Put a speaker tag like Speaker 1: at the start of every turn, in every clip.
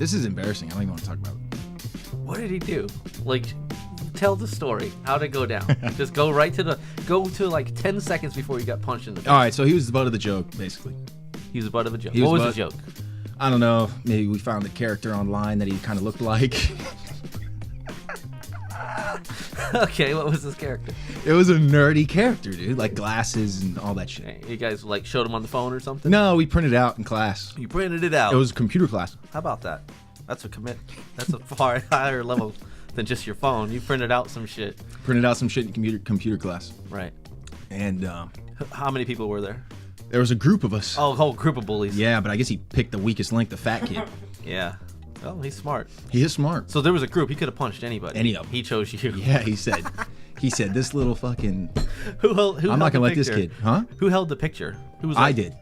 Speaker 1: This is embarrassing. I don't even want to talk about it.
Speaker 2: What did he do? Like, tell the story. How'd it go down? Just go to like 10 seconds before you got punched in the face.
Speaker 1: All right, so he was the butt of the joke, basically.
Speaker 2: He was the butt of a joke. What was the joke?
Speaker 1: I don't know. Maybe we found a character online that he kind of looked like.
Speaker 2: Okay, what was this character?
Speaker 1: It was a nerdy character, dude. Like glasses and all that shit.
Speaker 2: Okay, you guys like showed him on the phone or something?
Speaker 1: No, we printed it out in class.
Speaker 2: You printed it out.
Speaker 1: It was a computer class.
Speaker 2: How about that? That's a commit. That's a far higher level than just your phone. You printed out some shit.
Speaker 1: Printed out some shit in computer class.
Speaker 2: Right.
Speaker 1: And
Speaker 2: how many people were there?
Speaker 1: there was a group of us.
Speaker 2: Oh, a whole group of bullies.
Speaker 1: Yeah, but I guess he picked the weakest link, the fat kid.
Speaker 2: Yeah. Well, he's smart.
Speaker 1: He is smart.
Speaker 2: So there was a group. He could have punched anybody.
Speaker 1: Any of them.
Speaker 2: He chose you.
Speaker 1: Yeah, he said this little fucking.
Speaker 2: Who
Speaker 1: I'm
Speaker 2: held
Speaker 1: not gonna let
Speaker 2: the
Speaker 1: this kid, huh?
Speaker 2: Who held the picture? Who was?
Speaker 1: I did.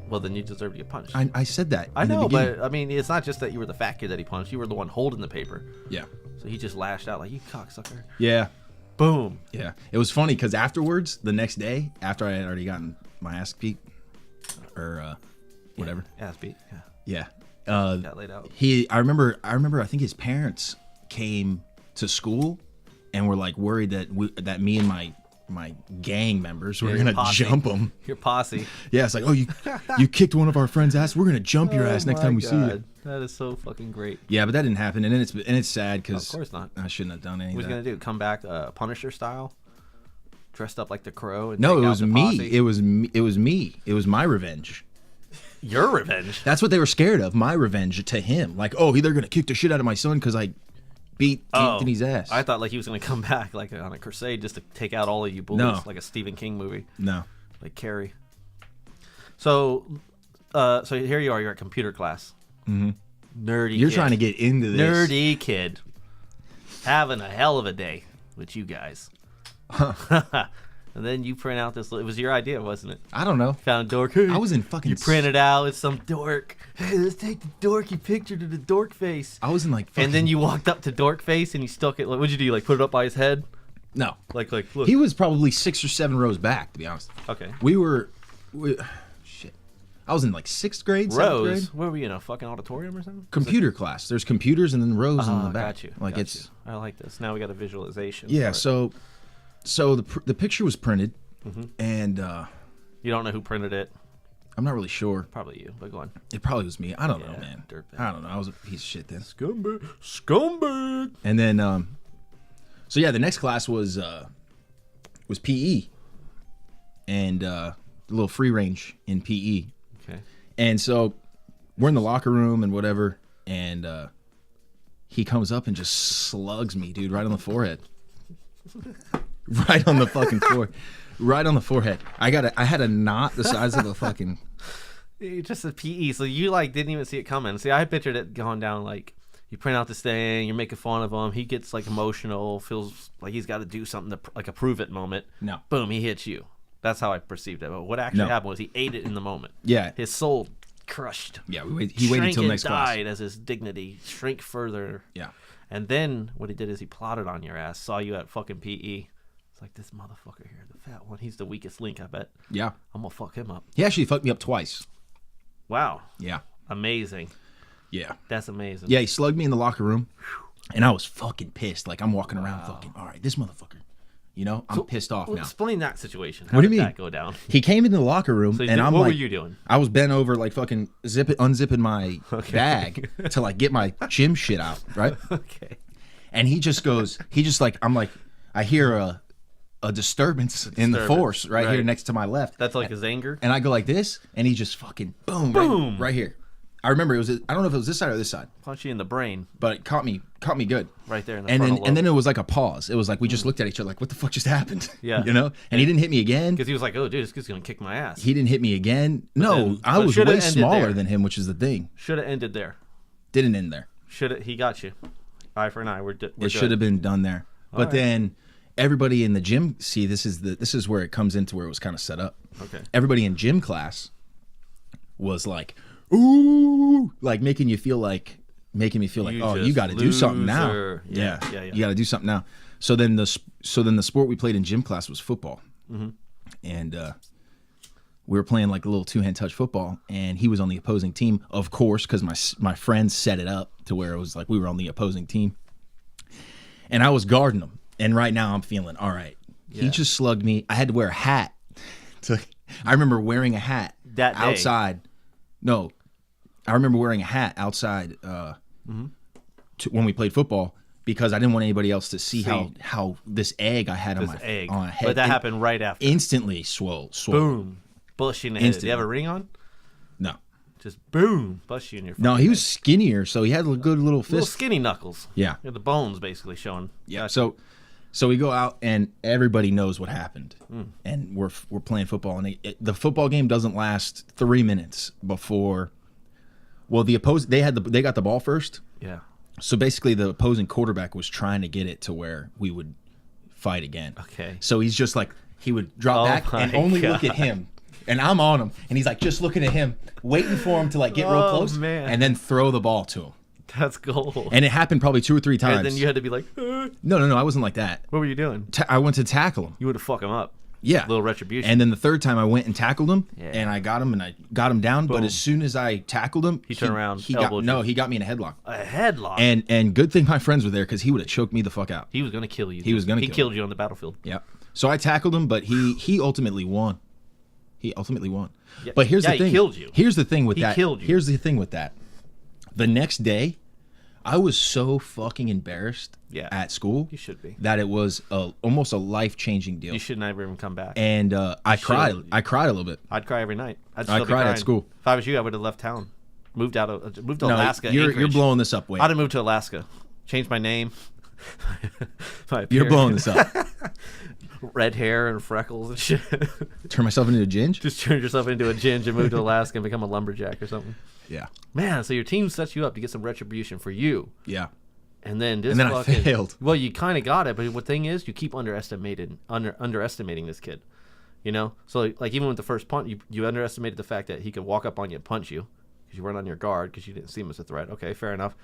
Speaker 2: Well, then you deserve to get punched.
Speaker 1: I said that.
Speaker 2: I
Speaker 1: in the
Speaker 2: know,
Speaker 1: beginning.
Speaker 2: but I mean, it's not just that you were the fat kid that he punched. You were the one holding the paper.
Speaker 1: Yeah.
Speaker 2: So he just lashed out like, "You cocksucker!"
Speaker 1: Yeah.
Speaker 2: Boom.
Speaker 1: Yeah. It was funny because afterwards, the next day, after I had already gotten my ass beat, or whatever.
Speaker 2: Yeah, ass beat. Yeah.
Speaker 1: Yeah.
Speaker 2: Got laid out.
Speaker 1: I remember. I think his parents came to school and were like worried that me and my gang members were gonna jump him.
Speaker 2: Your posse.
Speaker 1: Yeah, it's like, oh, you kicked one of our friends' ass. We're gonna jump your ass next time we see you.
Speaker 2: That is so fucking great.
Speaker 1: Yeah, but that didn't happen, and it's sad because
Speaker 2: Of course not.
Speaker 1: I shouldn't have done anything.
Speaker 2: What was gonna do? Come back Punisher style, dressed up like the Crow? And
Speaker 1: No,
Speaker 2: take
Speaker 1: it
Speaker 2: out
Speaker 1: was
Speaker 2: the
Speaker 1: me.
Speaker 2: posse?
Speaker 1: It was me. It was my revenge.
Speaker 2: Your revenge.
Speaker 1: That's what they were scared of. My revenge to him. Like, oh, they're gonna kick the shit out of my son because I beat Anthony's ass.
Speaker 2: I thought like he was gonna come back like on a crusade just to take out all of you bullies,
Speaker 1: No.
Speaker 2: like a Stephen King movie.
Speaker 1: No.
Speaker 2: Like Carrie. So here you are. You're at computer class.
Speaker 1: Mm-hmm.
Speaker 2: Nerdy.
Speaker 1: You're
Speaker 2: kid.
Speaker 1: trying to get into this.
Speaker 2: Nerdy kid. Having a hell of a day with you guys. And then you print out this. It was your idea, wasn't it?
Speaker 1: I don't know.
Speaker 2: Found dork. Hey,
Speaker 1: I was in fucking.
Speaker 2: You print it out. It's some dork. Hey, let's take the dorky picture to the dork face.
Speaker 1: I was in like. Fucking,
Speaker 2: And then you walked up to dork face and you stuck it. Like, what'd you do? Like put it up by his head?
Speaker 1: No.
Speaker 2: Like look.
Speaker 1: He was probably 6 or 7 rows back, to be honest.
Speaker 2: Okay.
Speaker 1: Shit. I was in like 6th grade, 7th grade.
Speaker 2: Where were you, in a fucking auditorium or something?
Speaker 1: Computer class. There's computers and then rows in the back.
Speaker 2: Got you.
Speaker 1: Like
Speaker 2: got
Speaker 1: it's.
Speaker 2: you. I like this. Now we got a visualization.
Speaker 1: Yeah.
Speaker 2: for it.
Speaker 1: So the picture was printed, and
Speaker 2: You don't know who printed it?
Speaker 1: I'm not really sure.
Speaker 2: Probably you, but go on.
Speaker 1: It probably was me. I don't know,
Speaker 2: Yeah,
Speaker 1: man.
Speaker 2: dirtbag.
Speaker 1: I don't know. I was a piece of shit then.
Speaker 2: Scumbag.
Speaker 1: And then, so yeah, the next class was PE, and a little free range in PE.
Speaker 2: Okay.
Speaker 1: And so we're in the locker room and whatever, and he comes up and just slugs me, dude, right on the forehead. Right on the fucking floor. Right on the forehead. I had a knot the size of a fucking.
Speaker 2: It's just a PE, so you like didn't even see it coming. See, I pictured it going down like you print out this thing, you're making fun of him, he gets like emotional, feels like he's got to do something to like a prove it moment.
Speaker 1: No.
Speaker 2: Boom, he hits you. That's how I perceived it. But what actually happened was he ate it in the moment.
Speaker 1: Yeah.
Speaker 2: His soul crushed.
Speaker 1: Yeah, he waited until next class.
Speaker 2: Died as his dignity shrank further.
Speaker 1: Yeah.
Speaker 2: And then what he did is he plotted on your ass, saw you at fucking PE. It's like, this motherfucker here, the fat one, he's the weakest link, I bet.
Speaker 1: Yeah.
Speaker 2: I'm gonna fuck him up.
Speaker 1: He actually fucked me up twice.
Speaker 2: Wow.
Speaker 1: Yeah.
Speaker 2: Amazing.
Speaker 1: Yeah.
Speaker 2: That's amazing.
Speaker 1: Yeah, he slugged me in the locker room, and I was fucking pissed. Like, I'm walking around fucking, all right, this motherfucker. You know, I'm pissed off now.
Speaker 2: Explain that situation. How
Speaker 1: What do
Speaker 2: did
Speaker 1: you mean?
Speaker 2: that go down?
Speaker 1: He came into the locker room,
Speaker 2: So
Speaker 1: and I'm
Speaker 2: what
Speaker 1: like,
Speaker 2: were you doing?
Speaker 1: I was bent over, like fucking unzipping my bag to like get my gym shit out, right?
Speaker 2: Okay.
Speaker 1: And he just like, I'm like, I hear a disturbance in the force right here next to my left.
Speaker 2: That's like his anger?
Speaker 1: And I go like this, and he just fucking boom. Right here. I remember I don't know if it was this side or this side.
Speaker 2: Punch you in the brain.
Speaker 1: But it caught me good.
Speaker 2: Right there in the
Speaker 1: and
Speaker 2: frontal
Speaker 1: then
Speaker 2: lobe.
Speaker 1: and then it was like a pause. It was like we just looked at each other like, what the fuck just happened?
Speaker 2: Yeah.
Speaker 1: You know? And he didn't hit me again.
Speaker 2: Because he was like, oh, dude, this kid's going to kick my ass.
Speaker 1: He didn't hit me again. No, I
Speaker 2: so it
Speaker 1: was
Speaker 2: shoulda
Speaker 1: way
Speaker 2: ended
Speaker 1: smaller
Speaker 2: there.
Speaker 1: than him, which is the thing.
Speaker 2: Should have ended there.
Speaker 1: Didn't end there.
Speaker 2: He got you. Eye for an eye. We're
Speaker 1: It should have been done there. But
Speaker 2: right.
Speaker 1: then everybody in the gym, see, this is where it comes into where it was kind of set up.
Speaker 2: Okay.
Speaker 1: Everybody in gym class was like, ooh, like making me feel like, oh, you got to do something now.
Speaker 2: Yeah.
Speaker 1: You got to do something now. So then the sport we played in gym class was football.
Speaker 2: Mm-hmm.
Speaker 1: And we were playing like a little 2-hand touch football, and he was on the opposing team, of course, because my friends set it up to where it was like we were on the opposing team, and I was guarding him. And right now I'm feeling all right. Yeah. He just slugged me. I had to wear a hat. I remember wearing a hat
Speaker 2: that day.
Speaker 1: Outside. No, I remember wearing a hat outside when we played football because I didn't want anybody else to see how this egg I had on my head.
Speaker 2: But that happened right after.
Speaker 1: Instantly swole.
Speaker 2: Boom. Bush in the head. Did you have a ring on?
Speaker 1: No.
Speaker 2: Just boom. Bush in your face.
Speaker 1: No, he was skinnier, so he had a good little fist.
Speaker 2: Little skinny knuckles.
Speaker 1: Yeah.
Speaker 2: The bones basically showing.
Speaker 1: Yeah. So we go out and everybody knows what happened, and we're playing football, and the football game doesn't last 3 minutes before. Well, they got the ball first.
Speaker 2: Yeah.
Speaker 1: So basically, the opposing quarterback was trying to get it to where we would fight again.
Speaker 2: Okay.
Speaker 1: So he's just like he would drop back and only look at him, and I'm on him, and he's like just looking at him, waiting for him to like get real close, and then throw the ball to him.
Speaker 2: That's gold.
Speaker 1: And it happened probably 2 or 3 times.
Speaker 2: And then you had to be like,
Speaker 1: No, I wasn't like that.
Speaker 2: What were you doing?
Speaker 1: I went to tackle him.
Speaker 2: You would have fucked him up.
Speaker 1: Yeah.
Speaker 2: A little retribution.
Speaker 1: And then the third time I went and tackled him, and I got him down. Boom. But as soon as I tackled him,
Speaker 2: he turned around,
Speaker 1: he got me in a headlock.
Speaker 2: A headlock?
Speaker 1: And good thing my friends were there because he would have choked me the fuck out.
Speaker 2: He was going to kill you.
Speaker 1: He
Speaker 2: killed you on the battlefield.
Speaker 1: Yeah. So I tackled him, but he ultimately won. Yeah, but here's the thing.
Speaker 2: He killed you.
Speaker 1: Here's the thing with that.
Speaker 2: He killed you.
Speaker 1: Here's the thing with that. The next day, I was so fucking embarrassed at school.
Speaker 2: You should be.
Speaker 1: That it was almost a life-changing deal.
Speaker 2: You should never even come back.
Speaker 1: And I cried. I cried a little bit.
Speaker 2: I'd cry every night.
Speaker 1: I cried at school.
Speaker 2: If I was you, I would have left town. Moved to Alaska.
Speaker 1: You're blowing this up, Wayne.
Speaker 2: I'd have moved to Alaska. Changed my name.
Speaker 1: You're blowing this up.
Speaker 2: Red hair and freckles and shit.
Speaker 1: Turn myself into a ginge?
Speaker 2: Just turn yourself into a ginge and move to Alaska and become a lumberjack or something.
Speaker 1: Yeah.
Speaker 2: Man, so your team sets you up to get some retribution for you.
Speaker 1: Yeah.
Speaker 2: And then
Speaker 1: I failed.
Speaker 2: Well, you kind of got it, but the thing is, you keep underestimating this kid. You know? So, like, even with the first punt, you underestimated the fact that he could walk up on you and punch you because you weren't on your guard because you didn't see him as a threat. Okay, fair enough.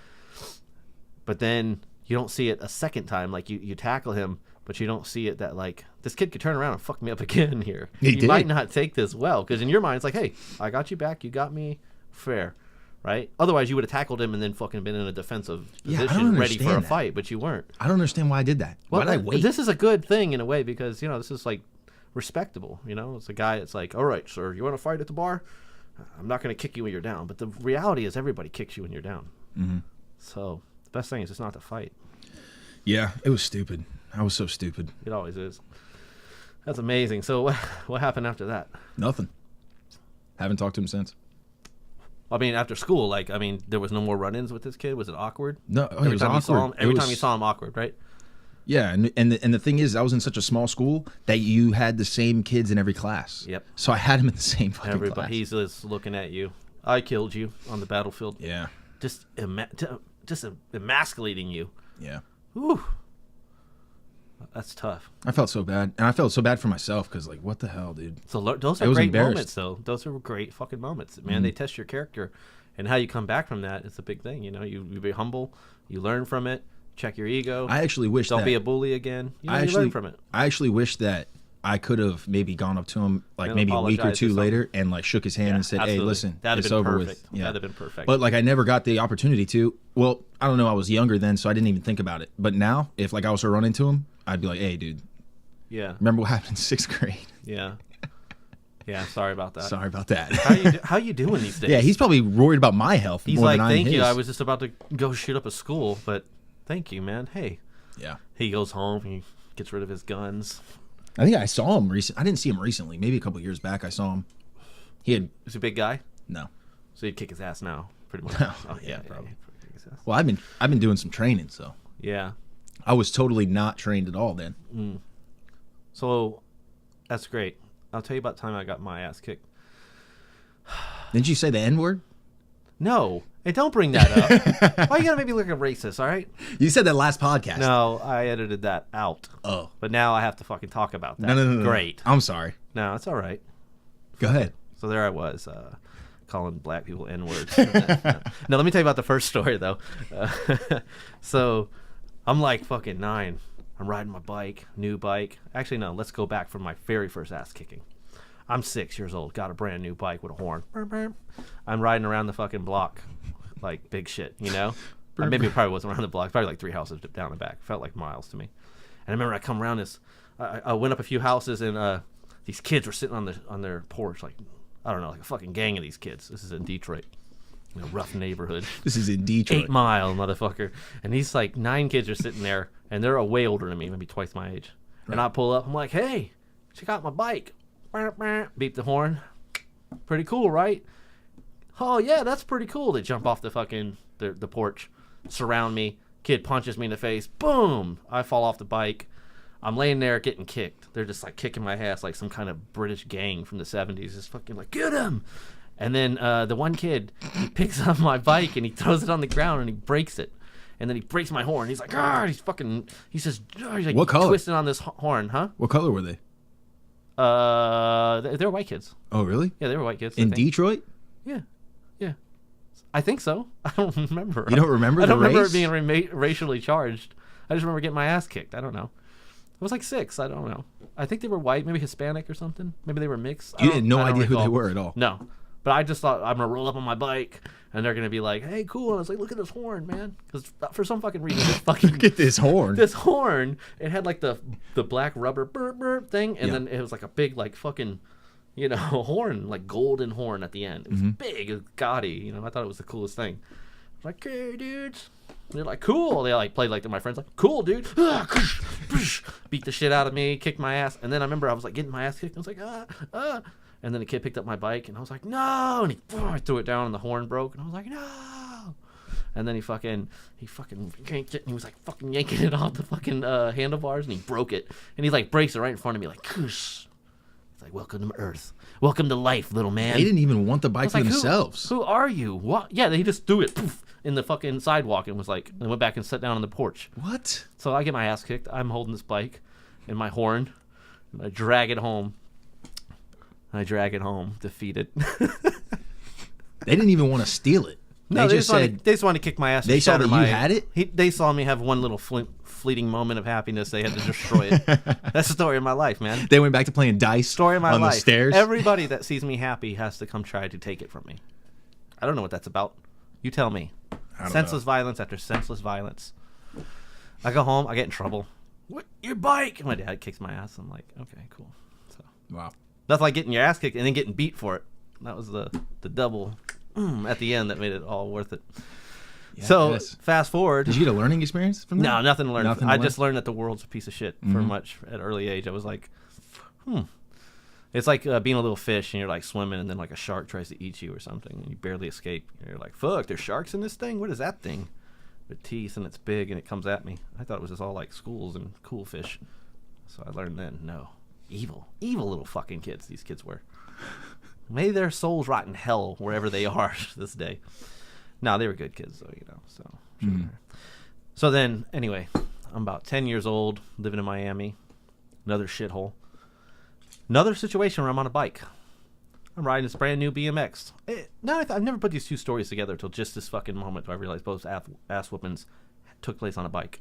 Speaker 2: But then you don't see it a second time. Like, you tackle him, but you don't see it that, like, this kid could turn around and fuck me up again here. You might not take this well because in your mind, it's like, hey, I got you back. You got me fair. Right? Otherwise, you would have tackled him and then fucking been in a defensive position ready for a fight, but you weren't.
Speaker 1: I don't understand why I did that. Why did I wait?
Speaker 2: This is a good thing in a way because, you know, this is like respectable. You know, it's a guy that's like, all right, sir, you want to fight at the bar? I'm not going to kick you when you're down. But the reality is everybody kicks you when you're down. Mm-hmm. So the best thing is just not to fight.
Speaker 1: Yeah, it was stupid. I was so stupid.
Speaker 2: It always is. That's amazing. So what happened after that?
Speaker 1: Nothing. Haven't talked to him since.
Speaker 2: I mean, after school, like, I mean, there was no more run-ins with this kid? Was it awkward?
Speaker 1: No, it was awkward.
Speaker 2: Every time you saw him, awkward, right?
Speaker 1: Yeah, and the thing is, I was in such a small school that you had the same kids in every class.
Speaker 2: Yep.
Speaker 1: So I had him in the same fucking class.
Speaker 2: He's just looking at you. I killed you on the battlefield.
Speaker 1: Yeah.
Speaker 2: Just emasculating you.
Speaker 1: Yeah.
Speaker 2: Whew. That's tough.
Speaker 1: I felt so bad. And I felt so bad for myself because, like, what the hell, dude?
Speaker 2: So those are great moments, though. Those are great fucking moments. Man, they test your character. And how you come back from that is a big thing. You know, you be humble. You learn from it. Check your ego.
Speaker 1: I actually wish
Speaker 2: Don't be a bully again. You learn from it.
Speaker 1: I actually wish that I could have maybe gone up to him, like, maybe a week or two later and, like, shook his hand and said,
Speaker 2: absolutely.
Speaker 1: Hey, listen,
Speaker 2: it's
Speaker 1: over
Speaker 2: perfect.
Speaker 1: with. Yeah.
Speaker 2: That'd have been perfect.
Speaker 1: But, like, I never got the opportunity to. Well, I don't know. I was younger then, so I didn't even think about it. But now, if, like, I was to run into him, I'd be like, hey, dude.
Speaker 2: Yeah.
Speaker 1: Remember what happened in 6th grade?
Speaker 2: Yeah. Yeah, sorry about that.
Speaker 1: Sorry about that.
Speaker 2: How you doing these days?
Speaker 1: Yeah, he's probably worried about my health.
Speaker 2: He's
Speaker 1: more
Speaker 2: like,
Speaker 1: than
Speaker 2: thank
Speaker 1: I'm
Speaker 2: you.
Speaker 1: his.
Speaker 2: I was just about to go shoot up a school, but thank you, man. Hey.
Speaker 1: Yeah.
Speaker 2: He goes home. He gets rid of his guns.
Speaker 1: I think I saw him recently. I didn't see him recently. Maybe a couple years back I saw him.
Speaker 2: Is he a big guy?
Speaker 1: No.
Speaker 2: So he'd kick his ass now, pretty much.
Speaker 1: No.
Speaker 2: Oh,
Speaker 1: yeah, probably. Well, I've been doing some training, so.
Speaker 2: Yeah.
Speaker 1: I was totally not trained at all then.
Speaker 2: Mm. So, that's great. I'll tell you about the time I got my ass kicked.
Speaker 1: Didn't you say the N-word?
Speaker 2: No. Hey, don't bring that up. Why you gotta make me look like a racist, all right?
Speaker 1: You said that last podcast.
Speaker 2: No, I edited that out.
Speaker 1: Oh.
Speaker 2: But now I have to fucking talk about that.
Speaker 1: No.
Speaker 2: Great.
Speaker 1: I'm sorry.
Speaker 2: No, it's all right.
Speaker 1: Go ahead.
Speaker 2: So there I was, calling black people N-words. Now, let me tell you about the first story, though. So I'm like fucking 9. I'm riding my bike, new bike. Actually, no, let's go back from my very first ass kicking. I'm 6 years old, got a brand new bike with a horn. Burp, burp. I'm riding around the fucking block like big shit, you know? Maybe it probably wasn't around the block, probably like 3 houses down and back. Felt like miles to me. And I remember I come around this, I went up a few houses, and these kids were sitting on their porch, like, I don't know, like a fucking gang of these kids. This is in Detroit. You know, rough neighborhood.
Speaker 1: This is in Detroit.
Speaker 2: 8 Mile, motherfucker. And these like 9 kids are sitting there, and they're way older than me, maybe twice my age. Right. And I pull up, I'm like, hey, check out my bike. Beep the horn. Pretty cool, right? Oh yeah, that's pretty cool. They jump off the fucking the porch, surround me. Kid punches me in the face. Boom! I fall off the bike. I'm laying there getting kicked. They're just like kicking my ass like some kind of British gang from the 70s. Just fucking like, get him! And then the one kid, he picks up my bike and he throws it on the ground and he breaks it. And then he breaks my horn. He's like, ah! He says, he's like,
Speaker 1: what color?
Speaker 2: Twisting on this horn, huh?
Speaker 1: What color were they?
Speaker 2: They were white kids.
Speaker 1: Oh, really?
Speaker 2: Yeah, they were white kids.
Speaker 1: In Detroit?
Speaker 2: Yeah. I think so. I don't remember.
Speaker 1: You don't remember
Speaker 2: I don't
Speaker 1: the
Speaker 2: remember
Speaker 1: race?
Speaker 2: it being racially charged. I just remember getting my ass kicked. I don't know. I was like 6. I don't know. I think they were white, maybe Hispanic or something. Maybe they were mixed.
Speaker 1: You had no idea who they were at all?
Speaker 2: No. But I just thought, I'm going to roll up on my bike, and they're going to be like, hey, cool. And I was like, look at this horn, man. Because for some fucking reason, this fucking...
Speaker 1: Look at this horn.
Speaker 2: This horn, it had like the black rubber burp burp thing, and then it was like a big like fucking... you know, horn, like golden horn at the end. It was big, it was gaudy, you know. I thought it was the coolest thing. I was like, hey, dudes. And they're like, cool. They like played like to my friends, like, cool, dude. Beat the shit out of me, kicked my ass. And then I remember I was like getting my ass kicked. I was like, And then the kid picked up my bike, and I was like, no. And he threw it down, and the horn broke. And I was like, no. And then he fucking yanked it, and he was like fucking yanking it off the fucking handlebars, and he broke it. And he like breaks it right in front of me, like, kush. Like, welcome to Earth. Welcome to life, little man.
Speaker 1: They didn't even want the bike for
Speaker 2: like,
Speaker 1: themselves.
Speaker 2: Who are you? What? Yeah, they just threw it poof, in the fucking sidewalk and was like, and went back and sat down on the porch.
Speaker 1: What?
Speaker 2: So I get my ass kicked. I'm holding this bike and my horn, and I drag it home. Defeated.
Speaker 1: They didn't even want to steal it.
Speaker 2: No, they just wanted to kick my ass.
Speaker 1: They saw that you had it?
Speaker 2: They saw me have one little fleeting moment of happiness. They had to destroy it. That's the story of my life, man.
Speaker 1: They went back to playing dice
Speaker 2: story of my
Speaker 1: on
Speaker 2: life.
Speaker 1: The stairs.
Speaker 2: Everybody that sees me happy has to come try to take it from me. I don't know what that's about. You tell me. Senseless violence after senseless violence. I go home. I get in trouble. What? Your bike? And my dad kicks my ass. I'm like, okay, cool. So
Speaker 1: wow.
Speaker 2: That's like getting your ass kicked and then getting beat for it. That was the double at the end that made it all worth it. Yeah, so fast forward.
Speaker 1: Did you get a learning experience from that?
Speaker 2: No, nothing to learn. I just learned that the world's a piece of shit for much at an early age. I was like, It's like being a little fish and you're like swimming and then like a shark tries to eat you or something and you barely escape. You're like, fuck, there's sharks in this thing? What is that thing? With teeth and it's big and it comes at me. I thought it was just all like schools and cool fish. So I learned then, no. Evil little fucking kids these kids were. May their souls rot in hell wherever they are this day. No, they were good kids though, you know. So sure. So then, anyway, I'm about 10 years old, living in Miami. Another shithole. Another situation where I'm on a bike. I'm riding this brand new BMX. I've never put these two stories together until just this fucking moment where I realized both ass whoopings took place on a bike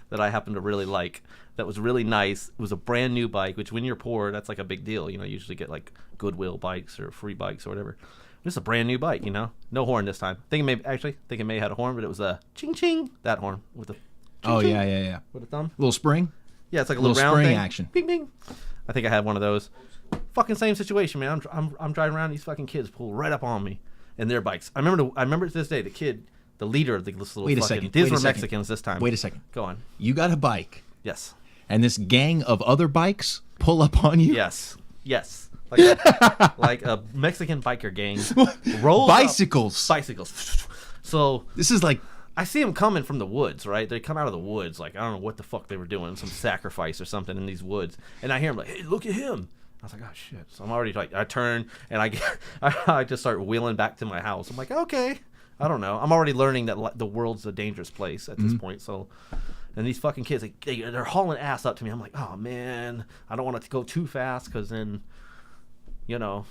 Speaker 2: that I happened to really like. That was really nice. It was a brand new bike, which when you're poor, that's like a big deal. You know, you usually get like Goodwill bikes or free bikes or whatever. This is a brand new bike, you know? No horn this time. I think it may have had a horn, but it was a ching ching. That horn with the
Speaker 1: ching, ching, yeah.
Speaker 2: With a thumb.
Speaker 1: Little spring?
Speaker 2: Yeah, it's like a little round
Speaker 1: spring
Speaker 2: thing.
Speaker 1: Action.
Speaker 2: Bing, bing. I think I had one of those. Fucking same situation, man. I'm driving around. These fucking kids pull right up on me and their bikes. I remember to this day, the leader of this little
Speaker 1: Wait a
Speaker 2: fucking...
Speaker 1: second.
Speaker 2: These were Mexicans this time.
Speaker 1: Wait a second.
Speaker 2: Go on.
Speaker 1: You got a bike.
Speaker 2: Yes.
Speaker 1: And this gang of other bikes pull up on you?
Speaker 2: Yes. Like a Mexican biker gang.
Speaker 1: Bicycles.
Speaker 2: Bicycles. So...
Speaker 1: This is like...
Speaker 2: I see them coming from the woods, right? They come out of the woods. Like, I don't know what the fuck they were doing. Some sacrifice or something in these woods. And I hear them like, hey, look at him. I was like, oh, shit. So I'm already like, I turn and I just start wheeling back to my house. I'm like, okay. I don't know. I'm already learning that the world's a dangerous place at this point. So, and these fucking kids, they're hauling ass up to me. I'm like, oh, man. I don't want it to go too fast because then, you know...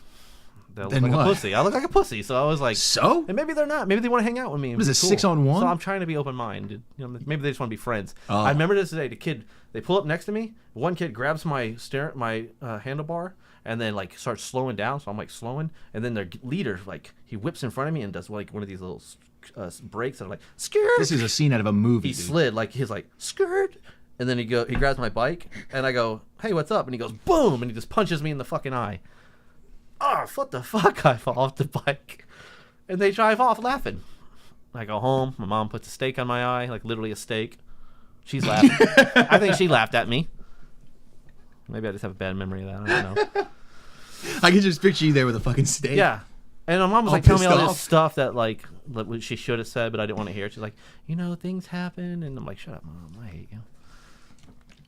Speaker 2: They'll look like a pussy. I look like a pussy, so I was like,
Speaker 1: so?
Speaker 2: And maybe they're not. Maybe they want to hang out with me.
Speaker 1: What is it, 6-on-1?
Speaker 2: So I'm trying to be open-minded. You know, maybe they just want to be friends. Oh. I remember this today. The kid, they pull up next to me. One kid grabs my handlebar, and then like starts slowing down. So I'm like slowing, and then their leader like he whips in front of me and does like one of these little breaks that are like skirt.
Speaker 1: This is a scene out of a movie.
Speaker 2: He
Speaker 1: dude.
Speaker 2: slid like he's like skirt, and then he grabs my bike, and I go, hey, what's up? And he goes boom, and he just punches me in the fucking eye. Oh, what the fuck! I fall off the bike, and they drive off laughing. I go home. My mom puts a steak on my eye, like literally a steak. She's laughing. I think she laughed at me. Maybe I just have a bad memory of that. I don't know.
Speaker 1: I can just picture you there with a fucking steak.
Speaker 2: Yeah. And my mom was
Speaker 1: All
Speaker 2: like telling me all
Speaker 1: pissed
Speaker 2: this stuff that like she should have said, but I didn't want to hear it. She's like, things happen, and I'm like, shut up, Mom. I hate you.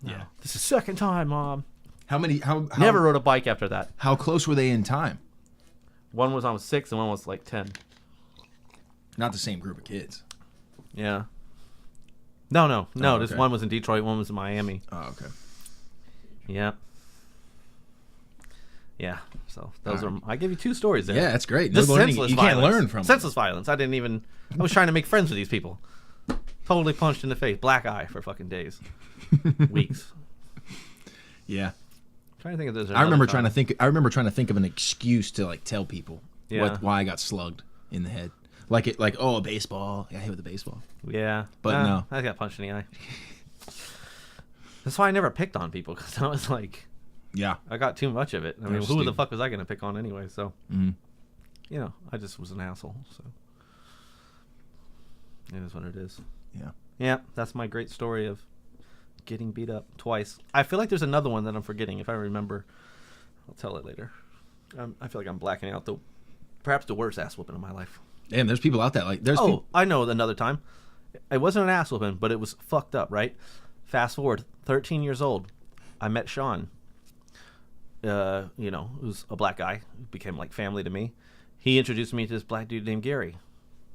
Speaker 2: No.
Speaker 1: Yeah.
Speaker 2: This is the second time, Mom.
Speaker 1: How
Speaker 2: Never rode a bike after that.
Speaker 1: How close were they in time?
Speaker 2: One was I was 6, and one was like 10.
Speaker 1: Not the same group of kids.
Speaker 2: Yeah. No.
Speaker 1: Oh,
Speaker 2: This
Speaker 1: okay.
Speaker 2: one was in Detroit, one was in Miami.
Speaker 1: Oh, okay.
Speaker 2: Yeah. Yeah. So those
Speaker 1: All
Speaker 2: are. I gave you 2 stories there.
Speaker 1: Yeah, that's great.
Speaker 2: Just
Speaker 1: No learning.
Speaker 2: senseless
Speaker 1: You
Speaker 2: violence.
Speaker 1: can't learn from
Speaker 2: senseless violence. I was trying to make friends with these people. Totally punched in the face, black eye for fucking days, weeks.
Speaker 1: Yeah.
Speaker 2: I'm trying to think if there's.
Speaker 1: I remember trying to think of an excuse to like tell people
Speaker 2: Yeah.
Speaker 1: why I got slugged in the head. A baseball. I got hit with a baseball.
Speaker 2: Yeah,
Speaker 1: But no.
Speaker 2: I got punched in the eye. That's why I never picked on people, because I was like,
Speaker 1: Yeah.
Speaker 2: I got too much of it. I mean,
Speaker 1: That's
Speaker 2: who the
Speaker 1: stupid.
Speaker 2: fuck was I gonna pick on anyway? So,
Speaker 1: Mhm.
Speaker 2: I just was an asshole. So, it is what it is.
Speaker 1: Yeah.
Speaker 2: Yeah, that's my great story of getting beat up twice. I feel like there's another one that I'm forgetting. If I remember, I'll tell it later. I feel like I'm blacking out perhaps the worst ass whooping of my life.
Speaker 1: Damn, there's people out there like there's
Speaker 2: Oh,
Speaker 1: people.
Speaker 2: I know another time. It wasn't an ass whooping, but it was fucked up, right? Fast forward, 13 years old, I met Sean. Who's a black guy, became like family to me. He introduced me to this black dude named Gary.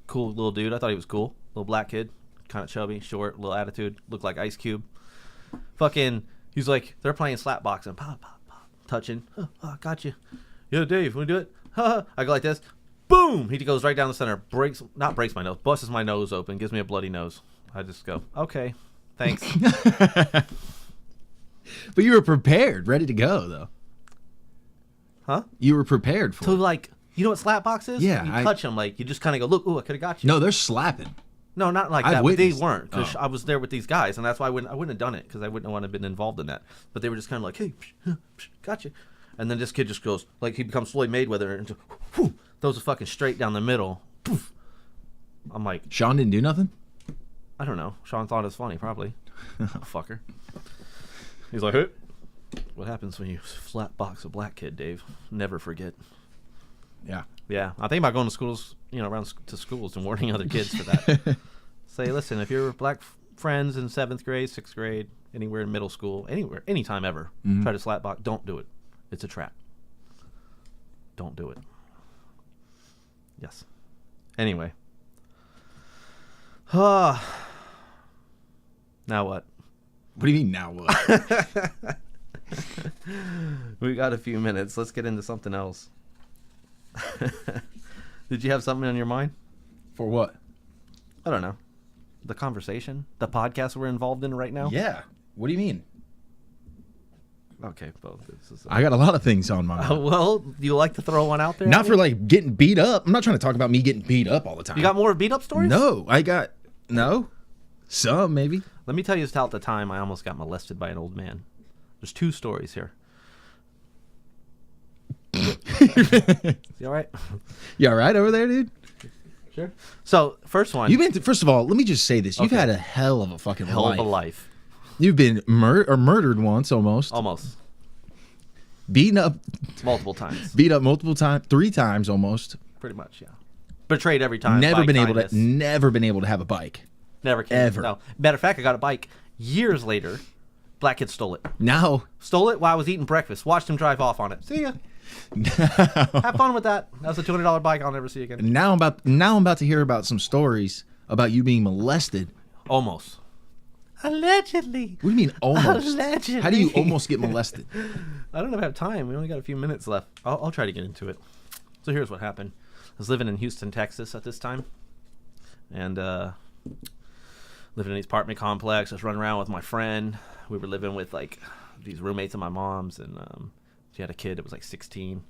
Speaker 2: Cool little dude. I thought he was cool. Little black kid, kind of chubby, short, little attitude, looked like Ice Cube. Fucking, he's like, they're playing slap boxing, pop, pop, pop, touching. Oh, got you. Yo, Dave, want to do it? I go like this. Boom! He goes right down the center, breaks my nose, busts my nose open, gives me a bloody nose. I just go, okay, thanks.
Speaker 1: But you were prepared, ready to go though.
Speaker 2: Huh?
Speaker 1: You were prepared for
Speaker 2: So
Speaker 1: it.
Speaker 2: like, you know what slap box is?
Speaker 1: Yeah,
Speaker 2: You touch them, like, you just kind of go, look, ooh, I could have got you.
Speaker 1: No, they're slapping.
Speaker 2: No, not like
Speaker 1: I've
Speaker 2: that. But they
Speaker 1: witnessed-
Speaker 2: weren't, because
Speaker 1: oh.
Speaker 2: I was there with these guys, and that's why I wouldn't have done it, because I wouldn't want to have been involved in that. But they were just kind of like, hey, gotcha. And then this kid just goes, like, he becomes Floyd Mayweather, and just, whoo, throws a fucking straight down the middle. Poof. I'm like,
Speaker 1: Sean didn't do nothing?
Speaker 2: I don't know. Sean thought it was funny, probably. Fucker. He's like, hey, what happens when you slap box a black kid, Dave? Never forget.
Speaker 1: Yeah.
Speaker 2: Yeah, I think about going to schools, around to schools and warning other kids for that. Say, listen, if your black friends in 7th grade, 6th grade, anywhere in middle school, anywhere, anytime ever, try to slap box, don't do it. It's a trap. Don't do it. Yes. Anyway. Now what?
Speaker 1: What do you mean now what?
Speaker 2: We got a few minutes. Let's get into something else. Did you have something on your mind?
Speaker 1: For what?
Speaker 2: I don't know. The conversation? The podcast we're involved in right now?
Speaker 1: Yeah. What do you mean?
Speaker 2: Okay, well, this is...
Speaker 1: I got a lot of things on my mind.
Speaker 2: well, do you like to throw one out there?
Speaker 1: Not for like getting beat up. I'm not trying to talk about me getting beat up all the time.
Speaker 2: You got more beat-up stories?
Speaker 1: No, no. Some maybe.
Speaker 2: Let me tell you about the time I almost got molested by an old man. There's 2 stories here. You all right?
Speaker 1: You all right over there, dude?
Speaker 2: Sure. So, first one.
Speaker 1: First of all, let me just say this. You've
Speaker 2: Okay.
Speaker 1: had a hell of a fucking
Speaker 2: hell
Speaker 1: life.
Speaker 2: of a life.
Speaker 1: You've been murdered once almost.
Speaker 2: Almost.
Speaker 1: Beaten up.
Speaker 2: Multiple times.
Speaker 1: Beat up multiple times. 3 times almost.
Speaker 2: Pretty much, yeah. Betrayed every time.
Speaker 1: Never
Speaker 2: by
Speaker 1: been
Speaker 2: kindness.
Speaker 1: able to have a bike.
Speaker 2: Never came.
Speaker 1: Ever.
Speaker 2: No. Matter of fact, I got a bike years later. Black kid stole it.
Speaker 1: Now.
Speaker 2: Stole it while I was eating breakfast. Watched him drive off on it. See ya. Have fun with that. That was a $200 bike I'll never see again.
Speaker 1: Now I'm about to hear about some stories about you being molested.
Speaker 2: Almost. Allegedly.
Speaker 1: What do you mean almost?
Speaker 2: Allegedly.
Speaker 1: How do you almost get molested?
Speaker 2: I don't have time. We only got a few minutes left. I'll try to get into it. So here's what happened. I was living in Houston, Texas at this time. And living in this apartment complex. I was running around with my friend. We were living with like these roommates of my mom's, and She had a kid that was like 16.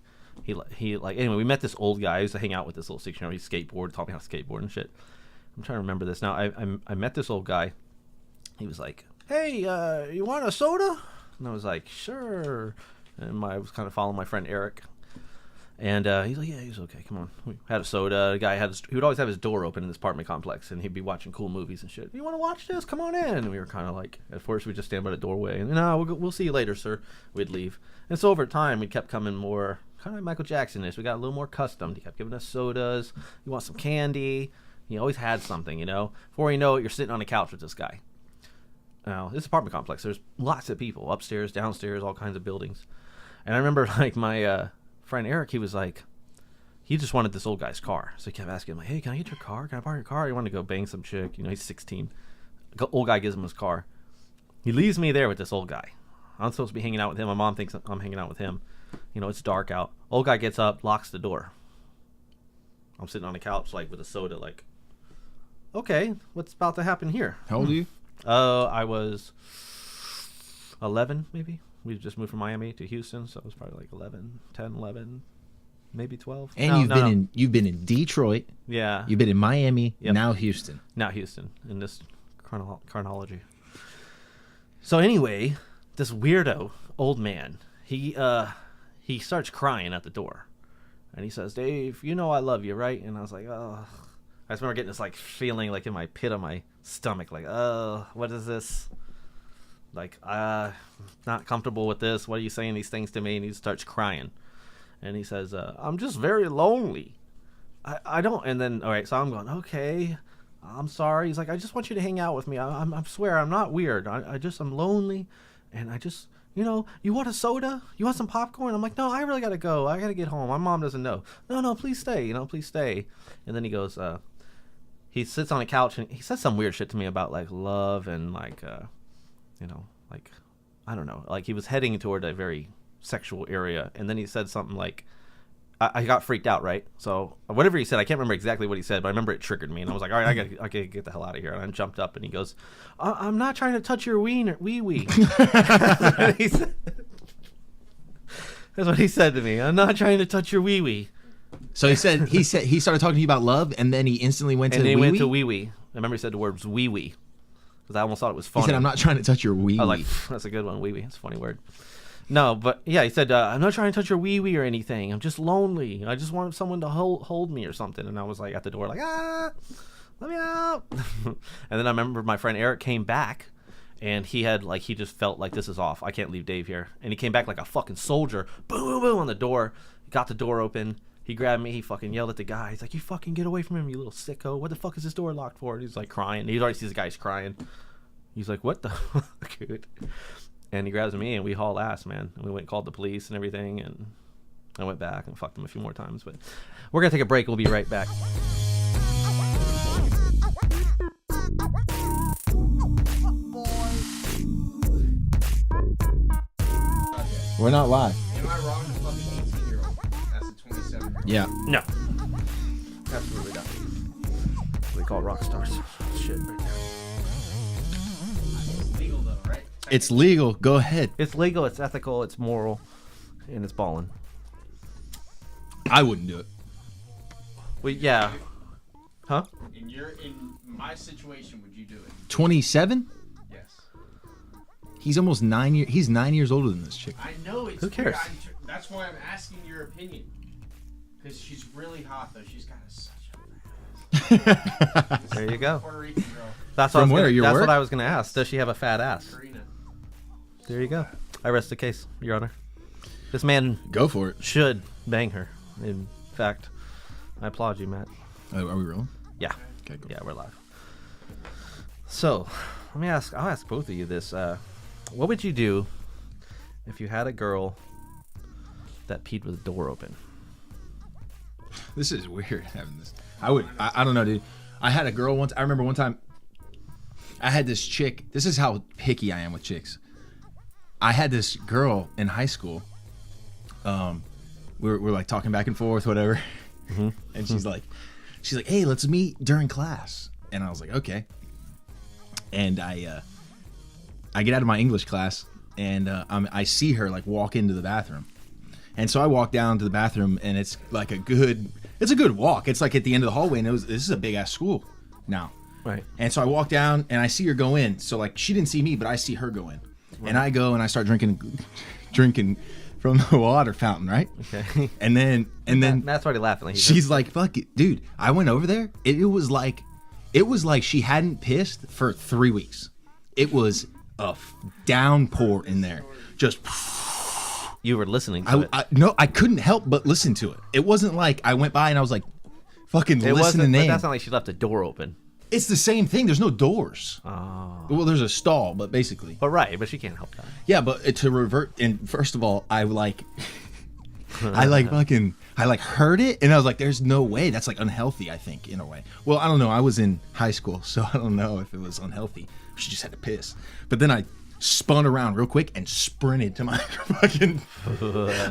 Speaker 2: He like anyway. We met this old guy. I used to hang out with this little 16-year-old. He skateboard, taught me how to skateboard and shit. I'm trying to remember this now. I met this old guy. He was like, "Hey, you want a soda?" And I was like, "Sure." And I was kind of following my friend Eric. And he's like, "Yeah, he's okay. Come on." We had a soda. The guy he would always have his door open in this apartment complex, and he'd be watching cool movies and shit. "You want to watch this? Come on in." And we were kind of like, at first we'd just stand by the doorway, and no, we'll see you later, sir. We'd leave. And so over time, we kept coming more kind of like Michael Jackson-ish. We got a little more accustomed. He kept giving us sodas. You want some candy? He always had something, you know. Before you know it, you're sitting on a couch with this guy. Now, this apartment complex, there's lots of people upstairs, downstairs, all kinds of buildings. And I remember, like, my friend Eric, he was like, he just wanted this old guy's car. So he kept asking him, like, "Hey, can I get your car? Can I borrow your car?" He wanted to go bang some chick. You know, he's 16. Old guy gives him his car. He leaves me there with this old guy. I'm supposed to be hanging out with him. My mom thinks I'm hanging out with him. You know, it's dark out. Old guy gets up, locks the door. I'm sitting on the couch, like, with a soda, like, okay, what's about to happen here?
Speaker 1: How old are you?
Speaker 2: I was 11, maybe. We just moved from Miami to Houston, so I was probably like 11, 10, 11, maybe 12.
Speaker 1: And you've been in Detroit.
Speaker 2: Yeah.
Speaker 1: You've been in Miami.
Speaker 2: Yep.
Speaker 1: Now Houston.
Speaker 2: Now Houston, in this chronology. So anyway, this weirdo old man, he starts crying at the door. And he says, "Dave, you know I love you, right?" And I was like, oh. I just remember getting this, like, feeling, like, in my pit of my stomach, like, oh, what is this? Like, not comfortable with this. What are you saying these things to me? And he starts crying. And he says, "I'm just very lonely. I don't," and then, all right, so I'm going, okay, I'm sorry. He's like, "I just want you to hang out with me. I swear, I'm not weird. I'm lonely. And I just, you know, you want a soda? You want some popcorn?" I'm like, "No, I really got to go. I got to get home. My mom doesn't know." No, please stay. You know, please stay. And then he goes, he sits on a couch and he says some weird shit to me about, like, love and, like, you know, like, I don't know. Like, he was heading toward a very sexual area. And then he said something like, I got freaked out, right? So whatever he said, I can't remember exactly what he said, but I remember it triggered me. And I was like, all right, I gotta get the hell out of here. And I jumped up and he goes, "I'm not trying to touch your wee-wee." That's what he said to me. "I'm not trying to touch your wee-wee."
Speaker 1: So he started talking to you about love, and then he instantly went to
Speaker 2: wee-wee?
Speaker 1: wee-wee?
Speaker 2: Went to wee-wee. I remember he said the words wee-wee. Because I almost thought it was funny.
Speaker 1: He said, "I'm not trying to touch your wee-wee."
Speaker 2: I was like, that's a good one, wee-wee. It's a funny word. No, but yeah, he said, "I'm not trying to touch your wee-wee or anything. I'm just lonely. I just want someone to hold me or something." And I was like at the door, like, let me out. And then I remember my friend Eric came back, and he just felt like, this is off. I can't leave Dave here. And he came back like a fucking soldier. Boom, boom, boom on the door. Got the door open. He grabbed me. He fucking yelled at the guy. He's like, "You fucking get away from him, you little sicko. What the fuck is this door locked for?" And he's like crying. He already sees the guy's crying. He's like, "What the fuck, dude?" And he grabs me, and we haul ass, man. And we went and called the police and everything, and I went back and fucked him a few more times. But we're going to take a break. We'll be right back.
Speaker 1: We're not live.
Speaker 3: Am I wrong? The fucking 18-year-old. That's a 27-year-old.
Speaker 1: Yeah.
Speaker 2: No. Absolutely not. We call rock stars. Shit right there.
Speaker 3: It's legal though, right?
Speaker 1: It's legal. Go ahead.
Speaker 2: It's legal, it's ethical, it's moral, and it's ballin'.
Speaker 1: I wouldn't do it.
Speaker 2: Well, yeah. Huh?
Speaker 3: In my situation, would you do it?
Speaker 1: 27?
Speaker 3: Yes.
Speaker 1: He's almost 9 years. He's 9 years older than this chick.
Speaker 3: I know it's
Speaker 2: Who cares?
Speaker 3: weird. That's why I'm asking your opinion. Because she's really hot though. She's got such a fat ass.
Speaker 2: There you go.
Speaker 3: Puerto Rican girl.
Speaker 2: That's
Speaker 1: From
Speaker 2: what
Speaker 1: where? Your
Speaker 2: That's
Speaker 1: work?
Speaker 2: what I was gonna ask. Does she have a fat ass?
Speaker 3: Karina.
Speaker 2: There you go. I rest the case, Your Honor. This man
Speaker 1: Go for it.
Speaker 2: should bang her. In fact, I applaud you, Matt.
Speaker 1: Are we rolling?
Speaker 2: Yeah.
Speaker 1: Okay, go.
Speaker 2: Yeah, we're live. So, I'll ask both of you this. What would you do if you had a girl that peed with the door open?
Speaker 1: This is weird having this. I don't know, dude. I had a girl once. I remember one time I had this chick. This is how picky I am with chicks. I had this girl in high school. We're like talking back and forth, whatever. Mm-hmm. And she's like, "Hey, let's meet during class." And I was like, "Okay." And I get out of my English class, and I see her like walk into the bathroom, And so I walk down to the bathroom, and it's like a good walk. It's like at the end of the hallway, and this is a big ass school now.
Speaker 2: Right.
Speaker 1: And so I walk down, and I see her go in. So like she didn't see me, but I see her go in. Right. And I go and I start drinking from the water fountain, right?
Speaker 2: Okay.
Speaker 1: And then
Speaker 2: Matt's already laughing. Like
Speaker 1: she's like, "Fuck it, dude." I went over there. It was like she hadn't pissed for 3 weeks. It was a downpour in there. Just.
Speaker 2: You were listening to it.
Speaker 1: No, I couldn't help but listen to it. It wasn't like I went by and I was like, fucking listening
Speaker 2: in.
Speaker 1: in.
Speaker 2: But that's not like she left the door open.
Speaker 1: It's the same thing. There's no doors.
Speaker 2: Oh.
Speaker 1: Well, there's a stall, but basically.
Speaker 2: But she can't help that.
Speaker 1: Yeah, but to revert, and first of all, I heard it, and I was like, there's no way. That's like unhealthy, I think, in a way. Well, I don't know. I was in high school, so I don't know if it was unhealthy. She just had to piss. But then I spun around real quick and sprinted to my fucking.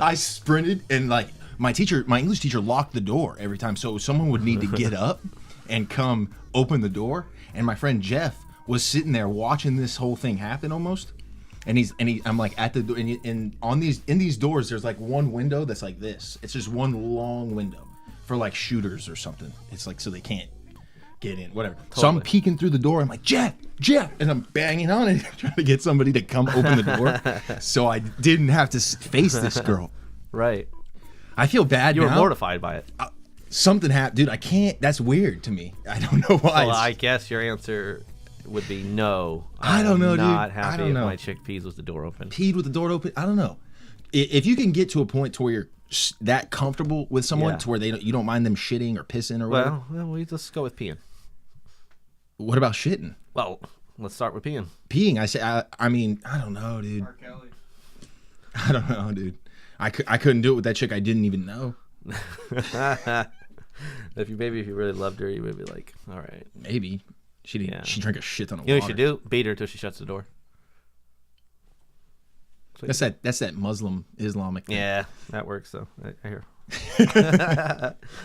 Speaker 1: I sprinted, and like my English teacher locked the door every time, so someone would need to get up and come open the door. And my friend Jeff was sitting there watching this whole thing happen almost. And I'm like at the door, and in these doors, there's like one window that's like this. It's just one long window for like shooters or something. It's like so they can't get in, whatever. Totally. So I'm peeking through the door. I'm like, Jeff, and I'm banging on it, trying to get somebody to come open the door, so I didn't have to face this girl.
Speaker 2: Right.
Speaker 1: I feel bad.
Speaker 2: You were
Speaker 1: now.
Speaker 2: mortified by it.
Speaker 1: Something happened, dude. I can't. That's weird to me. I don't know why.
Speaker 2: Well, I guess your answer would be no.
Speaker 1: I don't know, dude.
Speaker 2: Not happy
Speaker 1: I don't
Speaker 2: if
Speaker 1: know.
Speaker 2: my chick pees with the door open.
Speaker 1: Peed with the door open? I don't know. If you can get to a point to where you're that comfortable with someone to where you don't mind them shitting or pissing or whatever.
Speaker 2: Well, we just go with peeing.
Speaker 1: What about shitting?
Speaker 2: Well, let's start with peeing.
Speaker 1: Peeing, I say. I mean, I don't know, dude.
Speaker 3: R. Kelly.
Speaker 1: I don't know, dude. I couldn't do it with that chick I didn't even know.
Speaker 2: If you really loved her, you would be like, all right.
Speaker 1: Maybe. She drank a shit ton of water.
Speaker 2: You know what you should do? Beat her until she shuts the door.
Speaker 1: That's that Muslim Islamic thing.
Speaker 2: Yeah, that works though. I hear.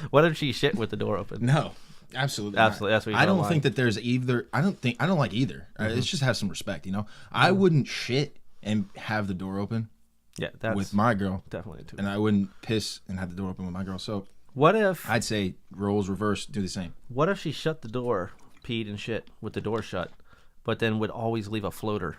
Speaker 2: What if she shit with the door open?
Speaker 1: No. Absolutely.
Speaker 2: That's what you
Speaker 1: I don't think that there's either. I don't like either. Let's just have some respect, you know? I wouldn't shit and have the door open.
Speaker 2: Yeah, that's
Speaker 1: with my girl.
Speaker 2: Definitely too.
Speaker 1: And I wouldn't piss and have the door open with my girl. So
Speaker 2: what if
Speaker 1: I'd say roles reverse, do the same. What
Speaker 2: if she shut the door, peed and shit with the door shut, but then would always leave a floater?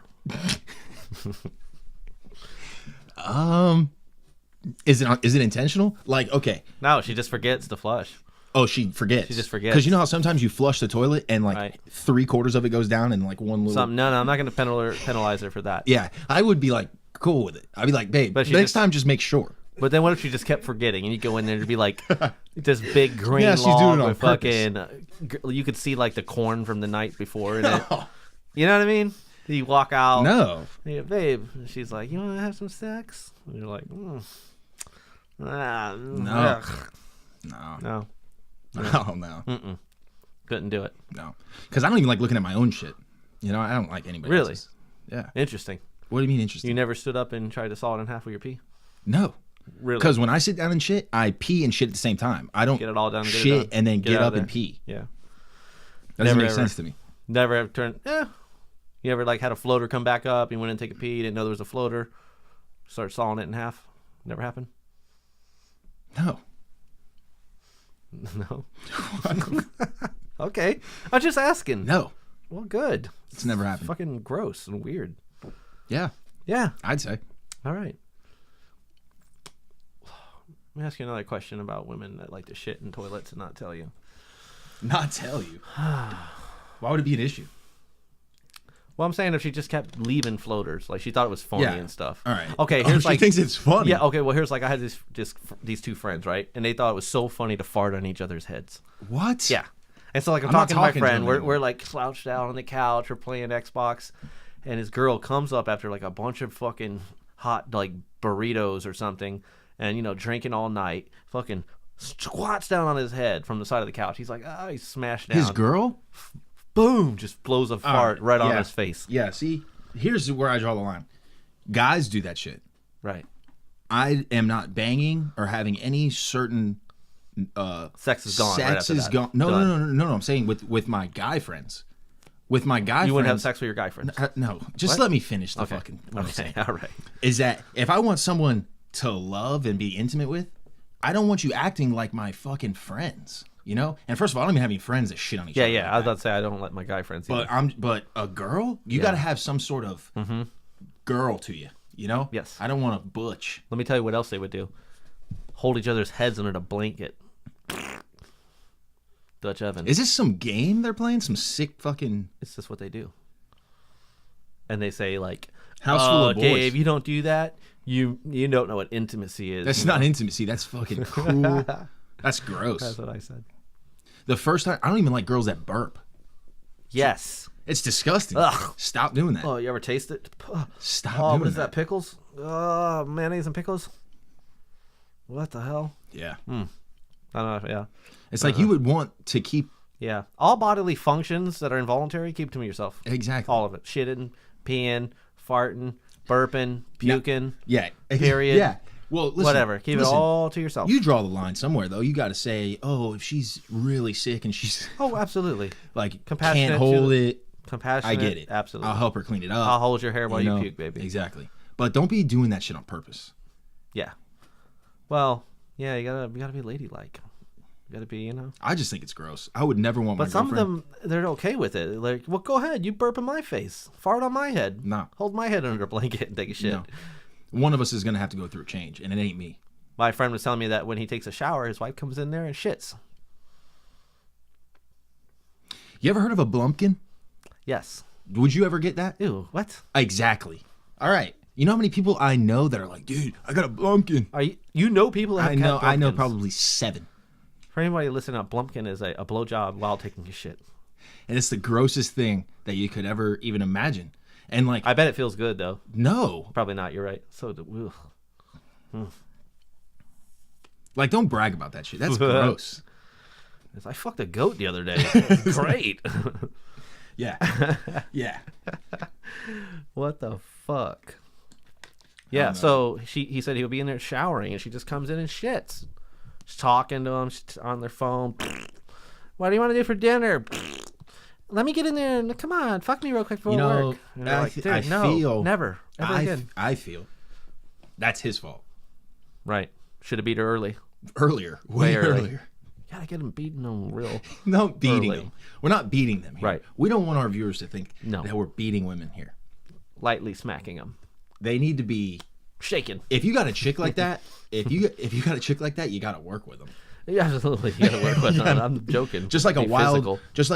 Speaker 1: Is it intentional? Like, okay.
Speaker 2: No, she just forgets to flush.
Speaker 1: Oh, she forgets.
Speaker 2: She just forgets.
Speaker 1: Because you know how sometimes you flush the toilet and like 3/4 of it goes down and like one little.
Speaker 2: No, I'm not going to penalize her for that.
Speaker 1: Yeah, I would be like cool with it. I'd be like, babe, next time just make sure.
Speaker 2: But then what if she just kept forgetting and you go in there to be like this big green
Speaker 1: she's
Speaker 2: log
Speaker 1: doing it on
Speaker 2: with
Speaker 1: purpose.
Speaker 2: fucking. You could see like the corn from the night before in it. You know what I mean? You walk out.
Speaker 1: No.
Speaker 2: Hey, babe. And she's like, you want to have some sex? And you're like,
Speaker 1: no.
Speaker 2: No.
Speaker 1: No. Oh, no.
Speaker 2: Mm-mm. Couldn't do it.
Speaker 1: No. Because I don't even like looking at my own shit. You know, I don't like anybody
Speaker 2: Really?
Speaker 1: else's. Yeah.
Speaker 2: Interesting.
Speaker 1: What do you mean interesting?
Speaker 2: You never stood up and tried to saw it in half with your pee?
Speaker 1: No.
Speaker 2: Really?
Speaker 1: Because when I sit down and shit, I pee and shit at the same time. I don't
Speaker 2: get it all done,
Speaker 1: shit and then get up and pee.
Speaker 2: Yeah.
Speaker 1: That doesn't make sense to me.
Speaker 2: Never ever turned. Yeah. You ever like had a floater come back up? You went and take a pee, didn't know there was a floater. Start sawing it in half. Never happened.
Speaker 1: No.
Speaker 2: No. Okay. I'm just asking.
Speaker 1: No.
Speaker 2: Well, good.
Speaker 1: It's never happened.
Speaker 2: Fucking gross and weird.
Speaker 1: Yeah.
Speaker 2: Yeah.
Speaker 1: I'd say.
Speaker 2: All right. Let me ask you another question about women that like to shit in toilets and not tell you.
Speaker 1: Not tell you? Why would it be an issue?
Speaker 2: Well, I'm saying if she just kept leaving floaters, like she thought it was funny and stuff.
Speaker 1: All right.
Speaker 2: Okay. Here's
Speaker 1: she thinks it's funny.
Speaker 2: Yeah. Okay. Well, here's like I had these two friends, right, and they thought it was so funny to fart on each other's heads.
Speaker 1: What?
Speaker 2: Yeah. And so like I'm talking to my friend, we're like slouched out on the couch, we're playing Xbox, and his girl comes up after like a bunch of fucking hot like burritos or something, and you know drinking all night, fucking squats down on his head from the side of the couch. He's like, he's smashed down.
Speaker 1: His girl?
Speaker 2: Boom! Just blows a fart right on his face.
Speaker 1: Yeah. See, here's where I draw the line. Guys do that shit.
Speaker 2: Right.
Speaker 1: I am not banging or having any certain.
Speaker 2: Sex is gone.
Speaker 1: Sex
Speaker 2: right
Speaker 1: is gone. No. I'm saying with my guy friends. With my guy friends.
Speaker 2: You wouldn't have sex with your guy friends.
Speaker 1: No. Just let me finish the fucking. What I'm saying.
Speaker 2: All right.
Speaker 1: Is that if I want someone to love and be intimate with, I don't want you acting like my fucking friends. You know? And first of all, I don't even have any friends that shit on each other.
Speaker 2: Yeah.
Speaker 1: like
Speaker 2: I was
Speaker 1: that.
Speaker 2: about to say I don't let my guy friends either.
Speaker 1: But a girl, you got to have some sort of girl to you. You know?
Speaker 2: Yes.
Speaker 1: I don't want a butch.
Speaker 2: Let me tell you what else they would do. Hold each other's heads under the blanket. Dutch oven.
Speaker 1: Is this some game they're playing? Some sick fucking
Speaker 2: It's just what they do. And they say like,
Speaker 1: house full of boys?
Speaker 2: Gabe, you don't do that. You don't know what intimacy is.
Speaker 1: That's not intimacy. That's fucking cool. That's gross.
Speaker 2: That's what I said.
Speaker 1: The first time, I don't even like girls that burp.
Speaker 2: Yes.
Speaker 1: It's disgusting.
Speaker 2: Ugh.
Speaker 1: Stop doing that.
Speaker 2: Oh, you ever taste it?
Speaker 1: Stop
Speaker 2: Oh,
Speaker 1: doing
Speaker 2: what is that? Pickles? Oh, mayonnaise and pickles? What the hell?
Speaker 1: Yeah.
Speaker 2: I don't know. Yeah.
Speaker 1: It's like you would want to keep.
Speaker 2: Yeah. All bodily functions that are involuntary, keep to yourself.
Speaker 1: Exactly.
Speaker 2: All of it. Shitting, peeing, farting, burping, puking.
Speaker 1: Yeah.
Speaker 2: Period.
Speaker 1: Yeah. Well, listen,
Speaker 2: Whatever. Keep it all to yourself.
Speaker 1: You draw the line somewhere, though. You got to say, oh, if she's really sick and she's
Speaker 2: Oh, absolutely.
Speaker 1: like
Speaker 2: Compassionate
Speaker 1: can't hold it,
Speaker 2: Compassionate.
Speaker 1: I get it.
Speaker 2: Absolutely.
Speaker 1: I'll help her clean it up.
Speaker 2: I'll hold your hair while you
Speaker 1: know?
Speaker 2: puke, baby.
Speaker 1: Exactly. But don't be doing that shit on purpose.
Speaker 2: Yeah. Well, yeah, you gotta be ladylike. You gotta be,
Speaker 1: I just think it's gross. I would never want
Speaker 2: But
Speaker 1: my
Speaker 2: some of
Speaker 1: girlfriend.
Speaker 2: them, they're okay with it. Like, well, go ahead. You burp in my face. Fart on my head.
Speaker 1: No.
Speaker 2: Hold my head under a blanket and take a shit.
Speaker 1: No. One of us is going to have to go through a change, and it ain't me.
Speaker 2: My friend was telling me that when he takes a shower, his wife comes in there and shits.
Speaker 1: You ever heard of a blumpkin?
Speaker 2: Yes.
Speaker 1: Would you ever get that?
Speaker 2: Ew, what?
Speaker 1: Exactly. All right. You know how many people I know that are like, dude, I got a blumpkin.
Speaker 2: Are you know people that have
Speaker 1: I know
Speaker 2: Blumpkins?
Speaker 1: probably 7.
Speaker 2: For anybody listening, a blumpkin is a blowjob while taking a shit.
Speaker 1: And it's the grossest thing that you could ever even imagine. And like,
Speaker 2: I bet it feels good, though.
Speaker 1: no.
Speaker 2: Probably not. You're right. So, ugh.
Speaker 1: Like, don't brag about that shit. That's gross.
Speaker 2: I fucked a goat the other day. It's great.
Speaker 1: Yeah. Yeah.
Speaker 2: What the fuck? Yeah, so he said he'll be in there showering, and she just comes in and shits. She's talking to him. She's on their phone. What do you want to do for dinner? Let me get in there and come on, fuck me real quick before work. And they're like, dude, no,
Speaker 1: feel
Speaker 2: never, ever again.
Speaker 1: I feel that's his fault.
Speaker 2: Right. Should have beat her early.
Speaker 1: Earlier. Way
Speaker 2: early.
Speaker 1: earlier.
Speaker 2: Gotta get him beating them real.
Speaker 1: No beating
Speaker 2: Early.
Speaker 1: them. We're not beating them here.
Speaker 2: Right.
Speaker 1: We don't want our viewers to think
Speaker 2: No.
Speaker 1: that we're beating women here.
Speaker 2: Lightly smacking them.
Speaker 1: They need to be.
Speaker 2: Shaking.
Speaker 1: If you got a chick like that, if you got a chick like that, you got to work with them.
Speaker 2: Yeah, absolutely. You gotta work with them. I'm joking.
Speaker 1: Just like
Speaker 2: Be
Speaker 1: a wild,
Speaker 2: physical.
Speaker 1: just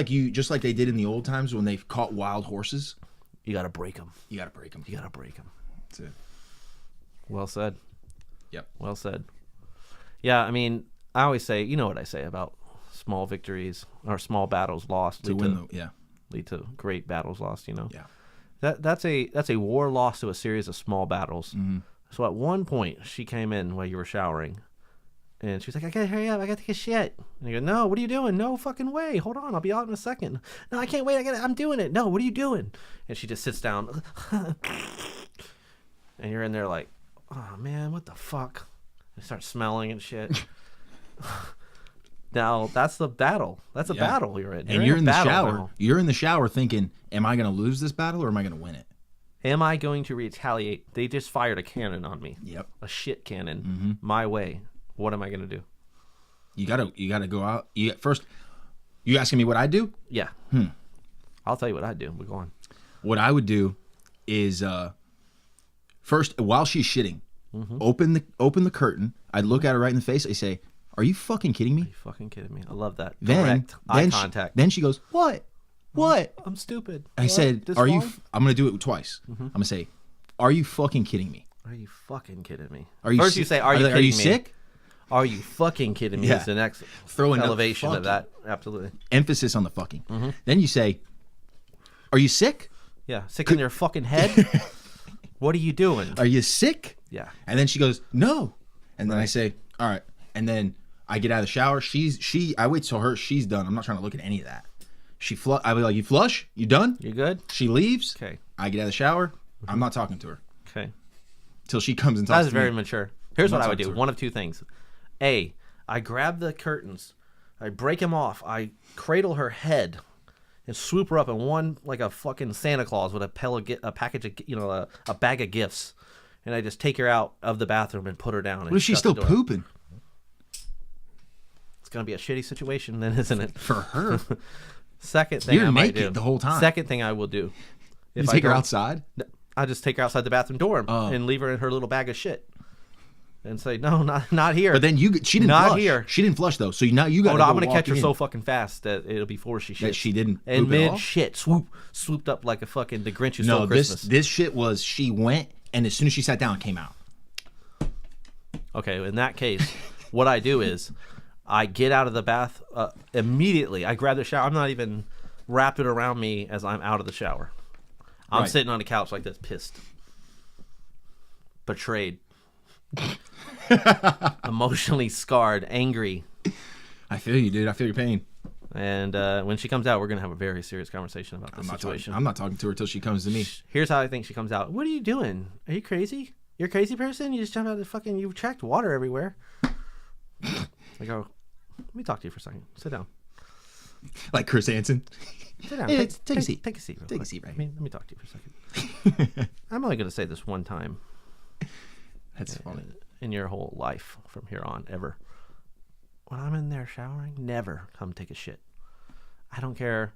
Speaker 1: like they did in the old times when they caught wild horses.
Speaker 2: You gotta break them.
Speaker 1: You got to break them.
Speaker 2: You gotta break them.
Speaker 1: That's it.
Speaker 2: Well said.
Speaker 1: Yep.
Speaker 2: Well said. Yeah, I mean, I always say, you know what I say about small victories or small battles lost
Speaker 1: To win,
Speaker 2: lead to great battles lost.
Speaker 1: Yeah.
Speaker 2: That's a war lost to a series of small battles.
Speaker 1: Mm-hmm.
Speaker 2: So at one point, she came in while you were showering, and she was like, "I gotta hurry up. I gotta take a shit." And you go, "No, what are you doing? No fucking way. Hold on, I'll be out in a second. No, I can't wait. I'm doing it. No, what are you doing?" And she just sits down, and you're in there like, "Oh man, what the fuck?" And start smelling and shit. Now that's the battle. That's a battle you're in.
Speaker 1: And you're in the
Speaker 2: battle
Speaker 1: shower.
Speaker 2: now.
Speaker 1: You're in the shower thinking, "Am I going to lose this battle or am I going to win it?"
Speaker 2: Am I going to retaliate? They just fired a cannon on me.
Speaker 1: Yep.
Speaker 2: A shit cannon. My way. What am I going to do?
Speaker 1: You gotta go out. First, you asking me what I do?
Speaker 2: Yeah. I'll tell you what I do. But go on.
Speaker 1: What I would do is first, while she's shitting, open the curtain. I'd look at her right in the face. I say, "Are you fucking kidding me?"
Speaker 2: Are you fucking kidding me? I love that.
Speaker 1: Then,
Speaker 2: Direct eye contact.
Speaker 1: Then she goes, "What? What?"
Speaker 2: I'm stupid.
Speaker 1: I
Speaker 2: What?
Speaker 1: said,
Speaker 2: This
Speaker 1: "Are you?"
Speaker 2: wrong?
Speaker 1: I'm gonna do it twice. I'm gonna say, "Are you fucking kidding me?"
Speaker 2: Are you fucking kidding me?
Speaker 1: Are you
Speaker 2: First
Speaker 1: si-
Speaker 2: you say, "Are you kidding
Speaker 1: Are you
Speaker 2: me?"
Speaker 1: sick?
Speaker 2: Are you fucking kidding me?
Speaker 1: Yeah.
Speaker 2: Is the next
Speaker 1: Throw another
Speaker 2: elevation of
Speaker 1: fucking.
Speaker 2: that. Absolutely.
Speaker 1: Emphasis on the fucking. Then you say, "Are you sick?
Speaker 2: Yeah. Sick in your fucking head? What are you doing?
Speaker 1: Are you sick?"
Speaker 2: Yeah.
Speaker 1: And then she goes, "No." And then I say, "All right." And then I get out of the shower. I wait till she's done. I'm not trying to look at any of that. I be like, "You flush? You done?"
Speaker 2: You good?
Speaker 1: She leaves.
Speaker 2: Okay.
Speaker 1: I get out of the shower. I'm not talking to her
Speaker 2: Okay.
Speaker 1: till she comes and talks
Speaker 2: That's
Speaker 1: to
Speaker 2: very
Speaker 1: me.
Speaker 2: mature. Here's what
Speaker 1: Not
Speaker 2: I would
Speaker 1: talking
Speaker 2: do.
Speaker 1: to her.
Speaker 2: One of two things. A, I grab the curtains, I break them off, I cradle her head, and swoop her up in one like a fucking Santa Claus with a package of, a bag of gifts, and I just take her out of the bathroom and put her down.
Speaker 1: What if she's still pooping?
Speaker 2: It's gonna be a shitty situation, then, isn't it?
Speaker 1: For her.
Speaker 2: Second thing
Speaker 1: You're
Speaker 2: I might
Speaker 1: naked
Speaker 2: do
Speaker 1: the whole time.
Speaker 2: Second thing I will do.
Speaker 1: You take her outside?
Speaker 2: I just take her outside the bathroom door and leave her in her little bag of shit, and say, "No, not here."
Speaker 1: But then she didn't
Speaker 2: not
Speaker 1: flush.
Speaker 2: here.
Speaker 1: She didn't flush though. So now you got.
Speaker 2: Oh no, I'm gonna catch her so fucking fast that it'll be before she shits.
Speaker 1: That she didn't
Speaker 2: And
Speaker 1: poop at all?
Speaker 2: mid shit, swooped up like a fucking the Grinch who
Speaker 1: No,
Speaker 2: stole Christmas.
Speaker 1: this shit was she went and as soon as she sat down, it came out.
Speaker 2: Okay, in that case, what I do is I get out of the bath immediately. I grab the shower. I'm not even wrap it around me as I'm out of the shower. I'm
Speaker 1: Right.
Speaker 2: sitting on the couch like this, pissed, betrayed, emotionally scarred, angry.
Speaker 1: I feel you, dude. I feel your pain.
Speaker 2: And when she comes out, we're gonna have a very serious conversation about this situation.
Speaker 1: I'm not talking to her till she comes to me.
Speaker 2: Here's how I think she comes out. What are you doing? Are you crazy? You're a crazy person? You just jump out of the fucking... You tracked water everywhere. I go, let me talk to you for a second. Sit down.
Speaker 1: Like Chris Hansen.
Speaker 2: Sit down.
Speaker 1: Hey,
Speaker 2: Take
Speaker 1: take a seat.
Speaker 2: Take a seat. Real
Speaker 1: Take a
Speaker 2: quick.
Speaker 1: seat right
Speaker 2: Let me talk to you for a second. I'm only going to say this one time
Speaker 1: That's funny.
Speaker 2: in your whole life from here on, ever. When I'm in there showering, never come take a shit. I don't care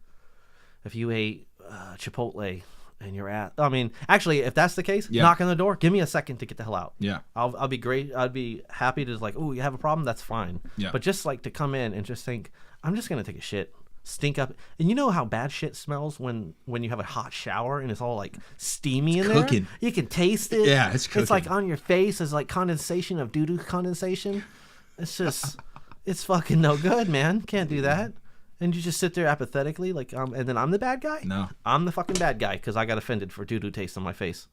Speaker 2: if you ate Chipotle and you're at... I mean, actually, if that's the case, knock on the door. Give me a second to get the hell out.
Speaker 1: Yeah.
Speaker 2: I'll be great. I'd be happy to like, oh, you have a problem? That's fine.
Speaker 1: Yeah.
Speaker 2: But just like to come in and just think, I'm just going to take a shit. Stink up. And you know how bad shit smells when you have a hot shower and it's all like steamy in
Speaker 1: cooking.
Speaker 2: there? You can taste it.
Speaker 1: Yeah, it's cooking.
Speaker 2: It's like on your face. It's like condensation of doo-doo condensation. It's just, it's fucking no good, man. Can't do that. And you just sit there apathetically like, and then I'm the bad guy?
Speaker 1: No.
Speaker 2: I'm the fucking bad guy because I got offended for doo-doo taste on my face.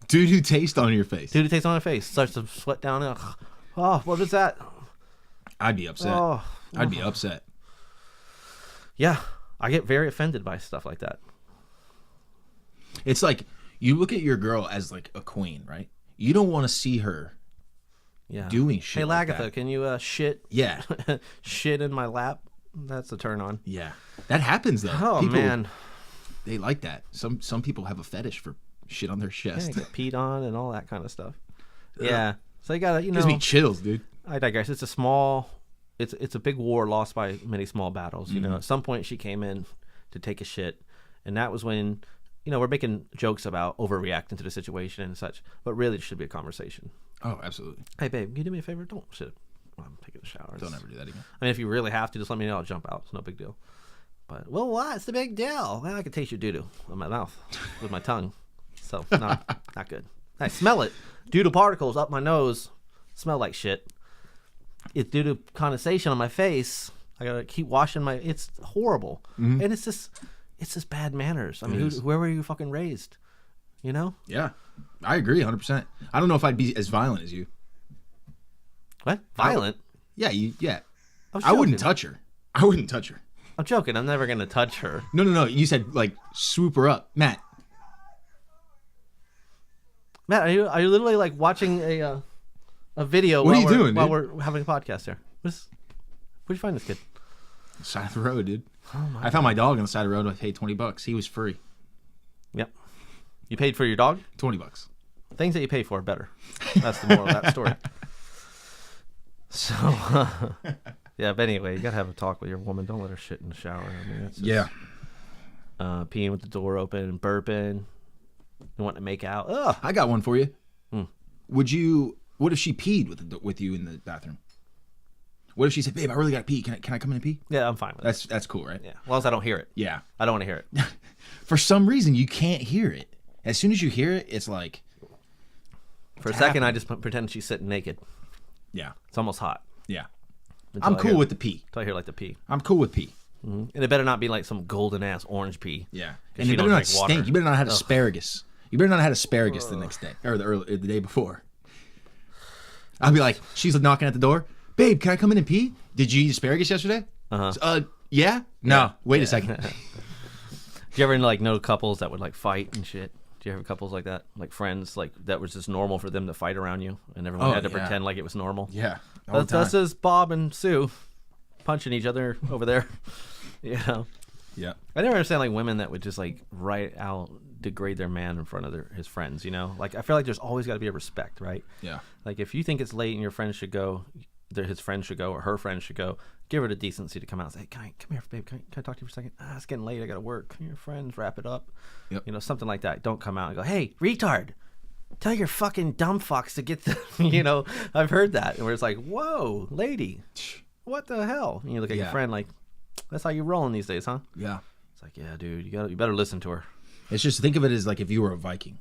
Speaker 1: Doo-doo taste on your face.
Speaker 2: Doo-doo taste on my face. Starts to sweat down. Oh, what is that?
Speaker 1: I'd be upset.
Speaker 2: Oh.
Speaker 1: I'd be upset.
Speaker 2: Yeah, I get very offended by stuff like that.
Speaker 1: It's like you look at your girl as like a queen, right? You don't want to see her doing shit.
Speaker 2: Hey,
Speaker 1: like
Speaker 2: Lagatha,
Speaker 1: that.
Speaker 2: can you shit?
Speaker 1: Yeah.
Speaker 2: Shit in my lap? That's a turn on.
Speaker 1: Yeah. That happens though.
Speaker 2: Oh,
Speaker 1: People,
Speaker 2: man.
Speaker 1: They like that. Some people have a fetish for shit on their
Speaker 2: Yeah,
Speaker 1: chest.
Speaker 2: get peed on and all that kind of stuff. Yeah. So you gotta,
Speaker 1: Gives me chills, dude.
Speaker 2: I digress. It's a small... It's a big war lost by many small battles. You know, at some point she came in to take a shit, and that was when, we're making jokes about overreacting to the situation and such, but really it should be a conversation.
Speaker 1: Oh, absolutely.
Speaker 2: Hey, babe, can you do me a favor? Don't shit. I'm taking a shower.
Speaker 1: Don't ever do that again.
Speaker 2: I mean, if you really have to, just let me know. I'll jump out. It's no big deal. But, well, what's the big deal? Well, I can taste your doo-doo in my mouth with my tongue. So, no, not good. I smell it. Doo-doo particles up my nose. Smell like shit. It's due to condensation on my face. I gotta keep washing my... It's horrible. And it's just bad manners. I mean, where were you fucking raised? You know?
Speaker 1: Yeah. I agree 100%. I don't know if I'd be as violent as you.
Speaker 2: What? Violent?
Speaker 1: Yeah,
Speaker 2: was
Speaker 1: I wouldn't
Speaker 2: joking.
Speaker 1: touch her. I wouldn't touch her.
Speaker 2: I'm joking. I'm never gonna touch her.
Speaker 1: No. You said like swoop her up. Matt,
Speaker 2: are you literally like watching a video
Speaker 1: What are
Speaker 2: while,
Speaker 1: you
Speaker 2: we're,
Speaker 1: doing,
Speaker 2: while
Speaker 1: dude?
Speaker 2: we're having a podcast here? Where'd you find this kid?
Speaker 1: side of the road, dude.
Speaker 2: Oh my
Speaker 1: I found my dog on the side of the road. I paid $20. He was free.
Speaker 2: Yep. You paid for your dog?
Speaker 1: $20.
Speaker 2: Things that you pay for are better. That's the moral of that story. So, yeah, but anyway, you gotta have a talk with your woman. Don't let her shit in the shower. I mean, that's just, peeing with the door open, burping, you want to make out. Ugh.
Speaker 1: I got one for you. What if she peed with you in the bathroom? What if she said, "Babe, I really got to pee. Can I come in and pee?"
Speaker 2: Yeah, I'm fine with it.
Speaker 1: That's cool, right?
Speaker 2: Yeah, as long as I don't hear it.
Speaker 1: Yeah.
Speaker 2: I don't want to hear it.
Speaker 1: For some reason, you can't hear it. As soon as you hear it, it's like...
Speaker 2: For a second, I just pretend she's sitting naked.
Speaker 1: Yeah.
Speaker 2: It's almost hot.
Speaker 1: Yeah.
Speaker 2: Until
Speaker 1: I'm
Speaker 2: I
Speaker 1: cool
Speaker 2: hear-
Speaker 1: with the pee.
Speaker 2: Until I hear like the pee.
Speaker 1: I'm cool with pee.
Speaker 2: And it better not be like some golden ass orange pee.
Speaker 1: Yeah.
Speaker 2: 'Cause
Speaker 1: And
Speaker 2: she
Speaker 1: you
Speaker 2: don't
Speaker 1: better not
Speaker 2: drink water.
Speaker 1: stink. You better not have asparagus. You better not have asparagus the next day or the day before. I'll be like, she's knocking at the door. "Babe, can I come in and pee? Did you eat asparagus yesterday?" Yeah? No. Wait a second.
Speaker 2: Do you ever like know couples that would like fight and shit? Do you ever have couples like that? Like friends, like that was just normal for them to fight around you and everyone had to pretend like it was normal?
Speaker 1: Yeah.
Speaker 2: That's just Bob and Sue punching each other over there. You know?
Speaker 1: Yeah.
Speaker 2: I never understand like women that would just like right out degrade their man in front of his friends. You know, like I feel like there's always got to be a respect, right?
Speaker 1: Yeah.
Speaker 2: Like if you think it's late and your friends should go, his friends should go or her friends should go. Give her the decency to come out and say, hey, come here, babe. Can I talk to you for a second? It's getting late. I got to work. Your friends, wrap it up.
Speaker 1: Yep.
Speaker 2: You know, something like that. Don't come out and go, hey, retard. Tell your fucking dumb fucks to get the, you know, I've heard that. And where it's like, whoa, lady, what the hell? And you look at your friend like, that's how you rolling these days, huh?
Speaker 1: Yeah.
Speaker 2: It's like, yeah, dude, you better listen to her.
Speaker 1: It's just, think of it as like if you were a Viking.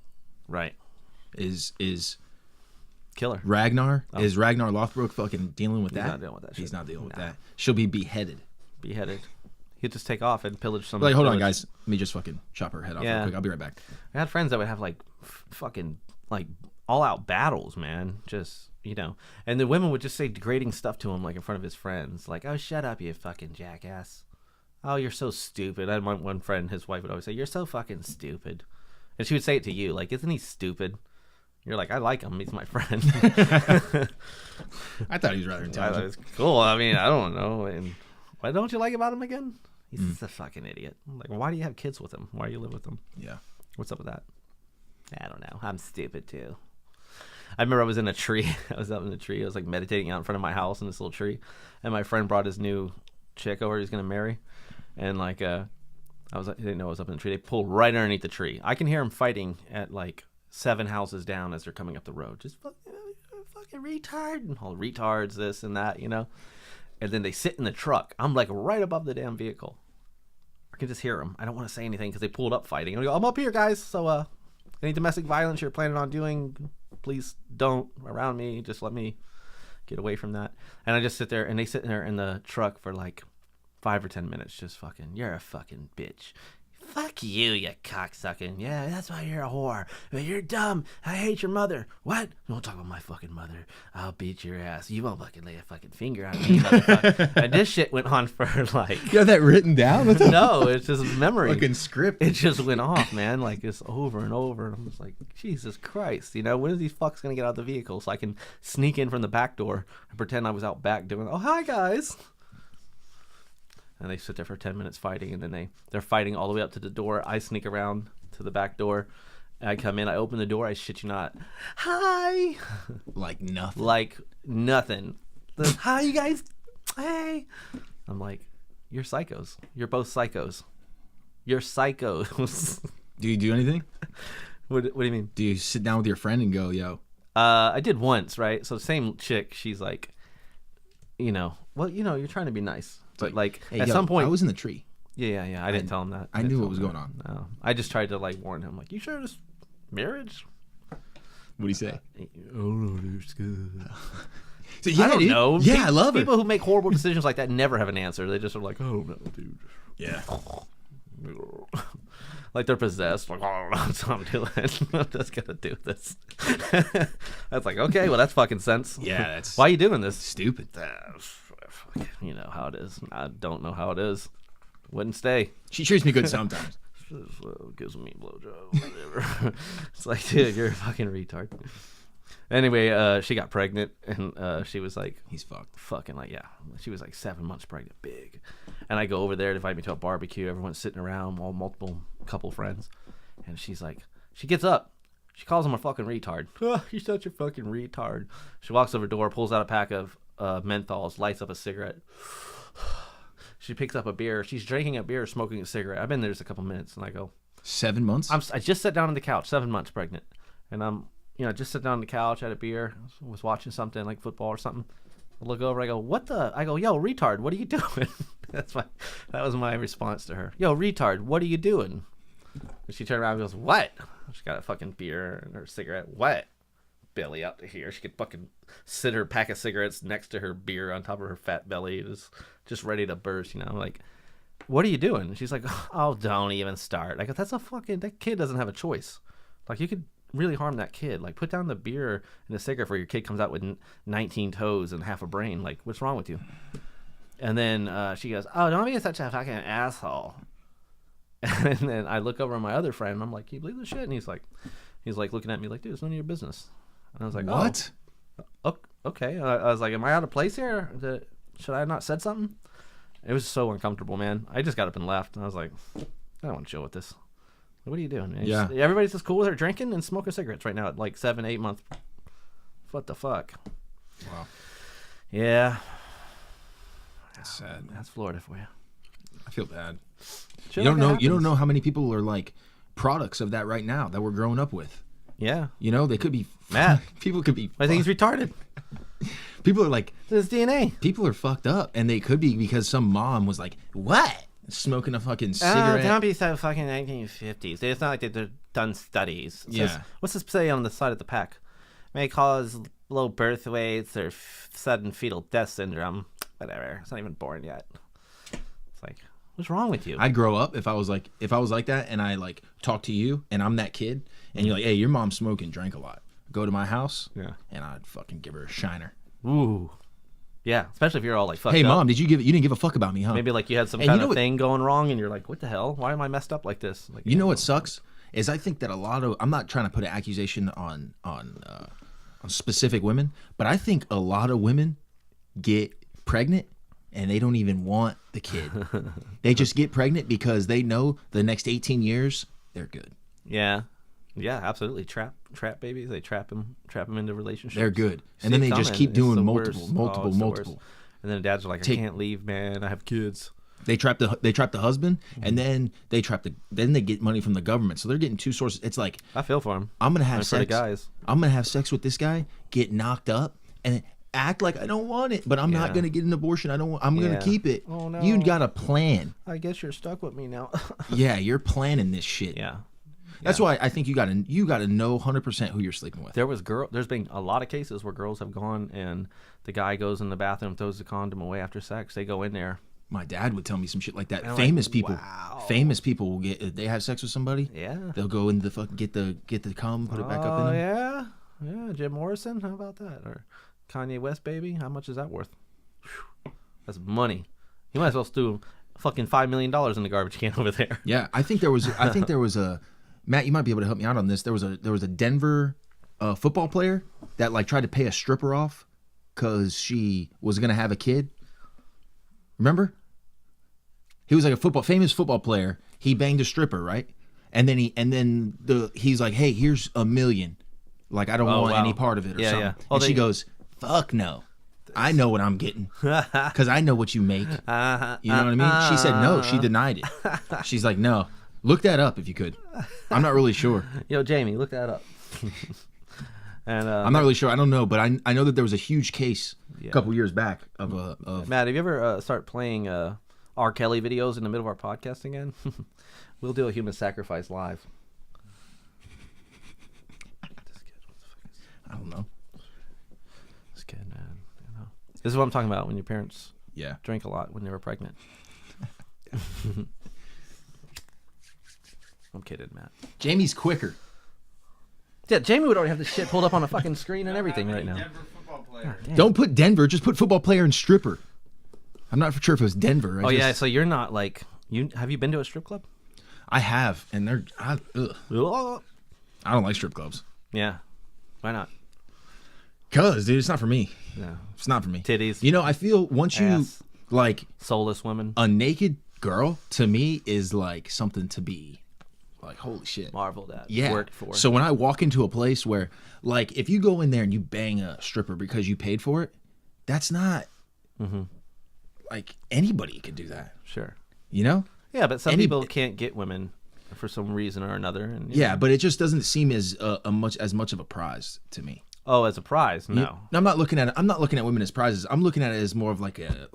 Speaker 2: Right.
Speaker 1: Is
Speaker 2: Killer.
Speaker 1: Ragnar? Is Ragnar Lothbrok fucking dealing with that?
Speaker 2: He's not dealing with that shit.
Speaker 1: He's not dealing with that. She'll be beheaded.
Speaker 2: He'd just take off and pillage some.
Speaker 1: Like, hold on, guys. Let me just fucking chop her head off real quick. I'll be right back.
Speaker 2: I had friends that would have like fucking like all out battles, man. Just, you know, and the women would just say degrading stuff to him like in front of his friends, like, "Oh, shut up, you fucking jackass. Oh, you're so stupid." I had one friend, his wife would always say, "You're so fucking stupid," and she would say it to you, like, "Isn't he stupid?" You're like, I like him. He's my friend.
Speaker 1: I thought he was rather intelligent.
Speaker 2: It's cool. I mean, I don't know. And what don't you like about him again? He's just a fucking idiot. I'm like, why do you have kids with him? Why do you live with him?
Speaker 1: Yeah.
Speaker 2: What's up with that? I don't know. I'm stupid too. I remember I was in a tree. I was up in the tree. I was like meditating out in front of my house in this little tree. And my friend brought his new chick over he's going to marry. And like, he didn't know I was up in the tree. They pulled right underneath the tree. I can hear them fighting at like 7 houses down as they're coming up the road. Just fucking retard and all retards, this and that, you know. And then they sit in the truck. I'm like right above the damn vehicle. I can just hear them. I don't want to say anything because they pulled up fighting. And I go, I'm up here, guys. So any domestic violence you're planning on doing, please don't around me. Just let me get away from that. And I just sit there, and they sit there in the truck for like 5 or 10 minutes, just fucking, you're a fucking bitch. Fuck you, you cocksucking. Yeah, that's why you're a whore. You're dumb. I hate your mother. What? Don't talk about my fucking mother. I'll beat your ass. You won't fucking lay a fucking finger on me, motherfucker. And this shit went on for like...
Speaker 1: You have that written down?
Speaker 2: No, it's just memory.
Speaker 1: Fucking script.
Speaker 2: It just went off, man. Like, it's over and over. And I'm just like, Jesus Christ. You know, when are these fucks going to get out of the vehicle so I can sneak in from the back door and pretend I was out back doing, oh, hi, guys. And they sit there for 10 minutes fighting, and then they're fighting all the way up to the door. I sneak around to the back door. I come in, I open the door, I shit you not. Hi!
Speaker 1: Like nothing.
Speaker 2: Like nothing. Hi, you guys. Hey. I'm like, you're psychos. You're both psychos. You're psychos.
Speaker 1: Do you do anything?
Speaker 2: What do you mean?
Speaker 1: Do you sit down with your friend and go, yo?
Speaker 2: I did once, right? So same chick, she's like, you know, well, you know, you're trying to be nice. But like
Speaker 1: hey,
Speaker 2: at
Speaker 1: yo,
Speaker 2: some point,
Speaker 1: I was in the tree.
Speaker 2: Yeah. I didn't tell him that.
Speaker 1: I knew what was going on.
Speaker 2: No, I just tried to like warn him. Like, you sure this marriage?
Speaker 1: What do you say?
Speaker 2: Oh no, it's good.
Speaker 1: So, yeah,
Speaker 2: I don't know.
Speaker 1: Yeah, I love it.
Speaker 2: People who make horrible decisions like that never have an answer. They just are like, oh no, dude.
Speaker 1: Yeah.
Speaker 2: Like they're possessed. Like, oh, I don't know what I'm doing. I'm just gonna do this. That's like, okay, well, that's fucking sense.
Speaker 1: Yeah, that's.
Speaker 2: Why are you doing this?
Speaker 1: Stupid.
Speaker 2: You know how it is. I don't know how it is. Wouldn't stay.
Speaker 1: She treats me good sometimes.
Speaker 2: Gives me a blowjob. Whatever. It's like, dude, you're a fucking retard. Anyway, she got pregnant, and she was like,
Speaker 1: he's fucked.
Speaker 2: Fucking like, yeah. She was like 7 months pregnant, big. And I go over there to invite me to a barbecue. Everyone's sitting around, all multiple couple friends. And she's like, she gets up. She calls him a fucking retard. Oh, you're such a fucking retard. She walks over the door, pulls out a pack of menthols, lights up a cigarette. She picks up a beer. She's drinking a beer, smoking a cigarette. I've been there just a couple minutes, and I go,
Speaker 1: 7 months?
Speaker 2: I just sat down on the couch, 7 months pregnant. And I'm, just sit down on the couch, had a beer, was watching something like football or something. I look over, I go, what the? I go, yo, retard, what are you doing? That was my response to her. Yo, retard, what are you doing? And she turned around and goes, what? She got a fucking beer and her cigarette. What? Belly out to here. She could fucking sit her pack of cigarettes next to her beer on top of her fat belly, just ready to burst, I'm like, what are you doing? And she's like, oh, don't even start. I go, that kid doesn't have a choice. Like, you could really harm that kid. Like, put down the beer and the cigarette before your kid comes out with 19 toes and half a brain. Like, what's wrong with you? And then she goes, oh, don't be such a fucking asshole. And then I look over at my other friend and I'm like, can you believe this shit? And he's like looking at me like, dude, it's none of your business. And I was like,
Speaker 1: what?
Speaker 2: Oh, okay. I was like, am I out of place here? Should I have not said something? It was so uncomfortable, man. I just got up and left. And I was like, I don't want to chill with this. What are you doing? And
Speaker 1: Yeah.
Speaker 2: everybody's just cool with her drinking and smoking cigarettes right now at like 7, 8 months. What the fuck?
Speaker 1: Wow.
Speaker 2: Yeah.
Speaker 1: That's sad.
Speaker 2: That's Florida for you.
Speaker 1: I feel bad.
Speaker 2: Shit
Speaker 1: You don't
Speaker 2: like
Speaker 1: know.
Speaker 2: that
Speaker 1: You don't
Speaker 2: happens.
Speaker 1: know how many people are like products of that right now that we're growing up with.
Speaker 2: Yeah.
Speaker 1: You know, they could be.
Speaker 2: Matt.
Speaker 1: People could be.
Speaker 2: I think he's retarded.
Speaker 1: People are like.
Speaker 2: It's DNA.
Speaker 1: People are fucked up, and they could be because some mom was like, "What?" Smoking a fucking cigarette.
Speaker 2: Don't be so fucking 1950s. It's not like they've done studies. It says,
Speaker 1: Yeah.
Speaker 2: what's this say on the side of the pack? May cause low birth weights or sudden fetal death syndrome. Whatever. It's not even born yet. It's like, what's wrong with you?
Speaker 1: I'd grow up if I was like that, and I like talk to you, and I'm that kid, and you're like, "Hey, your mom smoked and drank a lot." Go to my house,
Speaker 2: Yeah.
Speaker 1: and I'd fucking give her a shiner.
Speaker 2: Ooh. Yeah, especially if you're all like fucked
Speaker 1: Hey,
Speaker 2: up.
Speaker 1: mom, you didn't give a fuck about me, huh?
Speaker 2: Maybe like you had some
Speaker 1: And you
Speaker 2: kind
Speaker 1: know
Speaker 2: of
Speaker 1: what-
Speaker 2: thing going wrong, and you're like, what the hell? Why am I messed up like this? Like,
Speaker 1: You know what sucks is I think that a lot of I'm not trying to put an accusation on specific women, but I think a lot of women get pregnant and they don't even want the kid. They just get pregnant because they know the next 18 years they're good.
Speaker 2: Yeah. Yeah, absolutely. Trap babies. They trap them into relationships.
Speaker 1: They're good,
Speaker 2: See
Speaker 1: and then
Speaker 2: it
Speaker 1: they just
Speaker 2: coming.
Speaker 1: keep
Speaker 2: It's
Speaker 1: doing
Speaker 2: the
Speaker 1: multiple.
Speaker 2: worst. Oh, it's the worst.
Speaker 1: And
Speaker 2: And then the dads are like, I can't leave, man. I have kids.
Speaker 1: they trap the husband, and then they get money from the government. So they're getting two sources. It's like
Speaker 2: I feel for them.
Speaker 1: I'm gonna have
Speaker 2: For the
Speaker 1: sex.
Speaker 2: guys.
Speaker 1: I'm gonna have sex with this guy, get knocked up, and act like I don't want it, but I'm not
Speaker 2: Yeah.
Speaker 1: gonna get an abortion. I'm
Speaker 2: Yeah.
Speaker 1: gonna keep it.
Speaker 2: Oh, no.
Speaker 1: You got a plan.
Speaker 2: I guess you're stuck with me now.
Speaker 1: Yeah, you're planning this shit.
Speaker 2: Yeah.
Speaker 1: That's why I think you gotta know 100% who you're sleeping with.
Speaker 2: There's been a lot of cases where girls have gone and the guy goes in the bathroom, throws the condom away after sex. They go in there.
Speaker 1: My dad would tell me some shit like that.
Speaker 2: And I'm
Speaker 1: Famous
Speaker 2: like,
Speaker 1: people,
Speaker 2: wow.
Speaker 1: famous people will get if they have sex with somebody.
Speaker 2: Yeah.
Speaker 1: They'll go in the fucking get the cum, put it back up in them.
Speaker 2: Yeah. Yeah. Jim Morrison. How about that? Or Kanye West, baby. How much is that worth? Whew. That's money. You might as well do fucking $5 million in the garbage can over there.
Speaker 1: Yeah, I think there was a Matt. You might be able to help me out on this. There was a Denver football player that like tried to pay a stripper off because she was gonna have a kid. Remember? He was like a famous football player. He banged a stripper, right? And then he's like, "Hey, here's $1 million. Like I don't want
Speaker 2: wow.
Speaker 1: any part of it or
Speaker 2: Yeah,
Speaker 1: something."
Speaker 2: yeah. Oh,
Speaker 1: And she
Speaker 2: they-
Speaker 1: goes, "Fuck no. I know what I'm getting because I know what you make." You know what I mean? She said no. She denied it. She's like, "No. Look that up if you could. I'm not really sure.
Speaker 2: Yo, Jamie, look that up. And
Speaker 1: I'm not really sure. I don't know, but I know that there was a huge case
Speaker 2: Yeah.
Speaker 1: a couple years back of
Speaker 2: Matt, have you ever start playing R. Kelly videos in the middle of our podcast again? We'll do a human sacrifice live.
Speaker 1: I don't know.
Speaker 2: This kid, man. You know. This is what I'm talking about when your parents
Speaker 1: Yeah.
Speaker 2: drank a lot when they were pregnant. I'm kidding, Matt.
Speaker 1: Jamie's quicker.
Speaker 2: Yeah, Jamie would already have this shit pulled up on a fucking screen and everything right now.
Speaker 3: Denver football player.
Speaker 2: Damn.
Speaker 1: Don't put Denver. Just put football player and stripper. I'm not for sure if it was Denver.
Speaker 2: Oh yeah, so you're not like have you been to a strip club?
Speaker 1: I have, and ugh.
Speaker 2: Oh.
Speaker 1: I don't like strip clubs.
Speaker 2: Yeah. Why not?
Speaker 1: Cause dude, it's not for me.
Speaker 2: No.
Speaker 1: It's not for me.
Speaker 2: Titties.
Speaker 1: You know, I feel once you
Speaker 2: Ass.
Speaker 1: like
Speaker 2: Soulless women.
Speaker 1: a naked girl to me is like something to be like holy shit.
Speaker 2: Marveled at.
Speaker 1: Yeah.
Speaker 2: Worked for.
Speaker 1: So when I walk into a place where, like, if you go in there and you bang a stripper because you paid for it, that's not like anybody could do that.
Speaker 2: Sure.
Speaker 1: You know?
Speaker 2: Yeah, but some
Speaker 1: Any-
Speaker 2: people can't get women for some reason or another. And,
Speaker 1: Yeah, but it just doesn't seem as much of a prize to me.
Speaker 2: Oh, as a prize? No.
Speaker 1: I'm not looking at women as prizes. I'm looking at it as more of like a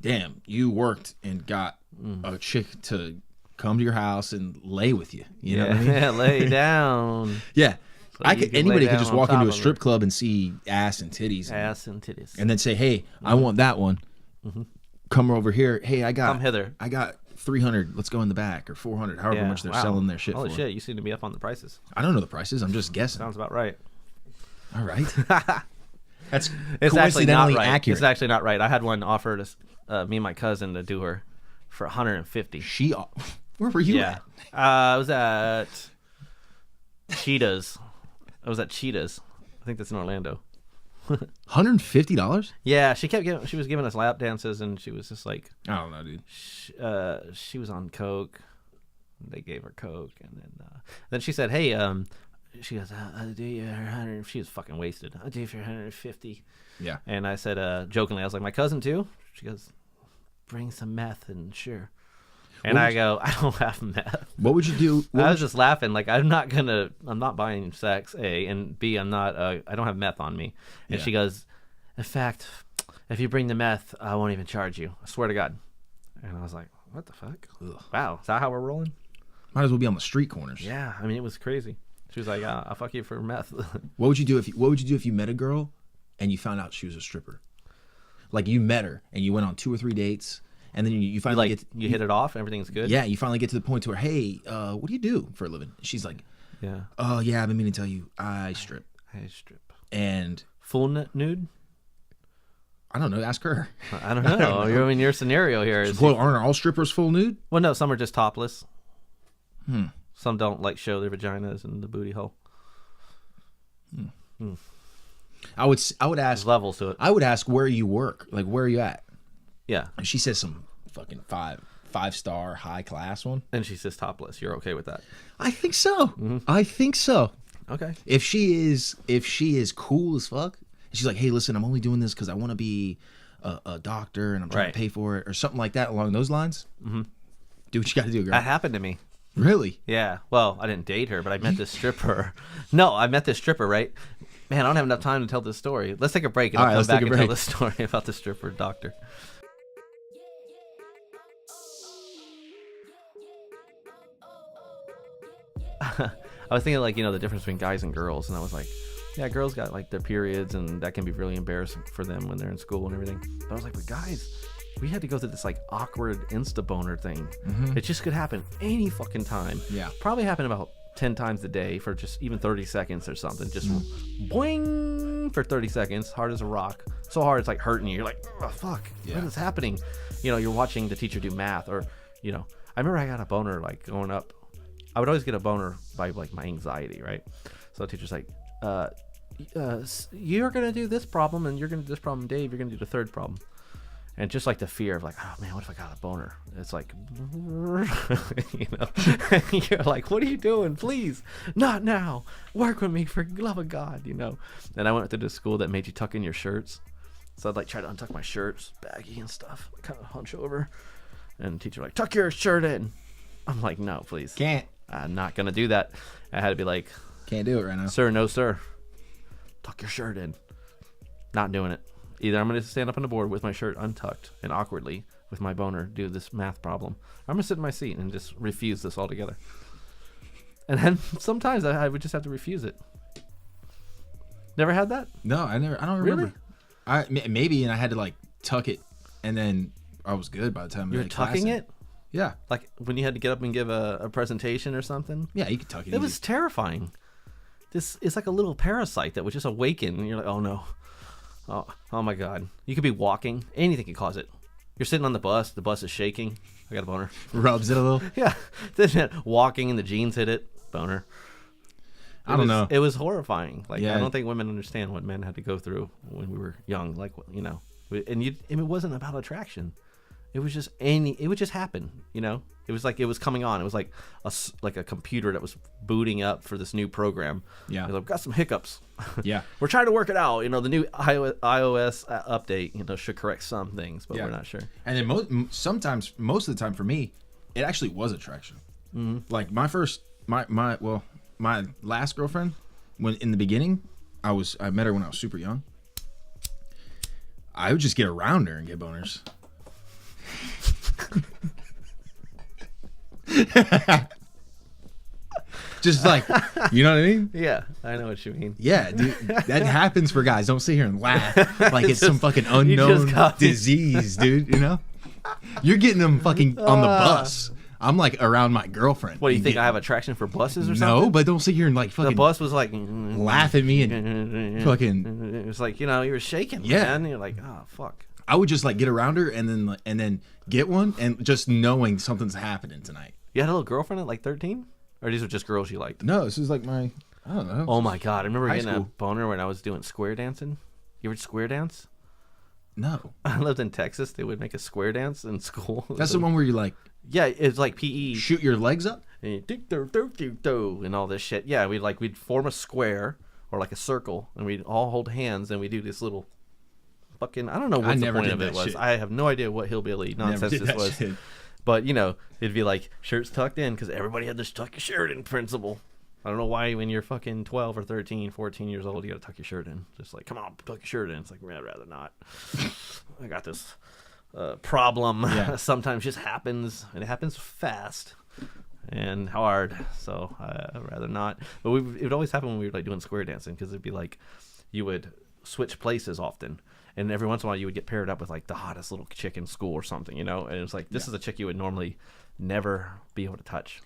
Speaker 1: damn, you worked and got a chick to come to your house and lay with you. You know what I mean?
Speaker 2: Yeah, lay down.
Speaker 1: Yeah.
Speaker 2: you can lay
Speaker 1: Anybody could
Speaker 2: down
Speaker 1: just
Speaker 2: on
Speaker 1: walk
Speaker 2: top
Speaker 1: into a
Speaker 2: of
Speaker 1: strip club and see ass and titties
Speaker 2: Ass and titties.
Speaker 1: and then say, "Hey, I want that one. Come over here. Hey,
Speaker 2: Come hither.
Speaker 1: I got 300. Let's go in the back or 400, however
Speaker 2: Yeah,
Speaker 1: much they're
Speaker 2: wow.
Speaker 1: selling their shit
Speaker 2: Holy
Speaker 1: for."
Speaker 2: shit, you seem to be up on the prices.
Speaker 1: I don't know the prices. I'm just guessing.
Speaker 2: Sounds about right.
Speaker 1: All right. That's
Speaker 2: It's actually not
Speaker 1: coincidentally
Speaker 2: right.
Speaker 1: accurate.
Speaker 2: It's actually not right. I had one offer to me and my cousin to do her for 150.
Speaker 1: Where were you
Speaker 2: Yeah.
Speaker 1: at?
Speaker 2: I was at Cheetahs. I think that's in Orlando.
Speaker 1: $150?
Speaker 2: Yeah, she was giving us lap dances, and she was just like,
Speaker 1: I don't know, dude.
Speaker 2: she was on coke. They gave her coke, and then she said, "Hey, she goes, I'll do you 100." She was fucking wasted. I'll do you for 150.
Speaker 1: Yeah.
Speaker 2: And I said, jokingly, I was like, "My cousin too?" She goes, "Bring some meth," and sure. And I go, "I don't have meth."
Speaker 1: What would you do?
Speaker 2: I was just laughing, like I'm not buying sex, A, and B, I don't have meth on me. And
Speaker 1: Yeah.
Speaker 2: she goes, "In fact, if you bring the meth, I won't even charge you. I swear to God." And I was like, "What the fuck?
Speaker 1: Ugh.
Speaker 2: Wow, is that how we're rolling?"
Speaker 1: Might as well be on the street corners.
Speaker 2: Yeah, I mean, it was crazy. She was like, "I'll fuck you for meth."
Speaker 1: What would you do if you met a girl and you found out she was a stripper? Like you met her and you went on 2 or 3 dates, and then you finally
Speaker 2: you hit it off, everything's good.
Speaker 1: Yeah, you finally get to the point to where, hey, what do you do for a living? She's like,
Speaker 2: Yeah.
Speaker 1: oh yeah, I've been meaning to tell you, I strip.
Speaker 2: I strip.
Speaker 1: And
Speaker 2: Full nude?
Speaker 1: I don't know, ask her.
Speaker 2: I don't know. I mean, your scenario here is
Speaker 1: Well, aren't all strippers full nude?
Speaker 2: well, no, some are just topless. Some don't like show their vaginas and the booty hole.
Speaker 1: I would ask
Speaker 2: There's levels to it.
Speaker 1: I would ask where you work, like where are you at?
Speaker 2: Yeah.
Speaker 1: And she says some fucking five-star high class one.
Speaker 2: And she says topless. You're okay with that?
Speaker 1: I think so. I think so.
Speaker 2: Okay.
Speaker 1: If she is cool as fuck, and she's like, hey, listen, I'm only doing this because I want to be a doctor and I'm trying
Speaker 2: Right.
Speaker 1: to pay for it or something like that along those lines. Do what you got to do, girl.
Speaker 2: That happened to me.
Speaker 1: Really?
Speaker 2: Yeah. Well, I didn't date her, but I met this stripper. No, I met this stripper, right? Man, I don't have enough time to tell this story. Let's take a break and
Speaker 1: All
Speaker 2: I'll
Speaker 1: right,
Speaker 2: come
Speaker 1: let's
Speaker 2: back
Speaker 1: take a
Speaker 2: and tell
Speaker 1: break.
Speaker 2: the story about the stripper doctor. I was thinking, like, the difference between guys and girls, and I was like, yeah, girls got like their periods, and that can be really embarrassing for them when they're in school and everything. But I was like, but guys, we had to go through this like awkward insta boner thing. It just could happen any fucking time.
Speaker 1: Yeah.
Speaker 2: Probably happen about 10 times a day for just even 30 seconds or something. Just boing for 30 seconds, hard as a rock. So hard it's like hurting you. You're like, oh fuck,
Speaker 1: Yeah.
Speaker 2: what is happening? You're watching the teacher do math, or I remember I got a boner like going up. I would always get a boner by like my anxiety, right? So the teacher's like, you're gonna do this problem, and you're gonna do this problem, Dave. You're gonna do the third problem, and just like the fear of like, oh man, what if I got a boner? It's like, you're like, what are you doing? Please, not now. Work with me for the love of God, And I went to this school that made you tuck in your shirts, so I'd like try to untuck my shirts, baggy and stuff, kind of hunch over, and the teacher like, tuck your shirt in. I'm like, no, please,
Speaker 1: Can't
Speaker 2: I'm not gonna do that. I had to be like,
Speaker 1: do it right now.
Speaker 2: sir, no sir, tuck your shirt in. Not doing it. Either I'm gonna stand up on the board with my shirt untucked and awkwardly with my boner do this math problem, or I'm gonna sit in my seat and just refuse this altogether. And then sometimes I would just have to refuse it. Never had that?
Speaker 1: No, I don't remember. Maybe, and I had to like tuck it, and then I was good by the time
Speaker 2: You
Speaker 1: I
Speaker 2: were
Speaker 1: had class
Speaker 2: tucking
Speaker 1: in.
Speaker 2: it?
Speaker 1: Yeah.
Speaker 2: Like when you had to get up and give a presentation or something?
Speaker 1: Yeah, you could tuck it.
Speaker 2: It was terrifying. It's like a little parasite that would just awaken, and you're like, oh no. Oh my God. You could be walking. Anything could cause it. You're sitting on the bus is shaking. I got a boner.
Speaker 1: Rubs it a little.
Speaker 2: Yeah. Then walking and the jeans hit it. Boner.
Speaker 1: I don't know.
Speaker 2: It was horrifying. Like,
Speaker 1: Yeah.
Speaker 2: I don't think women understand what men had to go through when we were young. Like, and it wasn't about attraction. It was just it would just happen, It was like it was coming on. It was like a computer that was booting up for this new program.
Speaker 1: Yeah.
Speaker 2: It was like, got some hiccups.
Speaker 1: Yeah.
Speaker 2: We're trying to work it out. The new iOS update, should correct some things, but
Speaker 1: Yeah.
Speaker 2: we're not sure.
Speaker 1: And then most of the time for me, it actually was attraction. Like my last girlfriend, when in the beginning, I met her when I was super young. I would just get around her and get boners. Just like, you know what I mean?
Speaker 2: Yeah, I know what you mean.
Speaker 1: Yeah, dude, that happens for guys. Don't sit here and laugh like it's some fucking
Speaker 2: just
Speaker 1: unknown
Speaker 2: got-
Speaker 1: disease, dude. You're getting them fucking on the bus. I'm like around my girlfriend.
Speaker 2: What do you think? I have attraction for buses or something?
Speaker 1: No, but don't sit here and like
Speaker 2: The
Speaker 1: fucking
Speaker 2: bus was like
Speaker 1: laugh at me and fucking.
Speaker 2: It was like, you were shaking,
Speaker 1: Yeah.
Speaker 2: man. You're like, oh fuck.
Speaker 1: I would just like get around her and then get one and just knowing something's happening tonight.
Speaker 2: You had a little girlfriend at like 13, or these were just girls you liked?
Speaker 1: No, this is like I don't know.
Speaker 2: Oh my God, I remember
Speaker 1: High
Speaker 2: getting a
Speaker 1: school.
Speaker 2: boner when I was doing square dancing. You ever square dance?
Speaker 1: No.
Speaker 2: I lived in Texas. They would make a square dance in school.
Speaker 1: That's the one where you like
Speaker 2: Yeah, it's like PE.
Speaker 1: shoot your legs up.
Speaker 2: And you do and all this shit. Yeah, we'd form a square or like a circle, and we'd all hold hands, and we do this little fucking. I don't know what the point of it was.
Speaker 1: shit.
Speaker 2: I have no idea what hillbilly nonsense
Speaker 1: did
Speaker 2: this
Speaker 1: that
Speaker 2: was.
Speaker 1: shit.
Speaker 2: But it'd be like shirts tucked in because everybody had this tuck your shirt in principle. I don't know why when you're fucking 12 or 13, 14 years old, you got to tuck your shirt in. Just like, come on, tuck your shirt in. It's like, I'd rather not. I got this problem.
Speaker 1: Yeah.
Speaker 2: Sometimes just happens, and it happens fast and hard. So I'd rather not. But it would always happen when we were like doing square dancing because it'd be like you would switch places often. And every once in a while, you would get paired up with like the hottest little chick in school or something, And it was like, this is a chick you would normally never be able to touch.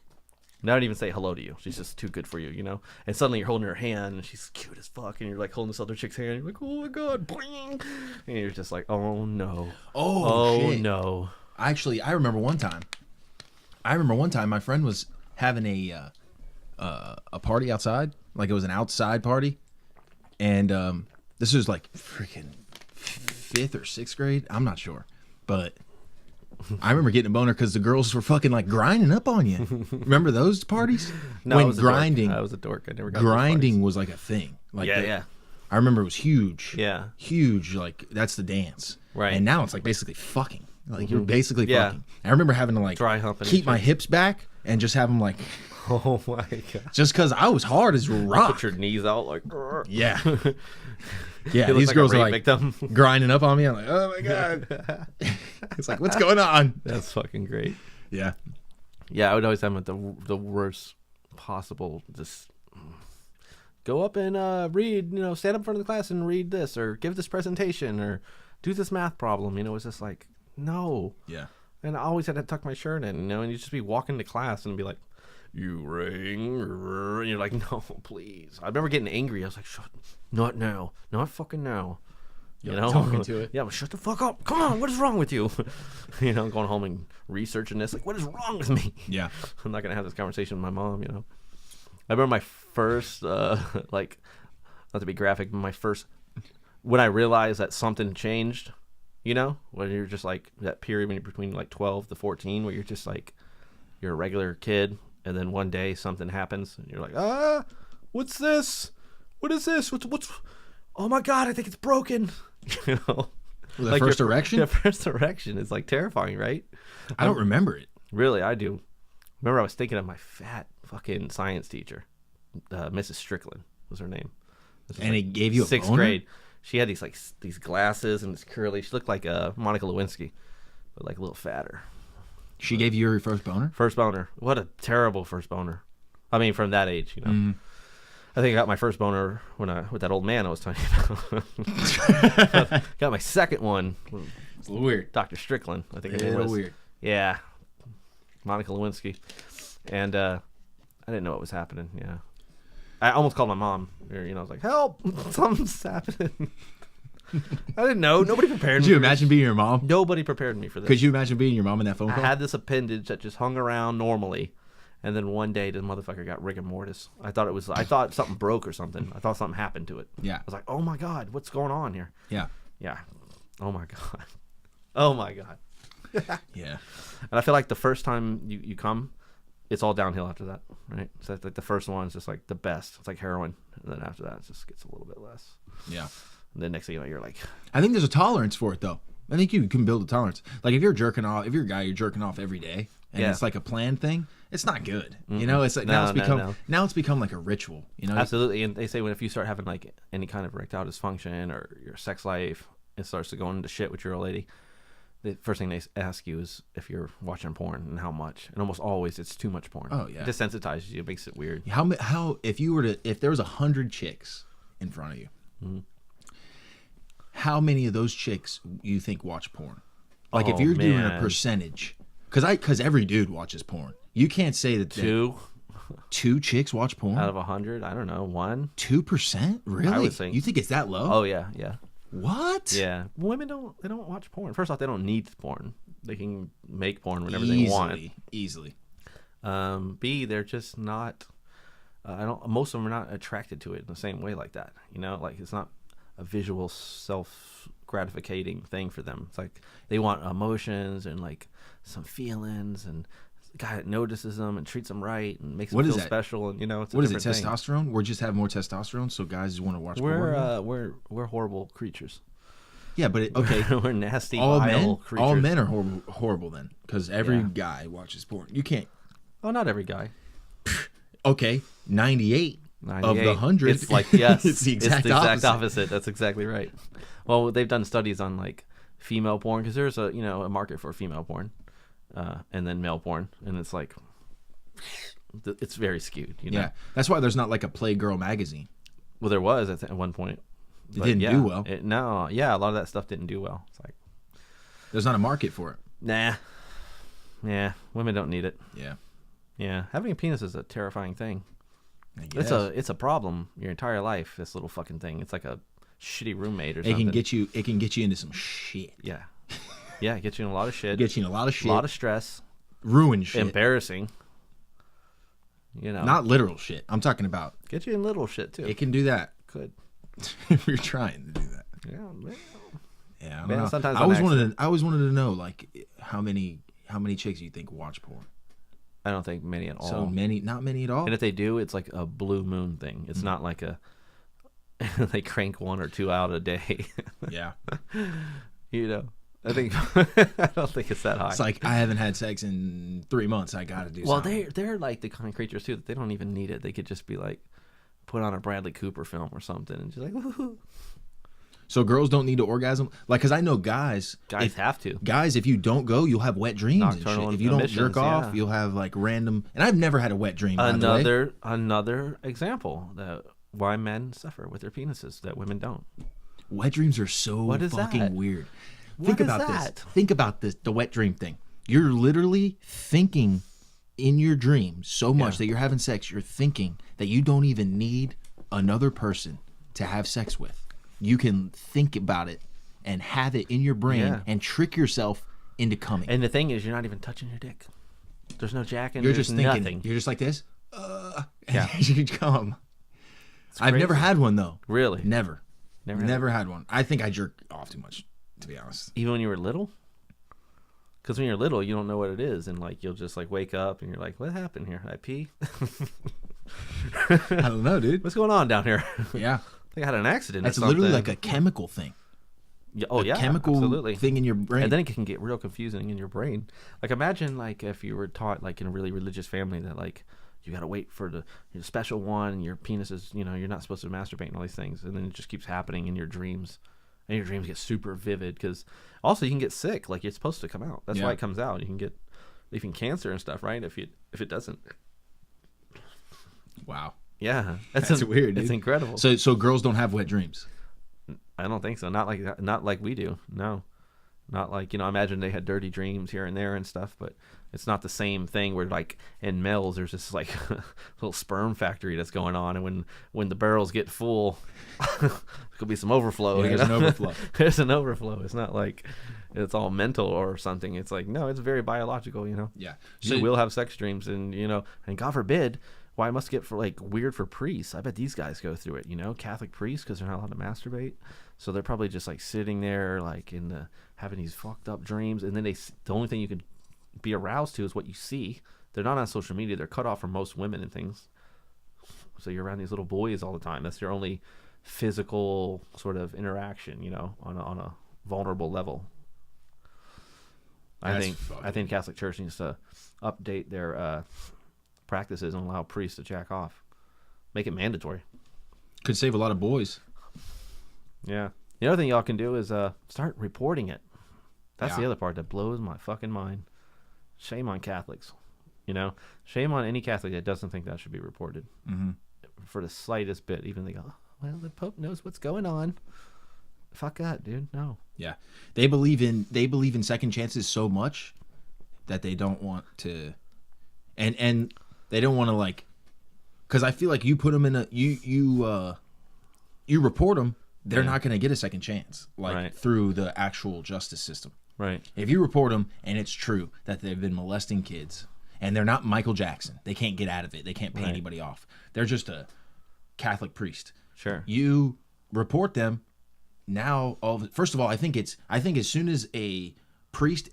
Speaker 2: Not even say hello to you. She's just too good for you, And suddenly you're holding her hand, and she's cute as fuck, and you're like holding this other chick's hand, and you're like, oh my god, boing! And you're just like, oh no,
Speaker 1: Oh shit.
Speaker 2: no.
Speaker 1: Actually, I remember one time my friend was having a party outside, like it was an outside party, and this was like freaking 5th or 6th grade. I'm not sure, but I remember getting a boner because the girls were fucking like grinding up on you. Remember those parties?
Speaker 2: No,
Speaker 1: when
Speaker 2: I was
Speaker 1: grinding,
Speaker 2: I was a dork. I never got
Speaker 1: grinding was like a thing. Like
Speaker 2: yeah.
Speaker 1: I remember it was huge.
Speaker 2: Yeah.
Speaker 1: Huge. Like that's the dance.
Speaker 2: Right.
Speaker 1: And now it's like basically fucking. Like you're basically
Speaker 2: Yeah.
Speaker 1: fucking. I remember having to like
Speaker 2: Dry humping
Speaker 1: keep
Speaker 2: and
Speaker 1: my
Speaker 2: shit.
Speaker 1: hips back and just have them like
Speaker 2: Oh my god.
Speaker 1: just because I was hard as rock.
Speaker 2: Put your knees out like.
Speaker 1: Yeah.
Speaker 2: You
Speaker 1: Yeah.
Speaker 2: look
Speaker 1: These
Speaker 2: like a
Speaker 1: girls are
Speaker 2: rape
Speaker 1: like
Speaker 2: victim.
Speaker 1: grinding up on me. I'm like, oh my god. It's like, what's going on?
Speaker 2: That's fucking great.
Speaker 1: Yeah.
Speaker 2: Yeah, I would always have them at the worst possible. Just go up and read, stand up in front of the class and read this, or give this presentation, or do this math problem. It's just like, no.
Speaker 1: Yeah.
Speaker 2: And I always had to tuck my shirt in, and you'd just be walking to class and be like, you ring, and you're like, no, please. I remember getting angry. I was like, shut, not now, not fucking now.
Speaker 1: Talking to it.
Speaker 2: Yeah, but shut the fuck up. Come on, what is wrong with you? Going home and researching this. Like, what is wrong with me?
Speaker 1: Yeah.
Speaker 2: I'm not going to have this conversation with my mom, I remember my first, not to be graphic, but when I realized that something changed, when you're just like, that period when you're between like 12 to 14, where you're just like, you're a regular kid, and then one day something happens, and you're like, what's this? What is this? What's, oh my God, I think it's broken.
Speaker 1: The
Speaker 2: Like
Speaker 1: first erection?
Speaker 2: The first erection is like terrifying, right?
Speaker 1: I don't remember it.
Speaker 2: Really, I do. Remember, I was thinking of my fat fucking science teacher, Mrs. Strickland was her name.
Speaker 1: And it gave you a
Speaker 2: 6th
Speaker 1: boner?
Speaker 2: grade. She had these glasses and this curly. She looked like Monica Lewinsky, but like a little fatter.
Speaker 1: She gave you your first boner?
Speaker 2: First boner. What a terrible first boner. I mean, from that age,
Speaker 1: Mm.
Speaker 2: I think I got my first boner with that old man I was telling you about. Got my second one.
Speaker 1: It's a little weird.
Speaker 2: Dr. Strickland, I think
Speaker 1: A
Speaker 2: her name
Speaker 1: little
Speaker 2: was.
Speaker 1: weird.
Speaker 2: Yeah, Monica Lewinsky, and I didn't know what was happening. Yeah, I almost called my mom. I was like, "Help! Something's happening." I didn't know. Nobody prepared me.
Speaker 1: Could you
Speaker 2: for this.
Speaker 1: imagine being your mom?
Speaker 2: Nobody prepared me for this.
Speaker 1: Could you imagine being your mom in that phone
Speaker 2: I
Speaker 1: call?
Speaker 2: had this appendage that just hung around normally, and then one day the motherfucker got rigor mortis. I thought something broke or something. I thought something happened to it.
Speaker 1: Yeah.
Speaker 2: I was like, "Oh my God, what's going on here?"
Speaker 1: Yeah.
Speaker 2: Yeah. Oh my God. Oh my God.
Speaker 1: Yeah.
Speaker 2: And I feel like the first time you come, it's all downhill after that, right? So like the first one is just like the best. It's like heroin, and then after that, it just gets a little bit less.
Speaker 1: Yeah.
Speaker 2: And then next thing you know, you're like,
Speaker 1: I think there's a tolerance for it, though. I think you can build a tolerance. Like if you're jerking off, if you're a guy, you're jerking off every day, and
Speaker 2: Yeah.
Speaker 1: it's like a planned thing. It's not good.
Speaker 2: Mm-mm.
Speaker 1: It's like
Speaker 2: No, no.
Speaker 1: now it's become like a ritual.
Speaker 2: absolutely. And they say if you start having like any kind of erectile dysfunction or your sex life, it starts to go into shit with your old lady. The first thing they ask you is if you're watching porn and how much. And almost always it's too much porn.
Speaker 1: Oh, yeah.
Speaker 2: It desensitizes you. It makes it weird.
Speaker 1: How if there was 100 chicks in front of you,
Speaker 2: Mm-hmm.
Speaker 1: how many of those chicks you think watch porn? Like if
Speaker 2: Oh,
Speaker 1: you're doing a
Speaker 2: man.
Speaker 1: percentage, because every dude watches porn. You can't say that two chicks watch porn
Speaker 2: out of 100. I don't know, 1.
Speaker 1: 2%. Really?
Speaker 2: I would think.
Speaker 1: You think it's that low?
Speaker 2: Oh yeah, yeah.
Speaker 1: What?
Speaker 2: Yeah, women don't watch porn. First off, they don't need porn. They can make porn whenever they want.
Speaker 1: Easily.
Speaker 2: B, they're just not. Most of them are not attracted to it in the same way like that. Like it's not visual self gratificating thing for them. It's like they want emotions and like some feelings, and the guy that notices them and treats them right and makes them feel special. And it's
Speaker 1: what is it?
Speaker 2: different thing.
Speaker 1: Testosterone? We just have more testosterone, so guys want to watch porn.
Speaker 2: We're horrible creatures.
Speaker 1: Yeah, but okay,
Speaker 2: we're nasty, vile creatures.
Speaker 1: All men are horrible then, because every guy watches porn. You can't.
Speaker 2: Oh, not every guy.
Speaker 1: Okay, 98 of the 100.
Speaker 2: It's like, yes,
Speaker 1: it's the exact
Speaker 2: opposite. That's exactly right. Well, they've done studies on like female porn, because there's a market for female porn, and then male porn, and it's like it's very skewed.
Speaker 1: Yeah, that's why there's not like a Playgirl magazine.
Speaker 2: Well, there was at one point.
Speaker 1: It didn't do well.
Speaker 2: A lot of that stuff didn't do well. It's like
Speaker 1: there's not a market for it.
Speaker 2: Nah. Yeah, women don't need it.
Speaker 1: Yeah.
Speaker 2: Yeah, having a penis is a terrifying thing.
Speaker 1: I guess.
Speaker 2: It's a problem your entire life. This little fucking thing. It's like a shitty roommate or something.
Speaker 1: It can get you into some shit.
Speaker 2: Yeah. Yeah, it gets you in a lot of shit.
Speaker 1: Gets you in a lot of shit.
Speaker 2: A lot of stress.
Speaker 1: Ruin shit.
Speaker 2: Embarrassing.
Speaker 1: Not literal shit. I'm talking about.
Speaker 2: Get you in little shit too.
Speaker 1: It can do that.
Speaker 2: Could.
Speaker 1: If you're trying to do that.
Speaker 2: Yeah, man.
Speaker 1: Yeah,
Speaker 2: I don't know. Sometimes
Speaker 1: I always wanted to know like how many chicks you think watch porn.
Speaker 2: I don't think many at all.
Speaker 1: So not many at all.
Speaker 2: And if they do, it's like a blue moon thing. It's not like they crank 1 or 2 out a day.
Speaker 1: Yeah.
Speaker 2: I think I don't think it's that high.
Speaker 1: It's like I haven't had sex in 3 months. I got to do something.
Speaker 2: Well, they're like the kind of creatures too that they don't even need it. They could just be like put on a Bradley Cooper film or something and just like woohoo.
Speaker 1: So girls don't need to orgasm, like, because I know guys
Speaker 2: have to.
Speaker 1: Guys, if you don't go, you'll have wet dreams.
Speaker 2: Nocturnal
Speaker 1: and shit. If you don't jerk off,
Speaker 2: yeah.
Speaker 1: you'll have like random. And I've never had a wet dream.
Speaker 2: Another example that why men suffer with their penises that women don't.
Speaker 1: Wet dreams are so fucking weird. Think about this. Think about this. The wet dream thing. You're literally thinking in your dream so much that you're having sex. You're thinking that you don't even need another person to have sex with. You can think about it and have it in your brain and trick yourself into coming.
Speaker 2: And the thing is, you're not even touching your dick. There's no jacking.
Speaker 1: You're just thinking.
Speaker 2: Nothing.
Speaker 1: You're just like this.
Speaker 2: Yeah.
Speaker 1: You come. I've never had one though.
Speaker 2: Really?
Speaker 1: Never had one. I think I jerk off too much, to be honest.
Speaker 2: Even when you were little? Because when you're little, you don't know what it is, and like you'll just like wake up and you're like, "What happened here? I pee?"
Speaker 1: I don't know, dude.
Speaker 2: What's going on down here?
Speaker 1: Yeah.
Speaker 2: I think I had an accident.
Speaker 1: That's literally like a chemical thing.
Speaker 2: Yeah, chemical absolutely.
Speaker 1: Thing in your brain.
Speaker 2: And then it can get real confusing in your brain. Like imagine like if you were taught like in a really religious family that like you got to wait for the special one, and your penis is, you're not supposed to masturbate and all these things, and then it just keeps happening in your dreams. And your dreams get super vivid because also you can get sick. Like it's supposed to come out. That's why it comes out. You can get even cancer and stuff, right? If it doesn't.
Speaker 1: Wow.
Speaker 2: Yeah,
Speaker 1: that's weird. Dude.
Speaker 2: It's incredible.
Speaker 1: So girls don't have wet dreams.
Speaker 2: I don't think so. Not like we do. No, not like imagine they had dirty dreams here and there and stuff, but it's not the same thing. Where like in males, there's just like a little sperm factory that's going on, and when the barrels get full, there could be some overflow.
Speaker 1: There's an overflow.
Speaker 2: There's an overflow. It's not like it's all mental or something. It's like no, it's very biological.
Speaker 1: Yeah.
Speaker 2: So you will have sex dreams, and and God forbid. Why it must get for like weird for priests. I bet these guys go through it, Catholic priests, because they're not allowed to masturbate. So they're probably just like sitting there, like having these fucked up dreams, and then the only thing you can be aroused to is what you see. They're not on social media. They're cut off from most women and things. So you're around these little boys all the time. That's your only physical sort of interaction, on a vulnerable level. I think Catholic Church needs to update their practices and allow priests to jack off. Make it mandatory.
Speaker 1: Could save a lot of boys.
Speaker 2: Yeah. The other thing y'all can do is start reporting it. That's the other part that blows my fucking mind. Shame on Catholics. Shame on any Catholic that doesn't think that should be reported. Mm-hmm. For the slightest bit. Even they go, oh, well, the Pope knows what's going on. Fuck that, dude. No.
Speaker 1: Yeah. They believe in second chances so much that they don't want to and they don't want to like, because I feel like you put them in you report them, they're not going to get a second chance through the actual justice system.
Speaker 2: Right.
Speaker 1: If you report them and it's true that they've been molesting kids and they're not Michael Jackson, they can't get out of it. They can't pay anybody off. They're just a Catholic priest.
Speaker 2: Sure.
Speaker 1: You report them now first of all, I think as soon as a priest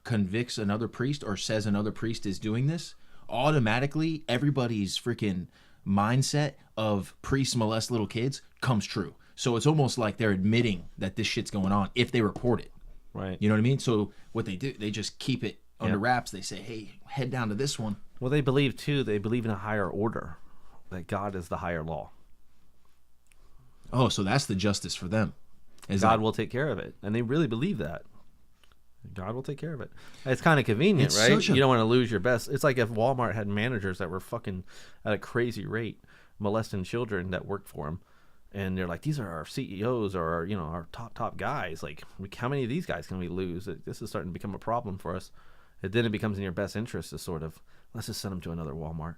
Speaker 1: convicts another priest or says another priest is doing this, automatically everybody's freaking mindset of priests molest little kids comes true. So it's almost like they're admitting that this shit's going on if they report it.
Speaker 2: Right.
Speaker 1: You know what I mean? So what they do, they just keep it under wraps. They say, hey, head down to this one.
Speaker 2: Well, they believe in a higher order, that God is the higher law.
Speaker 1: Oh, so that's the justice for them.
Speaker 2: God will take care of it. And they really believe that. God will take care of it. It's kind of convenient, right? You don't want to lose your best. It's like if Walmart had managers that were fucking at a crazy rate molesting children that worked for them. And they're like, these are our CEOs or our, our top guys. Like, how many of these guys can we lose? This is starting to become a problem for us. Then it becomes in your best interest to sort of, let's just send him to another Walmart.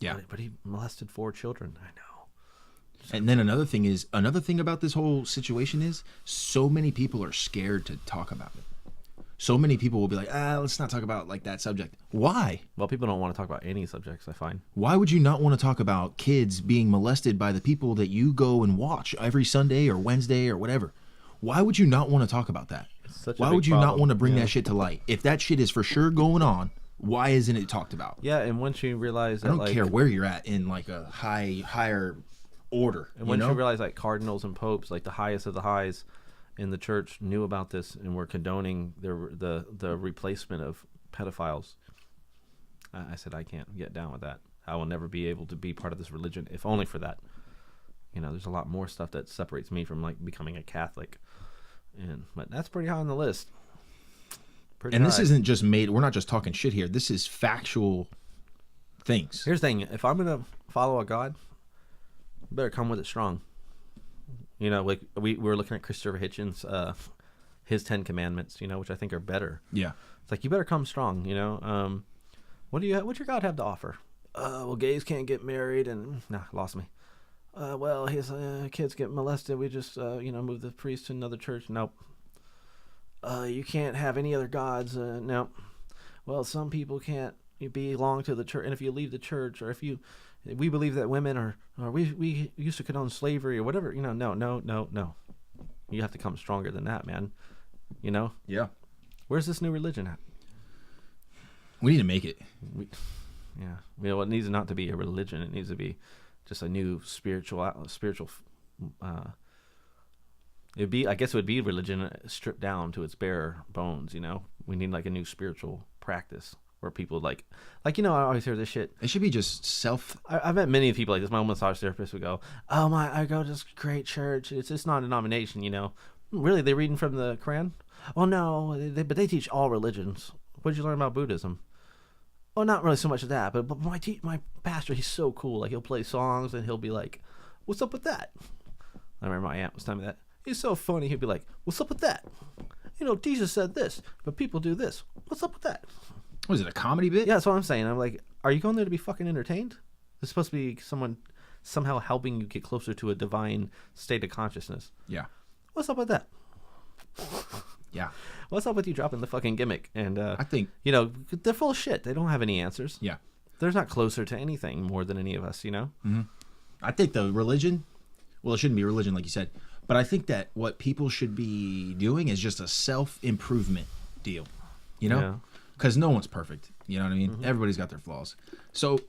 Speaker 1: Yeah.
Speaker 2: But he molested 4 children. I know.
Speaker 1: And then another thing about this whole situation is so many people are scared to talk about it. So many people will be like, let's not talk about like that subject. Why?
Speaker 2: Well, people don't want to talk about any subjects, I find.
Speaker 1: Why would you not want to talk about kids being molested by the people that you go and watch every Sunday or Wednesday or whatever? Why would you not want to talk about that? Why would you not want to bring that shit to light? If that shit is for sure going on, why isn't it talked about?
Speaker 2: Yeah, and once you realize that,
Speaker 1: I don't care where you're at in like a higher order.
Speaker 2: And once you realize like cardinals and popes, like the highest of the highs in the church, knew about this and were condoning the replacement of pedophiles, I said, I can't get down with that. I will never be able to be part of this religion, if only for that. There's a lot more stuff that separates me from like becoming a Catholic, but that's pretty high on the list.
Speaker 1: This isn't just made. We're not just talking shit here. This is factual things.
Speaker 2: Here's the thing: if I'm gonna follow a God, I better come with it strong. Like we were looking at Christopher Hitchens, his 10 Commandments, which I think are better.
Speaker 1: Yeah,
Speaker 2: it's like you better come strong. What's your God have to offer? Well, gays can't get married, and lost me. Well, his kids get molested. We just move the priest to another church. Nope. You can't have any other gods. No. Well, some people can't belong to the church, and if you leave the church, or we believe that women are we used to condone slavery or whatever. No. You have to come stronger than that, man.
Speaker 1: Yeah.
Speaker 2: Where's this new religion at?
Speaker 1: We need to make it.
Speaker 2: It needs not to be a religion. It needs to be just a new spiritual. I guess it would be religion stripped down to its bare bones. We need like a new spiritual practice where people like I always hear this shit.
Speaker 1: It should be just self.
Speaker 2: I've met many people like this. My own massage therapist would go, "Oh my, I go to this great church. It's just not a denomination, Really, they reading from the Quran? Oh no, but they teach all religions. What did you learn about Buddhism? Oh, not really so much of that, but my pastor, he's so cool. Like he'll play songs and he'll be like, "What's up with that?" I remember my aunt was telling me that. He's so funny. He'd be like, "What's up with that? Jesus said this, but people do this. What's up with that?"
Speaker 1: Was it a comedy bit?
Speaker 2: Yeah, that's what I'm saying. I'm like, are you going there to be fucking entertained? It's supposed to be someone somehow helping you get closer to a divine state of consciousness.
Speaker 1: Yeah.
Speaker 2: What's up with that?
Speaker 1: Yeah.
Speaker 2: What's up with you dropping the fucking gimmick? And
Speaker 1: I think
Speaker 2: they're full of shit. They don't have any answers.
Speaker 1: Yeah.
Speaker 2: They're not closer to anything more than any of us.
Speaker 1: Mm-hmm. I think the religion. Well, it shouldn't be religion, like you said, but I think that what people should be doing is just a self-improvement deal.
Speaker 2: Yeah.
Speaker 1: Because no one's perfect. You know what I mean?
Speaker 2: Mm-hmm.
Speaker 1: Everybody's got their flaws. So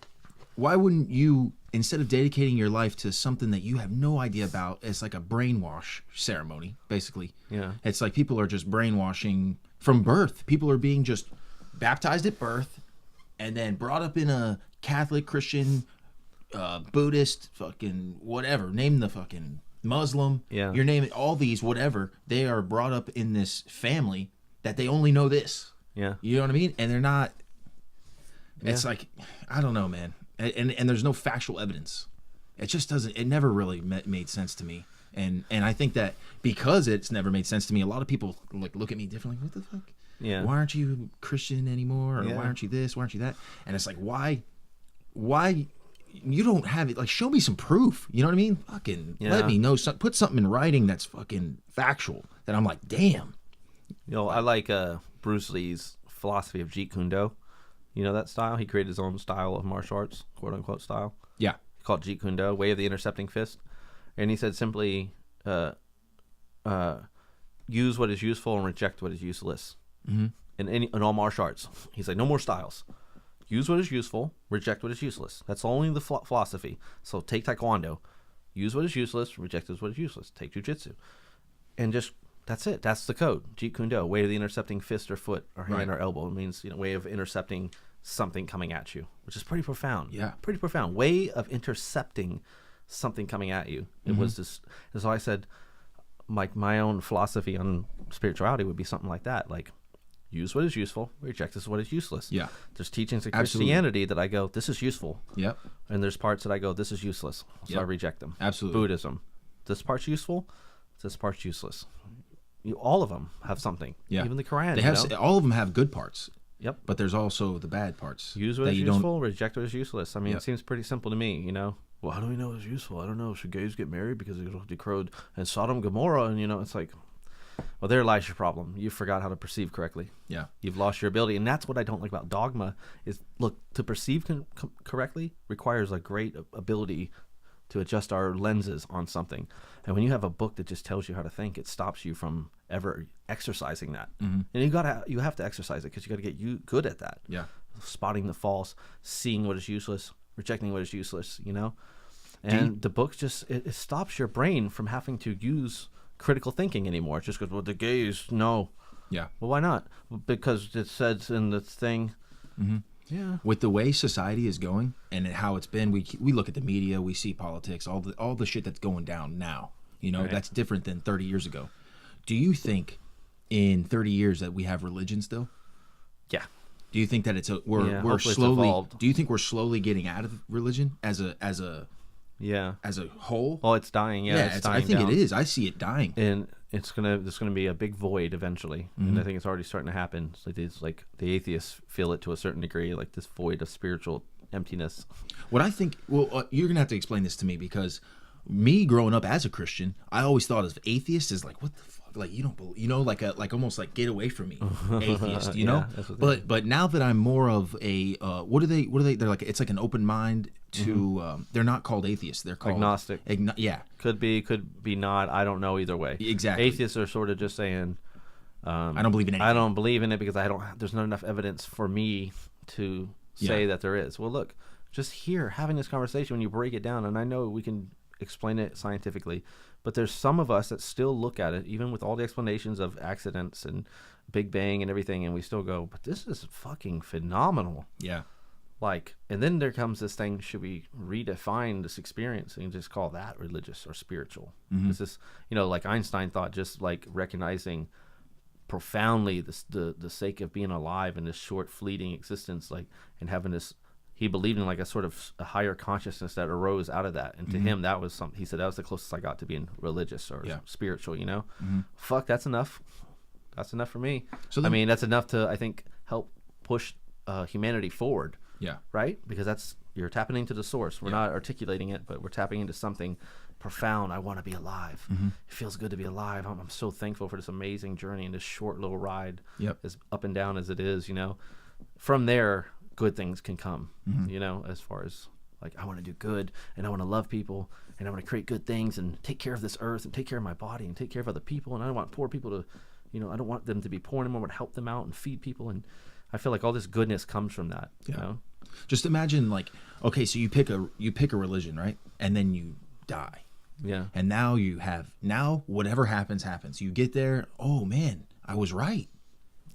Speaker 1: why wouldn't you, instead of dedicating your life to something that you have no idea about, it's like a brainwash ceremony, basically.
Speaker 2: Yeah.
Speaker 1: It's like people are just brainwashing from birth. People are being just baptized at birth and then brought up in a Catholic, Christian, Buddhist, fucking whatever. Name the fucking Muslim.
Speaker 2: Yeah.
Speaker 1: Your name, all these, whatever. They are brought up in this family that they only know this.
Speaker 2: Yeah.
Speaker 1: You know what I mean? And they're not. It's
Speaker 2: Yeah.
Speaker 1: like, I don't know, man. And there's no factual evidence. It just doesn't. It never really made sense to me. And I think that because it's never made sense to me, a lot of people look at me differently. What the fuck?
Speaker 2: Yeah.
Speaker 1: Why aren't you Christian anymore? Or
Speaker 2: Yeah.
Speaker 1: why aren't you this? Why aren't you that? And it's like, why you don't have it? Like, show me some proof. You know what I mean? Fucking let me know. Put something in writing that's fucking factual. That I'm like, damn.
Speaker 2: I like Bruce Lee's philosophy of Jeet Kune Do. You know that style? He created his own style of martial arts, quote unquote style.
Speaker 1: Yeah.
Speaker 2: Called Jeet Kune Do, way of the intercepting fist. And he said simply, use what is useful and reject what is useless.
Speaker 1: Mm-hmm.
Speaker 2: In all martial arts, he's like, no more styles. Use what is useful, reject what is useless. That's only the philosophy. So take Taekwondo. Use what is useless, reject what is useless. Take Jiu-Jitsu. And just, that's it. That's the code. Jeet Kune Do, way of the intercepting fist or foot or hand or elbow. It means, way of intercepting something coming at you, which is pretty profound.
Speaker 1: Yeah.
Speaker 2: Pretty profound. Way of intercepting something coming at you. It was this, so I said, my own philosophy on spirituality would be something like that. Like, use what is useful, reject what is useless.
Speaker 1: Yeah.
Speaker 2: There's teachings of
Speaker 1: Absolutely.
Speaker 2: Christianity that I go, this is useful.
Speaker 1: Yep.
Speaker 2: And there's parts that I go, this is useless. So I reject them.
Speaker 1: Absolutely.
Speaker 2: Buddhism. This part's useful. This part's useless. All of them have something.
Speaker 1: Yeah.
Speaker 2: Even the Quran.
Speaker 1: They have all of them have good parts.
Speaker 2: Yep.
Speaker 1: But there's also the bad parts.
Speaker 2: Use what
Speaker 1: that
Speaker 2: is
Speaker 1: you don't-
Speaker 2: useful, reject what is useless. I mean,
Speaker 1: Yep.
Speaker 2: it seems pretty simple to me, Well, how do we know it's useful? I don't know. Should gays get married because they crowed and Sodom and Gomorrah? And, it's like, well, there lies your problem. You forgot how to perceive correctly.
Speaker 1: Yeah.
Speaker 2: You've lost your ability. And that's what I don't like about dogma is, look, to perceive correctly requires a great ability to adjust our lenses on something. And when you have a book that just tells you how to think, it stops you from ever exercising that.
Speaker 1: Mm-hmm.
Speaker 2: And you have to exercise it because you got to get good at that.
Speaker 1: Yeah.
Speaker 2: Spotting the false, seeing what is useless, rejecting what is useless, And the book just, it stops your brain from having to use critical thinking anymore. It just goes, well, the gays, no.
Speaker 1: Yeah.
Speaker 2: Well, why not? Because it says in the thing.
Speaker 1: Mm-hmm.
Speaker 2: Yeah.
Speaker 1: With the way society is going and how it's been, we look at the media, we see politics, all the shit that's going down now.
Speaker 2: Right.
Speaker 1: That's different than 30 years ago. Do you think in 30 years that we have religion still?
Speaker 2: Yeah.
Speaker 1: Do you think that we're
Speaker 2: hopefully it's
Speaker 1: slowly?
Speaker 2: evolved.
Speaker 1: Do you think we're slowly getting out of religion as a
Speaker 2: Yeah.
Speaker 1: whole?
Speaker 2: Well, it's dying. Yeah, it's dying
Speaker 1: I think
Speaker 2: down.
Speaker 1: it is. I see it dying.
Speaker 2: And there's gonna be a big void eventually, and I think it's already starting to happen. It's like the atheists feel it to a certain degree, like this void of spiritual emptiness.
Speaker 1: What I think, you're gonna have to explain this to me because me growing up as a Christian, I always thought of atheist as like, what the fuck? Like, you don't believe, like almost like get away from me, atheist,
Speaker 2: Yeah, that's what
Speaker 1: but now that I'm more of a, what are they? They're like, it's like an open mind to, they're not called atheists. They're called
Speaker 2: Agnostic.
Speaker 1: Yeah,
Speaker 2: Could be not. I don't know either way.
Speaker 1: Exactly.
Speaker 2: Atheists are sort of just saying,
Speaker 1: I don't believe in anything.
Speaker 2: I don't believe in it because there's not enough evidence for me to say that there is. Well, look, just here having this conversation when you break it down, and I know we can explain it scientifically, but there's some of us that still look at it, even with all the explanations of accidents and Big Bang and everything, and we still go, but this is fucking phenomenal.
Speaker 1: Yeah.
Speaker 2: Like, and then there comes this thing, should we redefine this experience and just call that religious or spiritual? This is, like Einstein thought, just like recognizing profoundly the sake of being alive in this short fleeting existence, like, and having this, he believed in like a sort of a higher consciousness that arose out of that. And to him, that was something, he said, that was the closest I got to being religious or spiritual, Fuck, that's enough. That's enough for me.
Speaker 1: So
Speaker 2: I mean, that's enough to, I think, help push humanity forward.
Speaker 1: Yeah.
Speaker 2: Right? Because you're tapping into the source. We're not articulating it, but we're tapping into something profound. I want to be alive. It feels good to be alive. I'm so thankful for this amazing journey and this short little ride, as up and down as it is, From there, good things can come, as far as like, I want to do good and I want to love people and I want to create good things and take care of this earth and take care of my body and take care of other people. And I don't want poor people to, I don't want them to be poor anymore. I want to help them out and feed people. And I feel like all this goodness comes from that,
Speaker 1: Just imagine, like, okay, so you pick a religion, right? And then you die.
Speaker 2: Yeah.
Speaker 1: And now whatever happens. You get there, oh man, I was right.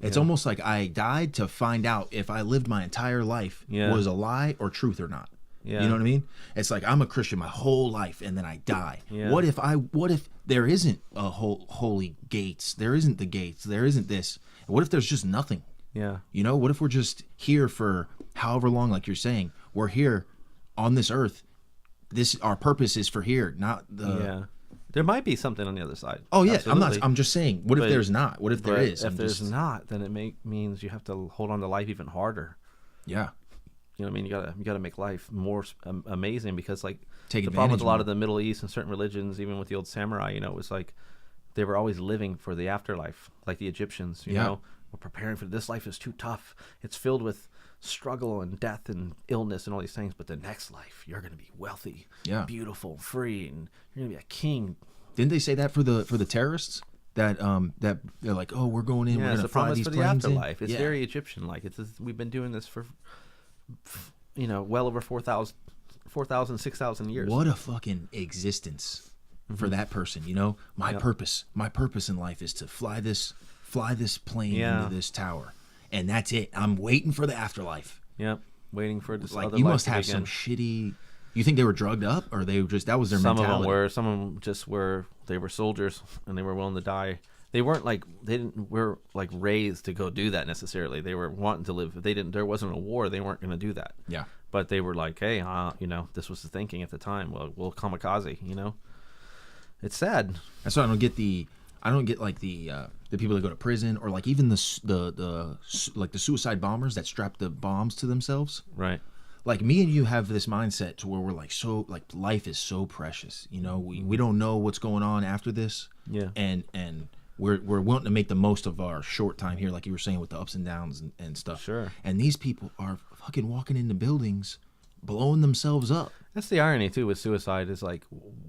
Speaker 1: It's almost like I died to find out if I lived my entire life was a lie or truth or not.
Speaker 2: Yeah.
Speaker 1: You know what I mean? It's like I'm a Christian my whole life and then I die.
Speaker 2: Yeah.
Speaker 1: What if there isn't a holy gates? There isn't the gates. There isn't this. What if there's just nothing?
Speaker 2: Yeah.
Speaker 1: What if we're just here for however long, like you're saying, we're here on this earth. Our purpose is for here, not the.
Speaker 2: Yeah. There might be something on the other side.
Speaker 1: Oh yeah,
Speaker 2: Absolutely.
Speaker 1: I'm just saying. What if there's not? What if there is?
Speaker 2: If there's not, then it means you have to hold on to life even harder.
Speaker 1: Yeah.
Speaker 2: You know what I mean? You gotta make life more amazing because like
Speaker 1: Take
Speaker 2: the problem with
Speaker 1: advantage
Speaker 2: a lot
Speaker 1: more.
Speaker 2: of the Middle East and certain religions, even with the old samurai, it was like they were always living for the afterlife, like the Egyptians. You know, we're preparing for this life is too tough. It's filled with struggle and death and illness and all these things. But the next life, you're gonna be wealthy, beautiful, free, and you're gonna be a king.
Speaker 1: Didn't they say that for the terrorists? That they're like, oh, we're going in, we're
Speaker 2: Yeah, it's
Speaker 1: gonna
Speaker 2: a
Speaker 1: fly
Speaker 2: promise
Speaker 1: these
Speaker 2: for the
Speaker 1: planes in.
Speaker 2: afterlife. It's
Speaker 1: Yeah.
Speaker 2: very Egyptian-like. We've been doing this for, well over 4,000, 6,000 years.
Speaker 1: What a fucking existence for that person, you know? My
Speaker 2: Yep.
Speaker 1: purpose in life is to fly this plane
Speaker 2: Yeah.
Speaker 1: into this tower. And that's it. I'm waiting for the afterlife.
Speaker 2: Yep, waiting for this
Speaker 1: Like,
Speaker 2: other
Speaker 1: you
Speaker 2: life
Speaker 1: must
Speaker 2: to
Speaker 1: have
Speaker 2: begin.
Speaker 1: some shitty... You think they were drugged up, or they were just... That was their
Speaker 2: Some of
Speaker 1: mentality?
Speaker 2: them were. Some of them just were. They were soldiers, and they were willing to die. They weren't like were like raised to go do that necessarily. They were wanting to live. If they didn't, there wasn't a war, they weren't going to do that.
Speaker 1: Yeah.
Speaker 2: But they were like, hey, this was the thinking at the time. Well, we'll kamikaze. It's sad.
Speaker 1: That's why I don't get like the people that go to prison, or like even the suicide bombers that strap the bombs to themselves.
Speaker 2: Right.
Speaker 1: Like, me and you have this mindset to where we're like, so like, life is so precious, you know, we don't know what's going on after this.
Speaker 2: Yeah.
Speaker 1: And we're wanting to make the most of our short time here, like you were saying, with the ups and downs and stuff.
Speaker 2: Sure.
Speaker 1: And these people are fucking walking into buildings, blowing themselves up.
Speaker 2: That's the irony too with suicide, is like,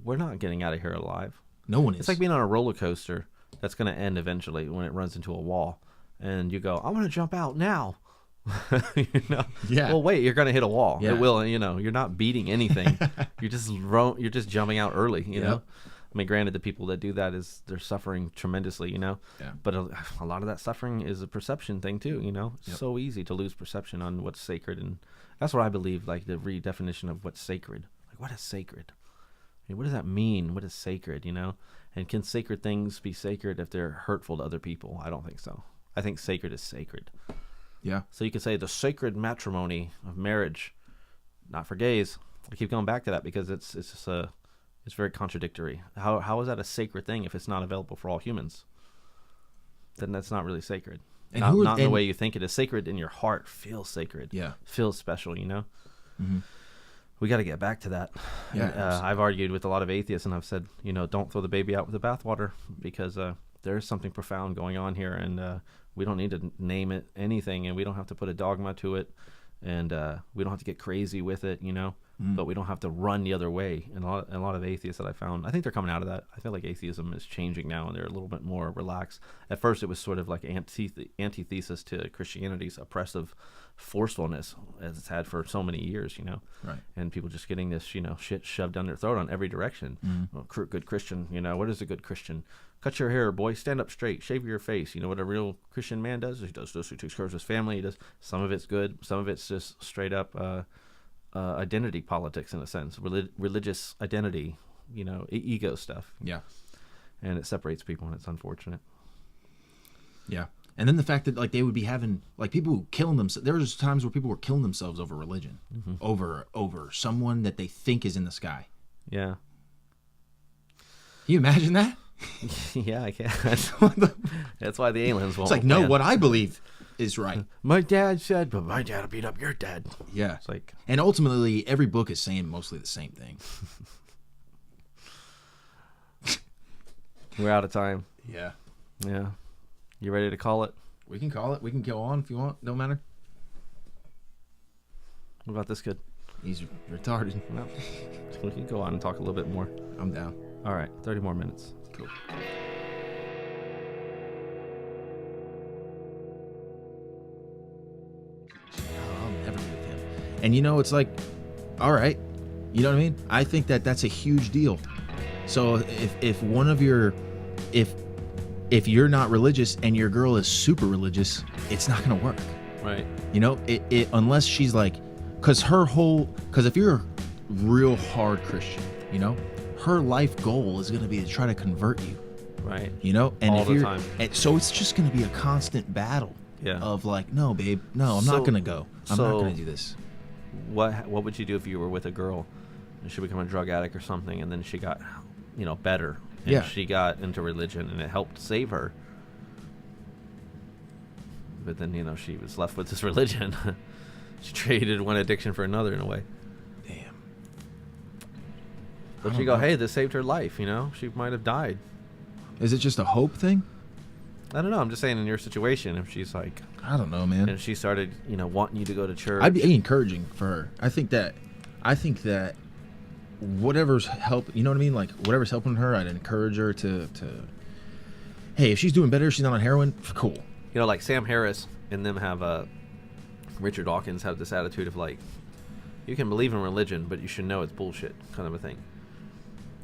Speaker 2: we're not getting out of here alive.
Speaker 1: No one is.
Speaker 2: It's like being on a roller coaster that's going to end eventually when it runs into a wall, and you go, I'm going to jump out now.
Speaker 1: Yeah.
Speaker 2: Well, wait, you're going to hit a wall.
Speaker 1: Yeah.
Speaker 2: It will. You're not beating anything. You're just jumping out early. You know. I mean, granted, the people that do that they're suffering tremendously. Yeah. But a lot of that suffering is a perception thing too. It's so easy to lose perception on what's sacred, and that's what I believe. Like the redefinition of what's sacred. Like, what is sacred? I mean, what does that mean? What is sacred? And can sacred things be sacred if they're hurtful to other people? I don't think so. I think sacred is sacred.
Speaker 1: Yeah.
Speaker 2: So you could say the sacred matrimony of marriage, not for gays. I keep going back to that because it's very contradictory. How is that a sacred thing if it's not available for all humans? Then that's not really sacred.
Speaker 1: And
Speaker 2: not in the way you think it is. Sacred in your heart feels sacred.
Speaker 1: Yeah.
Speaker 2: Feels special.
Speaker 1: Mm-hmm.
Speaker 2: We got to get back to that.
Speaker 1: Yeah.
Speaker 2: And, I've argued with a lot of atheists, and I've said, don't throw the baby out with the bathwater, because there is something profound going on here, and we don't need to name it anything, and we don't have to put a dogma to it, and we don't have to get crazy with it, but we don't have to run the other way. And a lot of atheists that I found, I think they're coming out of that. I feel like atheism is changing now, and they're a little bit more relaxed. At first, it was sort of like antithesis to Christianity's oppressive forcefulness, as it's had for so many years,
Speaker 1: Right.
Speaker 2: and people just getting this, shit shoved down their throat on every direction. Well, good Christian, what is a good Christian? Cut your hair, boy. Stand up straight. Shave your face. What a real Christian man does? He does this. He takes care of his family. He does. Some of it's good. Some of it's just straight up identity politics, in a sense. Religious identity, ego stuff.
Speaker 1: Yeah.
Speaker 2: And it separates people, and it's unfortunate.
Speaker 1: Yeah. And then the fact that, like, they would be having, like, people who killing themselves. There was times where people were killing themselves over religion, over someone that they think is in the sky.
Speaker 2: Yeah.
Speaker 1: Can you imagine that?
Speaker 2: Yeah, I can. That's why the aliens won't.
Speaker 1: It's like, no, what I believe is right.
Speaker 2: My dad said, but my dad will beat up your dad.
Speaker 1: Yeah.
Speaker 2: It's like,
Speaker 1: And ultimately, every book is saying mostly the same thing.
Speaker 2: we're out of time.
Speaker 1: Yeah.
Speaker 2: Yeah. You ready to call it?
Speaker 1: We can call it. We can go on if you want. Don't matter.
Speaker 2: What about this kid?
Speaker 1: He's retarded.
Speaker 2: No. We can go on and talk a little bit more.
Speaker 1: I'm down.
Speaker 2: All right. 30 more minutes.
Speaker 1: Cool. I'll never be with him. And it's like, all right, you know what I mean? I think that's a huge deal. So if one of your, if you're not religious and your girl is super religious, it's not gonna work.
Speaker 2: Right.
Speaker 1: It unless she's like, because if you're a real hard Christian, her life goal is gonna be to try to convert you.
Speaker 2: Right.
Speaker 1: And
Speaker 2: all
Speaker 1: if
Speaker 2: the
Speaker 1: you're,
Speaker 2: time.
Speaker 1: And so it's just gonna be a constant battle.
Speaker 2: Yeah.
Speaker 1: Of like, no, babe, no, I'm not gonna go. I'm not gonna do this.
Speaker 2: What would you do if you were with a girl and she became a drug addict or something, and then she got, better, and
Speaker 1: Yeah.
Speaker 2: she got into religion and it helped save her, but then she was left with this religion. She traded one addiction for another, in a way.
Speaker 1: Damn.
Speaker 2: But
Speaker 1: I
Speaker 2: you
Speaker 1: don't
Speaker 2: go,
Speaker 1: know.
Speaker 2: hey, this saved her life. She might have died.
Speaker 1: Is it just a hope thing?
Speaker 2: I don't know. I'm just saying, in your situation, if she's like,
Speaker 1: I don't know, man.
Speaker 2: and she started, wanting you to go to church.
Speaker 1: I'd be encouraging for her. I think that whatever's you know what I mean? Like whatever's helping her, I'd encourage her to hey, if she's doing better, she's not on heroin, cool.
Speaker 2: You know, like Sam Harris and them have Richard Dawkins have this attitude of like, you can believe in religion, but you should know it's bullshit, kind of a thing.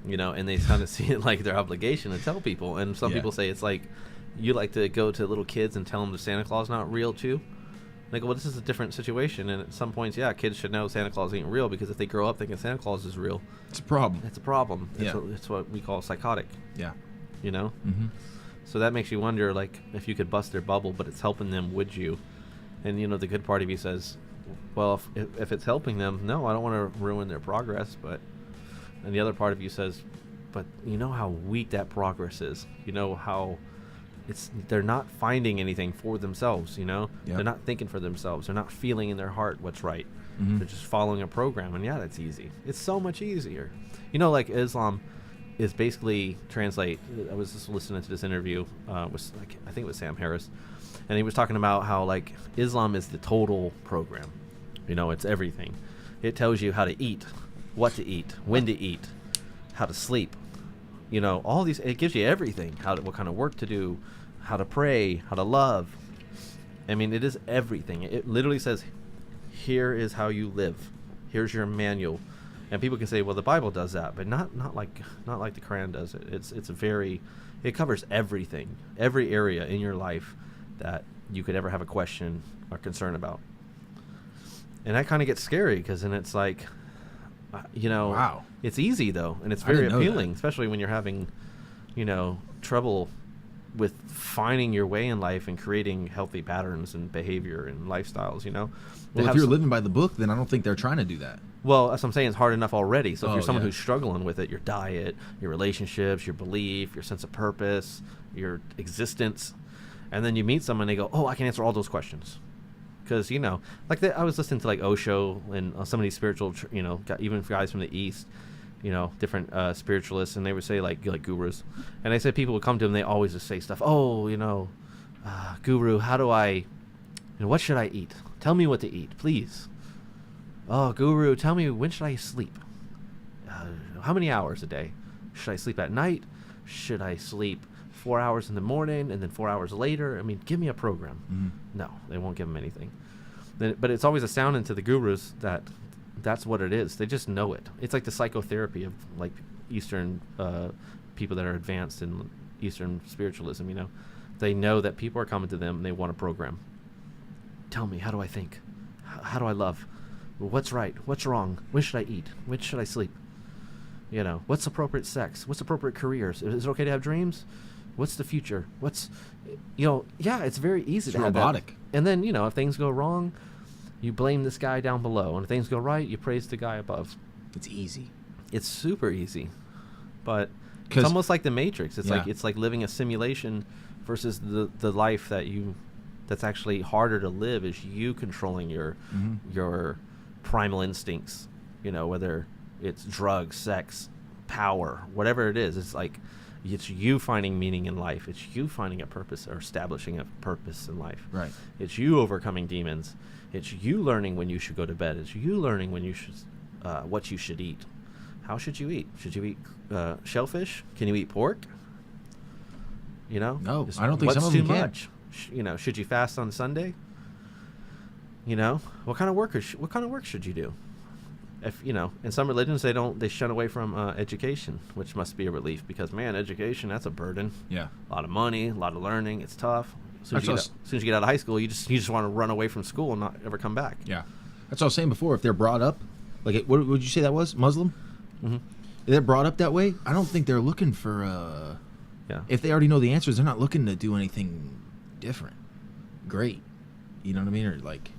Speaker 2: You know, and they kind of see it like their obligation to tell people. And some people say it's like, you like to go to little kids and tell them the Santa Claus not real too. They go, well, this is a different situation. And at some points, yeah, kids should know Santa Claus ain't real, because if they grow up thinking Santa Claus is real,
Speaker 1: it's a problem.
Speaker 2: It's a problem.
Speaker 1: Yeah.
Speaker 2: It's what we call psychotic.
Speaker 1: Yeah.
Speaker 2: You know?
Speaker 1: Mm-hmm.
Speaker 2: So that makes you wonder, like, if you could bust their bubble, but it's helping them, would you? And, you know, the good part of you says, well, if it's helping them, no, I don't want to ruin their progress. But, and the other part of you says, but you know how weak that progress is. You know how they're not finding anything for themselves, you know? Yep. They're not thinking for themselves. They're not feeling in their heart what's right. Mm-hmm. They're just following a program. And yeah, that's easy. It's so much easier. You know, like Islam is basically I was just listening to this interview with, like, I think it was Sam Harris, and he was talking about how, like, Islam is the total program. You know, it's everything. It tells you how to eat, what to eat, when to eat, how to sleep. You know, all these, it gives you everything. What kind of work to do, how to pray, how to love. I mean, it is everything. It literally says, here is how you live. Here's your manual. And people can say, well, the Bible does that, but not like the Quran does it. It covers everything, every area in your life that you could ever have a question or concern about. And that kind of gets scary, because then it's like, you know,
Speaker 1: wow.
Speaker 2: It's easy though, and it's very appealing, especially when you're having, you know, trouble with finding your way in life and creating healthy patterns and behavior and lifestyles, you know.
Speaker 1: Well, if you're living by the book, then I don't think they're trying to do that.
Speaker 2: Well, as I'm saying, it's hard enough already. So if you're someone who's struggling with it, your diet, your relationships, your belief, your sense of purpose, your existence, and then you meet someone and they go, oh, I can answer all those questions. Because, you know, like I was listening to like Osho and some of these spiritual, you know, even guys from the East, you know, different spiritualists, and they would say like gurus. And they said people would come to them, they always just say stuff, oh, you know, guru, how do I, you know, what should I eat? Tell me what to eat, please. Oh, guru, tell me, when should I sleep? How many hours a day? Should I sleep at night? Should I sleep 4 hours in the morning and then 4 hours later? I mean, give me a program. Mm-hmm. No, they won't give them anything. But it's always astounding to the gurus that that's what it is. They just know it. It's like the psychotherapy of like Eastern people that are advanced in Eastern spiritualism, you know. They know that people are coming to them and they want a program. Tell me, how do I think? How do I love? What's right? What's wrong? When should I eat? When should I sleep? You know, what's appropriate sex? What's appropriate careers? Is it okay to have dreams? What's the future? What's, you know, yeah, it's very easy to have robotic. And then, you know, if things go wrong, you blame this guy down below. And if things go right, you praise the guy above.
Speaker 1: It's easy.
Speaker 2: It's super easy. But it's almost like the Matrix. It's like living a simulation versus the life that's actually harder to live, is you controlling your primal instincts, you know, whether it's drugs, sex, power, whatever it is. It's like, it's you finding meaning in life. It's you finding a purpose or establishing a purpose in life. Right. It's you overcoming demons. It's you learning when you should go to bed. It's you learning when you should, what you should eat. How should you eat? Should you eat shellfish? Can you eat pork? You know? No, I don't think some of them can. What's too much? You know, should you fast on Sunday? You know, what kind of work should you do? If, you know, in some religions they shun away from education, which must be a relief, because man, education, that's a burden. Yeah. A lot of money, a lot of learning, it's tough. As soon as you get out of high school, you just want to run away from school and not ever come back. Yeah. That's what I was saying before. If they're brought up, like, what would you say that was? Muslim? Mm-hmm. If they're brought up that way, I don't think they're looking for if they already know the answers, they're not looking to do anything different. Great. You know what I mean? Or like,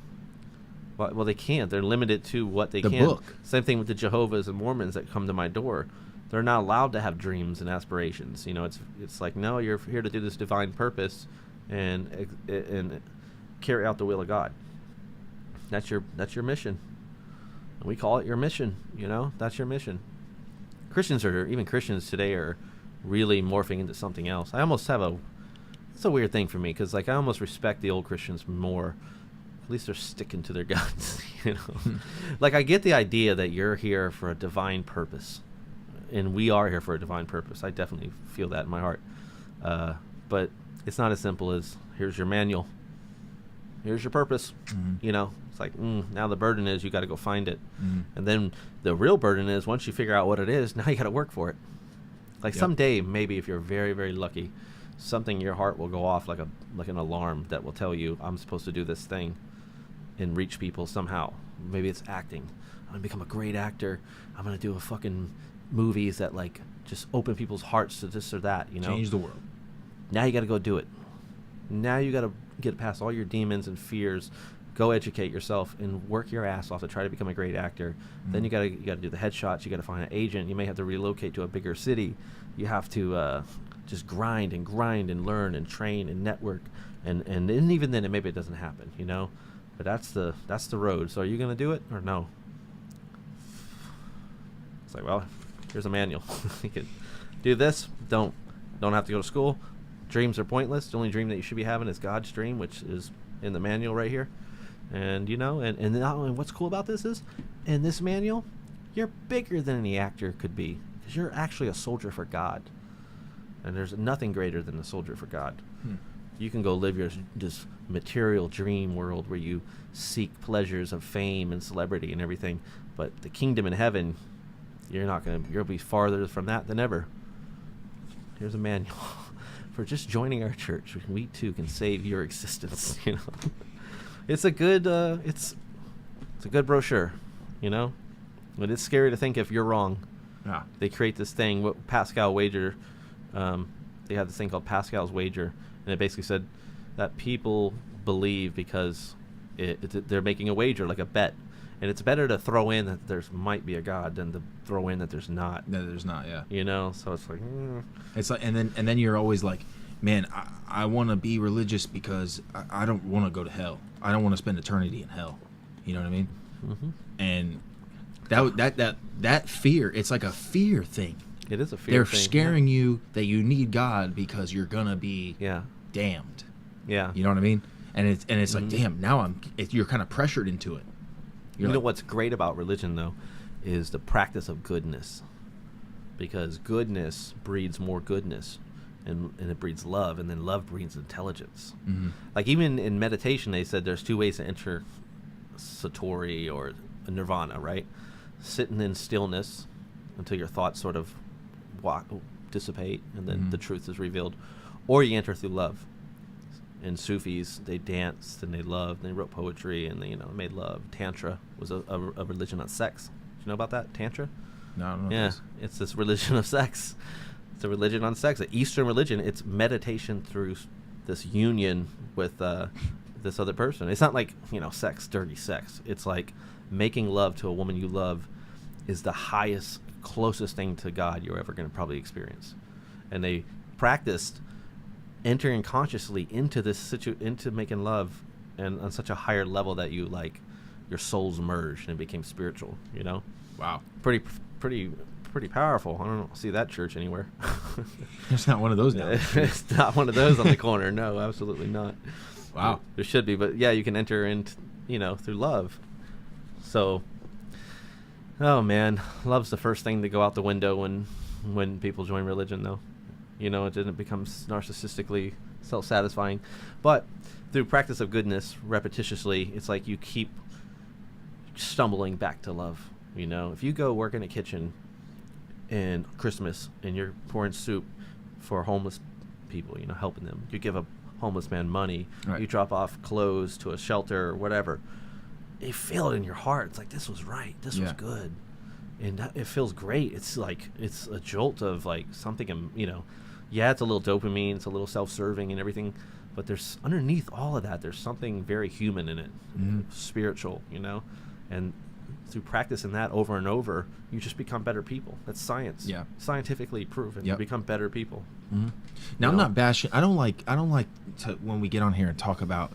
Speaker 2: well, they can't. They're limited to what they can. The book. Same thing with the Jehovah's and Mormons that come to my door. They're not allowed to have dreams and aspirations. You know, it's like, no, you're here to do this divine purpose and carry out the will of God. That's your mission. And we call it your mission. You know, that's your mission. Christians today are really morphing into something else. It's a weird thing for me, because like I almost respect the old Christians more. At least they're sticking to their guns. You know, like I get the idea that you're here for a divine purpose, and we are here for a divine purpose. I definitely feel that in my heart. But it's not as simple as here's your manual, here's your purpose. You know, it's like now the burden is you got to go find it, and then the real burden is once you figure out what it is, now you got to work for it. Like someday, maybe if you're very, very lucky, something in your heart will go off like an alarm that will tell you I'm supposed to do this thing and reach people somehow. Maybe it's acting. I'm gonna become a great actor. I'm gonna do a fucking movies that like just open people's hearts to this or that. You know,
Speaker 1: Change the world.
Speaker 2: now you got to go do it. Now you got to get past all your demons and fears. Go educate yourself and work your ass off to try to become a great actor. Then you got to do the headshots. You got to find an agent. You may have to relocate to a bigger city. You have to just grind and learn and train and network. And even then, maybe it doesn't happen. You know, but that's the road. So are you gonna do it or no? It's like, well, here's a manual. You can do this. Don't have to go to school. Dreams are pointless. The only dream that you should be having is God's dream, which is in the manual right here. And you know, and not only what's cool about this is, in this manual, you're bigger than any actor could be, because you're actually a soldier for God. And there's nothing greater than a soldier for God. You can go live your this material dream world where you seek pleasures of fame and celebrity and everything, but the kingdom in heaven, you'll be farther from that than ever. Here's a manual for just joining our church. We too can save your existence. You know, it's a good it's a good brochure. You know, but it's scary to think if you're wrong.
Speaker 1: Yeah.
Speaker 2: They create this thing, what Pascal wager. They have this thing called Pascal's wager, and it basically said that people believe because they're making a wager, like a bet. And it's better to throw in that there might be a God than to throw in that there's not.
Speaker 1: No, there's not. Yeah.
Speaker 2: You know, so it's like.
Speaker 1: It's like, and then you're always like, man, I want to be religious because I don't want to go to hell. I don't want to spend eternity in hell. You know what I mean?
Speaker 2: Mm-hmm.
Speaker 1: And that fear, it's like a fear thing.
Speaker 2: It is a fear
Speaker 1: They're
Speaker 2: thing.
Speaker 1: scaring you that you need God because you're gonna be damned.
Speaker 2: Yeah.
Speaker 1: You know what I mean? And it's like, damn, now you're kind of pressured into it.
Speaker 2: You know what's great about religion, though, is the practice of goodness. Because goodness breeds more goodness, and it breeds love, and then love breeds intelligence.
Speaker 1: Mm-hmm.
Speaker 2: Like even in meditation, they said there's 2 ways to enter satori or nirvana, right? Sitting in stillness until your thoughts sort of dissipate, and then the truth is revealed. Or you enter through love. And Sufis, they danced and they loved and they wrote poetry and they made love. Tantra was a religion on sex. Did you know about that? Tantra?
Speaker 1: No, I don't know.
Speaker 2: Yeah, it's this religion of sex. It's a religion on sex. An Eastern religion. It's meditation through this union with this other person. It's not like sex, dirty sex. It's like making love to a woman you love is the highest, closest thing to God you're ever going to probably experience. And they practiced entering consciously into this into making love, and on such a higher level that your souls merged and became spiritual.
Speaker 1: Wow.
Speaker 2: Pretty powerful. I don't see that church anywhere.
Speaker 1: There's not one of those now.
Speaker 2: It's not one of those on the corner. No, absolutely not.
Speaker 1: Wow.
Speaker 2: There should be, but yeah, you can enter into through love. So, oh man, love's the first thing to go out the window when people join religion, though. It didn't become narcissistically self-satisfying. But through practice of goodness, repetitiously, it's like you keep stumbling back to love. If you go work in a kitchen in Christmas and you're pouring soup for homeless people, helping them. You give a homeless man money. Right. You drop off clothes to a shelter or whatever. You feel it in your heart. It's like, this was right. This was good. And it feels great. It's like, it's a jolt of like something, it's a little dopamine, it's a little self-serving and everything, but there's underneath all of that, there's something very human in it, spiritual, and through practicing that over and over, you just become better people. That's science. Yeah. Scientifically proven. You become better people. Mm-hmm.
Speaker 1: Now, I'm not bashing. I don't like to, when we get on here and talk about,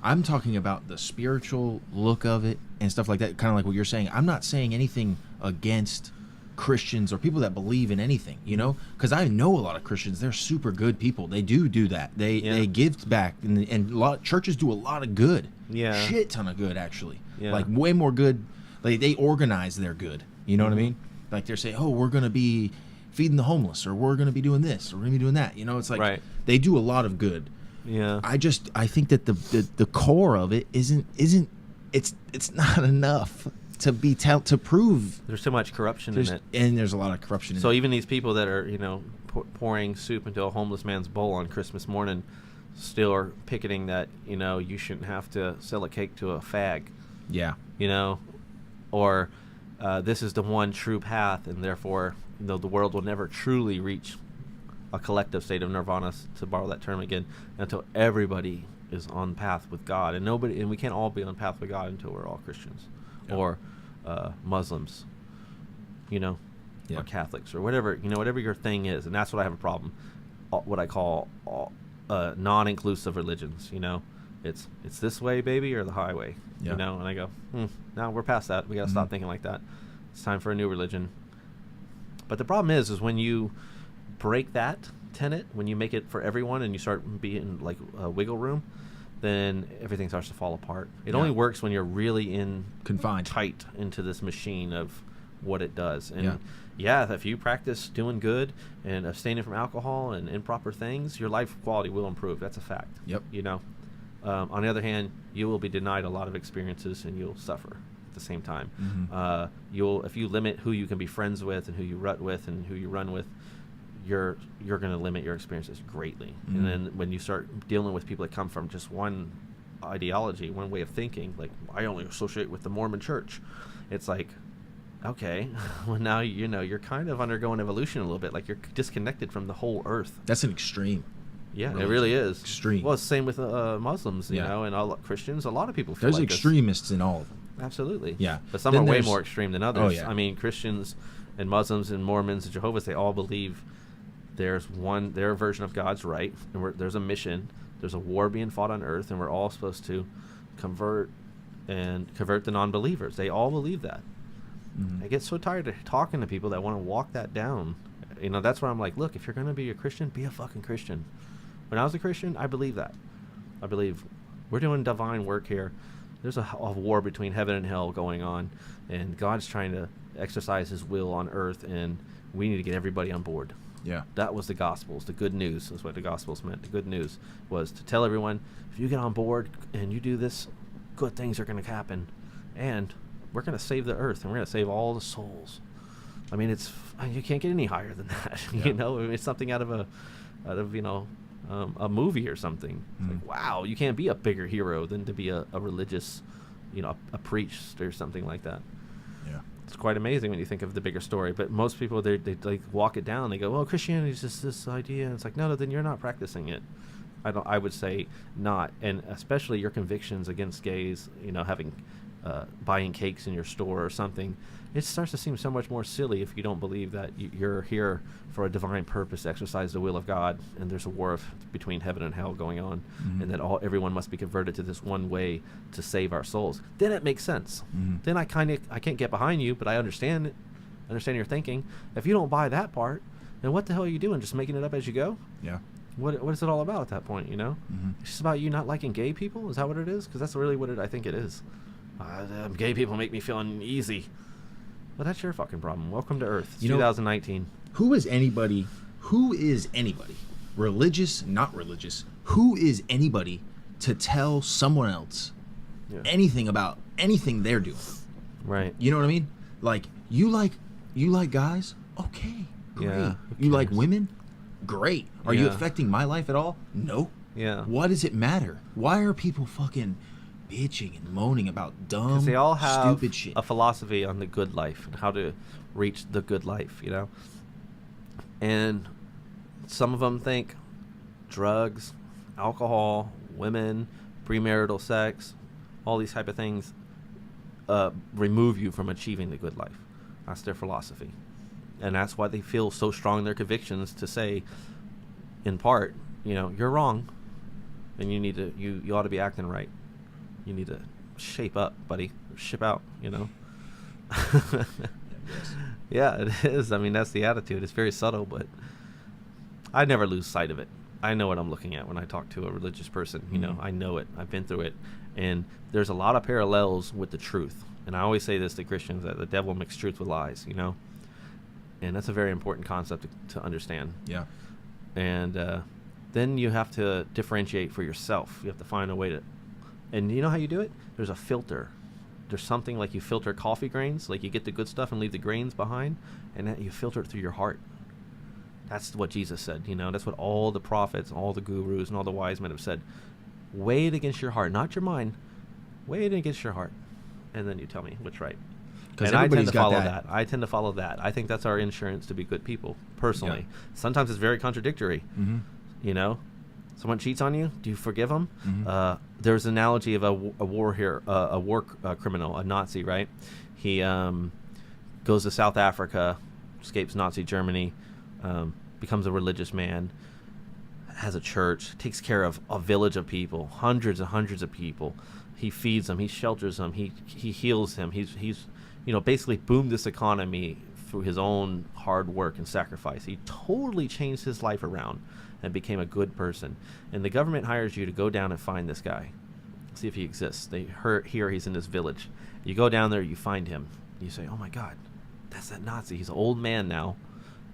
Speaker 1: I'm talking about the spiritual look of it and stuff like that, kind of like what you're saying. I'm not saying anything against Christians or people that believe in anything, you know, because I know a lot of Christians. They're super good people. They do that. They give back, and a lot churches do a lot of good.
Speaker 2: Yeah.
Speaker 1: Shit ton of good, actually.
Speaker 2: Yeah.
Speaker 1: Like way more good. Like they organize their good. You know what I mean? Like they're saying, oh, we're gonna be feeding the homeless, or we're gonna be doing this, or we're gonna be doing that. You know, it's like they do a lot of good.
Speaker 2: Yeah.
Speaker 1: I think that the core of it isn't it's not enough to be to prove.
Speaker 2: There's so much corruption in it,
Speaker 1: and there's a lot of corruption.
Speaker 2: So even these people that are, you know, pouring soup into a homeless man's bowl on Christmas morning, still are picketing that, you know, you shouldn't have to sell a cake to a fag.
Speaker 1: Yeah.
Speaker 2: You know, or this is the one true path, and therefore, you know, the world will never truly reach a collective state of nirvana, to borrow that term again, until everybody is on path with God, and we can't all be on path with God until we're all Christians, or Muslims, you know, or Catholics, or whatever, you know, whatever your thing is. And that's what I have a problem. What I call non-inclusive religions. You know, it's this way, baby, or the highway. You know, and I go, no, we're past that. We got to stop thinking like that. It's time for a new religion. But the problem is when you break that tenet, when you make it for everyone and you start being like a wiggle room, then everything starts to fall apart. It only works when you're really
Speaker 1: confined
Speaker 2: tight into this machine of what it does. And if you practice doing good and abstaining from alcohol and improper things, your life quality will improve. That's a fact. You know, on the other hand, you will be denied a lot of experiences and you'll suffer at the same time. If you limit who you can be friends with and who you rut with and who you run with, you're going to limit your experiences greatly. And then when you start dealing with people that come from just one ideology, one way of thinking, like I only associate with the Mormon Church, it's like, okay, well now you know you're kind of undergoing evolution a little bit, like you're disconnected from the whole earth.
Speaker 1: That's an extreme.
Speaker 2: Yeah, it really is
Speaker 1: extreme.
Speaker 2: Well, it's the same with Muslims, you know, and all Christians. A lot of people feel
Speaker 1: there's
Speaker 2: like
Speaker 1: extremists in all of them.
Speaker 2: Absolutely.
Speaker 1: Yeah,
Speaker 2: but some are way more extreme than others.
Speaker 1: Oh, yeah.
Speaker 2: I mean, Christians and Muslims and Mormons and Jehovah's, they all believe their version of God's right, and there's a mission. There's a war being fought on earth, and we're all supposed to convert the non-believers. They all believe that. I get so tired of talking to people that want to walk that down. You know, that's where I'm like, look, if you're going to be a Christian, be a fucking Christian. When I was a Christian, I believe that. I believe we're doing divine work here. There's a war between heaven and hell going on, and God's trying to exercise his will on earth, and we need to get everybody on board. Yeah. That was the Gospels. The good news is what the Gospels meant. The good news was to tell everyone, if you get on board and you do this, good things are going to happen. And we're going to save the earth, and we're going to save all the souls. I mean, you can't get any higher than that. You know, it's something out of you know, a movie or something. It's like, wow, you can't be a bigger hero than to be a religious, you know, a priest or something like that. Yeah. It's quite amazing when you think of the bigger story. But most people, they like walk it down. They go, well, Christianity is just this idea. And it's like, no, then you're not practicing it. I would say not. And especially your convictions against gays, you know, having buying cakes in your store or something, it starts to seem so much more silly if you don't believe that you're here for a divine purpose to exercise the will of God, and there's a war between heaven and hell going on, and that everyone must be converted to this one way to save our souls. Then it makes sense. Then I can't get behind you, but I understand it. I understand your thinking. If you don't buy that part, then what the hell are you doing? Just making it up as you go? Yeah. What is it all about at that point, you know? It's just about you not liking gay people? Is that what it is? Because that's really what I think it is. Gay people make me feel uneasy. Well, that's your fucking problem. Welcome to Earth. It's 2019.
Speaker 1: Who is anybody, religious, not religious, who is anybody to tell someone else anything about anything they're doing?
Speaker 2: Right.
Speaker 1: You know what I mean? Like, you like guys? Okay, great.
Speaker 2: Yeah,
Speaker 1: you like women? Great. Are you affecting my life at all? No.
Speaker 2: Yeah.
Speaker 1: What does it matter? Why are people fucking bitching and moaning about dumb,
Speaker 2: because they all have
Speaker 1: stupid shit?
Speaker 2: A philosophy on the good life and how to reach the good life, you know? And some of them think drugs, alcohol, women, premarital sex, all these type of things remove you from achieving the good life. That's their philosophy. And that's why they feel so strong in their convictions to say, in part, you know, you're wrong, and you need to, you ought to be acting right. You need to shape up, buddy. Ship out, you know. Yeah, it is. I mean, that's the attitude. It's very subtle, but I never lose sight of it. I know what I'm looking at when I talk to a religious person. You know, I know it. I've been through it. And there's a lot of parallels with the truth. And I always say this to Christians, that the devil mixes truth with lies, you know? And that's a very important concept to understand.
Speaker 1: Yeah.
Speaker 2: And then you have to differentiate for yourself. You have to find a way to... And you know how you do it? There's a filter. There's something like you filter coffee grains, like you get the good stuff and leave the grains behind, and then you filter it through your heart. That's what Jesus said, you know. That's what all the prophets, all the gurus, and all the wise men have said. Weigh it against your heart, not your mind. Weigh it against your heart, and then you tell me what's right. And I tend to follow that. I tend to follow that. I think that's our insurance to be good people, personally. Yeah. Sometimes it's very contradictory. You know, someone cheats on you, do you forgive them? There's an analogy of a war criminal, a Nazi, right? He goes to South Africa, escapes Nazi Germany, becomes a religious man, has a church, takes care of a village of people, hundreds and hundreds of people. He feeds them, he shelters them, he heals them. He's basically boomed this economy through his own hard work and sacrifice. He totally changed his life around and became a good person. And the government hires you to go down and find this guy, see if he exists. They hear he's in this village. You go down there, you find him. You say, oh my God, that's that Nazi. He's an old man now.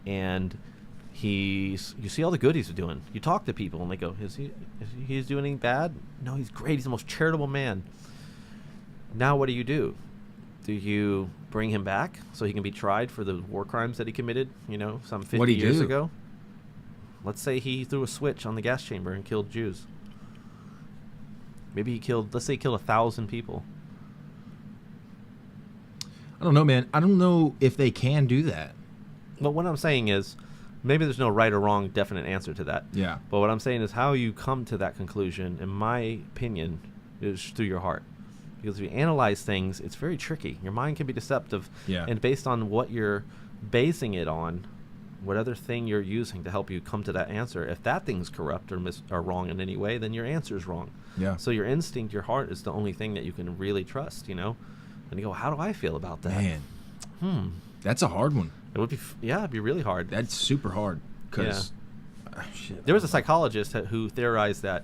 Speaker 2: And you see all the good he's doing. You talk to people and they go, is he doing anything bad? No, he's great. He's the most charitable man. Now what do? Do you bring him back so he can be tried for the war crimes that he committed, some 50 years ago? Let's say he threw a switch on the gas chamber and killed Jews. Maybe he killed 1,000 people.
Speaker 1: I don't know, man. I don't know if they can do that.
Speaker 2: But what I'm saying is, maybe there's no right or wrong definite answer to that.
Speaker 1: Yeah.
Speaker 2: But what I'm saying is how you come to that conclusion, in my opinion, is through your heart. Because if you analyze things, it's very tricky. Your mind can be deceptive.
Speaker 1: Yeah.
Speaker 2: And based on what you're basing it on, what other thing you're using to help you come to that answer, if that thing's corrupt or wrong in any way, then your answer is wrong.
Speaker 1: Yeah.
Speaker 2: So your instinct, your heart, is the only thing that you can really trust, And you go, how do I feel about that?
Speaker 1: Man. That's a hard one.
Speaker 2: It would be, it'd be really hard.
Speaker 1: That's super hard. Because
Speaker 2: there was a psychologist who theorized that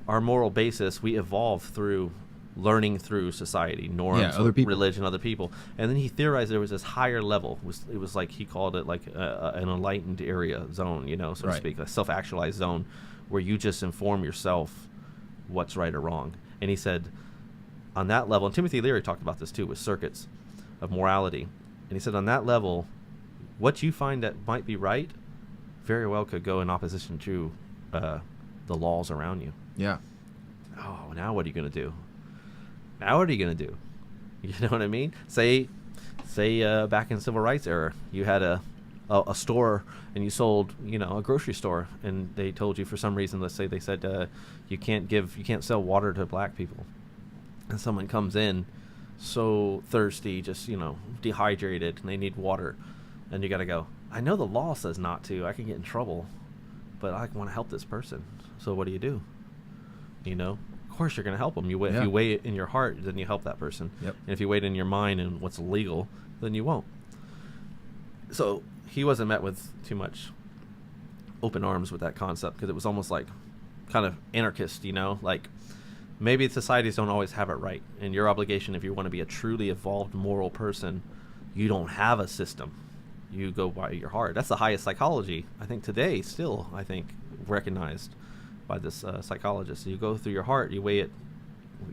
Speaker 2: our moral basis, we evolved through learning through society, norms,
Speaker 1: other people.
Speaker 2: Religion, other people. And then he theorized there was this higher level. It was like, he called it like an enlightened area zone, so to speak, a self-actualized zone where you just inform yourself what's right or wrong. And he said on that level, and Timothy Leary talked about this too, with circuits of morality. And he said on that level, what you find that might be right very well could go in opposition to the laws around you.
Speaker 1: Yeah.
Speaker 2: Oh, now what are you going to do? Now what are you going to do? You know what I mean? Say back in civil rights era, you had a store and you sold, a grocery store, and they told you for some reason, let's say they said you can't sell water to black people. And someone comes in so thirsty, just, dehydrated, and they need water. And you got to go, I know the law says not to. I can get in trouble, but I want to help this person. So what do? Of course you're going to help them. If you weigh it in your heart, then you help that person.
Speaker 1: Yep.
Speaker 2: And if you weigh it in your mind and what's legal, then you won't. So he wasn't met with too much open arms with that concept, because it was almost like kind of anarchist, like maybe societies don't always have it right. And your obligation, if you want to be a truly evolved moral person, you don't have a system. You go by your heart. That's the highest psychology, I think, today, still, recognized by this psychologist. You go through your heart, you weigh it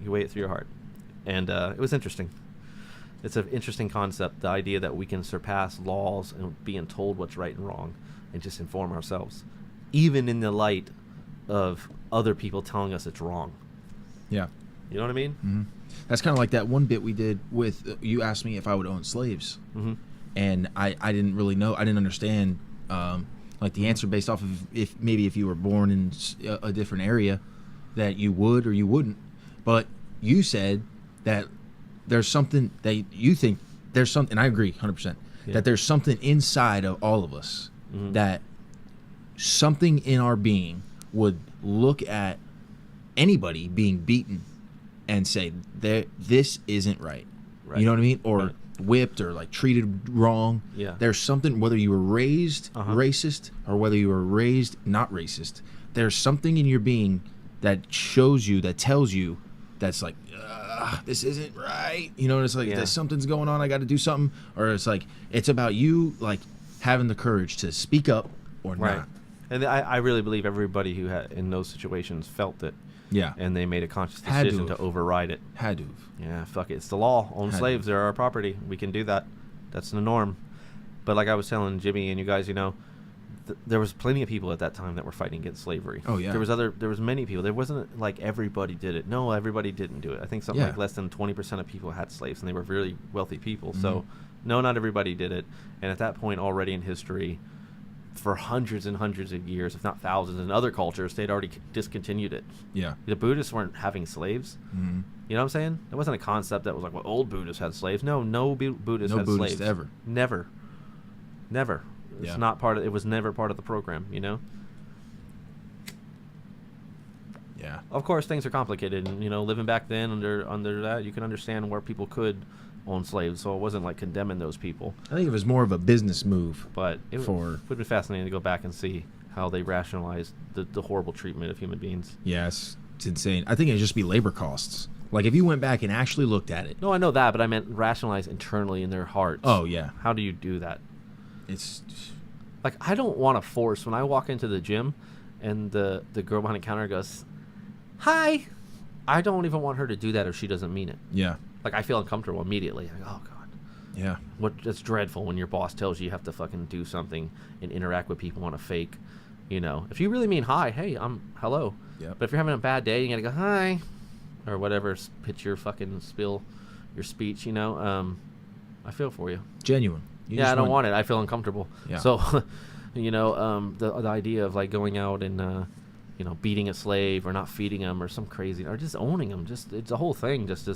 Speaker 2: through your heart. And it was interesting. It's an interesting concept, the idea that we can surpass laws and being told what's right and wrong and just inform ourselves, even in the light of other people telling us it's wrong.
Speaker 1: Yeah.
Speaker 2: You know what I mean?
Speaker 1: Mm-hmm. That's kind of like that one bit we did with, you asked me if I would own slaves.
Speaker 2: Mm-hmm.
Speaker 1: And I didn't really know. I didn't understand the answer based off of if you were born in a different area, that you would or you wouldn't. But you said that there's something that you think there's something. And I agree 100%. Yeah. That there's something inside of all of us, that something in our being would look at anybody being beaten and say, this isn't right. You know what I mean? Or whipped or like treated wrong.
Speaker 2: Yeah.
Speaker 1: There's something, whether you were raised racist or whether you were raised not racist, there's something in your being that shows you, that tells you, that's like, this isn't right. You know, it's like there's something's going on. I got to do something. Or it's like, it's about you like having the courage to speak up or not.
Speaker 2: And I really believe everybody who had in those situations felt it.
Speaker 1: Yeah.
Speaker 2: And they made a conscious decision to override it.
Speaker 1: Had to.
Speaker 2: Yeah, fuck it. It's the law. Own slaves. They're our property. We can do that. That's the norm. But like I was telling Jimmy and you guys, you know, there was plenty of people at that time that were fighting against slavery.
Speaker 1: Oh, yeah.
Speaker 2: There was many people. There wasn't like everybody did it. No, everybody didn't do it. I think something like less than 20% of people had slaves, and they were really wealthy people. So, no, not everybody did it. And at that point already in history, for hundreds and hundreds of years, if not thousands, in other cultures, they'd already discontinued it.
Speaker 1: Yeah.
Speaker 2: The Buddhists weren't having slaves.
Speaker 1: Mm-hmm.
Speaker 2: You know what I'm saying? It wasn't a concept that was like, well, old Buddhists had slaves. No, Buddhists had
Speaker 1: Buddhist
Speaker 2: slaves.
Speaker 1: ever.
Speaker 2: Never. It's not part of. It was never part of the program. You know.
Speaker 1: Yeah.
Speaker 2: Of course, things are complicated, and you know, living back then under that, you can understand where people could own slaves. So it wasn't like condemning those people.
Speaker 1: I think it was more of a business move.
Speaker 2: But it would be fascinating to go back and see how they rationalized the horrible treatment of human beings.
Speaker 1: Yes, it's insane. I think it'd just be labor costs. Like if you went back and actually looked at it.
Speaker 2: No, I know that, but I meant rationalize internally in their hearts.
Speaker 1: Oh yeah.
Speaker 2: How do you do that?
Speaker 1: It's
Speaker 2: like I don't want to force when I walk into the gym, and the girl behind the counter goes, "Hi." I don't even want her to do that if she doesn't mean it.
Speaker 1: Yeah.
Speaker 2: Like I feel uncomfortable immediately. Like, oh god.
Speaker 1: Yeah.
Speaker 2: That's dreadful when your boss tells you have to fucking do something and interact with people on a fake. You know, if you really mean hi, hey, hello.
Speaker 1: Yep.
Speaker 2: But if you're having a bad day, you gotta go hi, or whatever. Pitch your fucking your speech. You know, I feel for you.
Speaker 1: Genuine.
Speaker 2: I don't want it. I feel uncomfortable. Yeah. So, you know, the idea of like going out and you know, beating a slave or not feeding them or some crazy, or just owning them. Just it's a whole thing. Just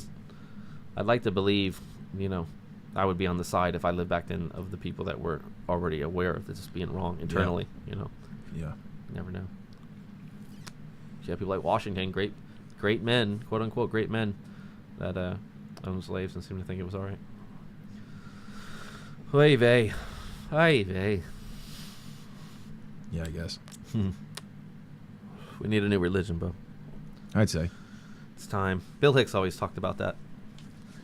Speaker 2: I'd like to believe, you know, I would be on the side if I lived back then of the people that were already aware of this being wrong internally. You know.
Speaker 1: Yeah.
Speaker 2: You never know. You have people like Washington, great men, quote unquote, great men that owned slaves and seemed to think it was all right. Oy vey. Oy vey.
Speaker 1: Yeah, I guess.
Speaker 2: We need a new religion, Bo.
Speaker 1: I'd say.
Speaker 2: It's time. Bill Hicks always talked about that.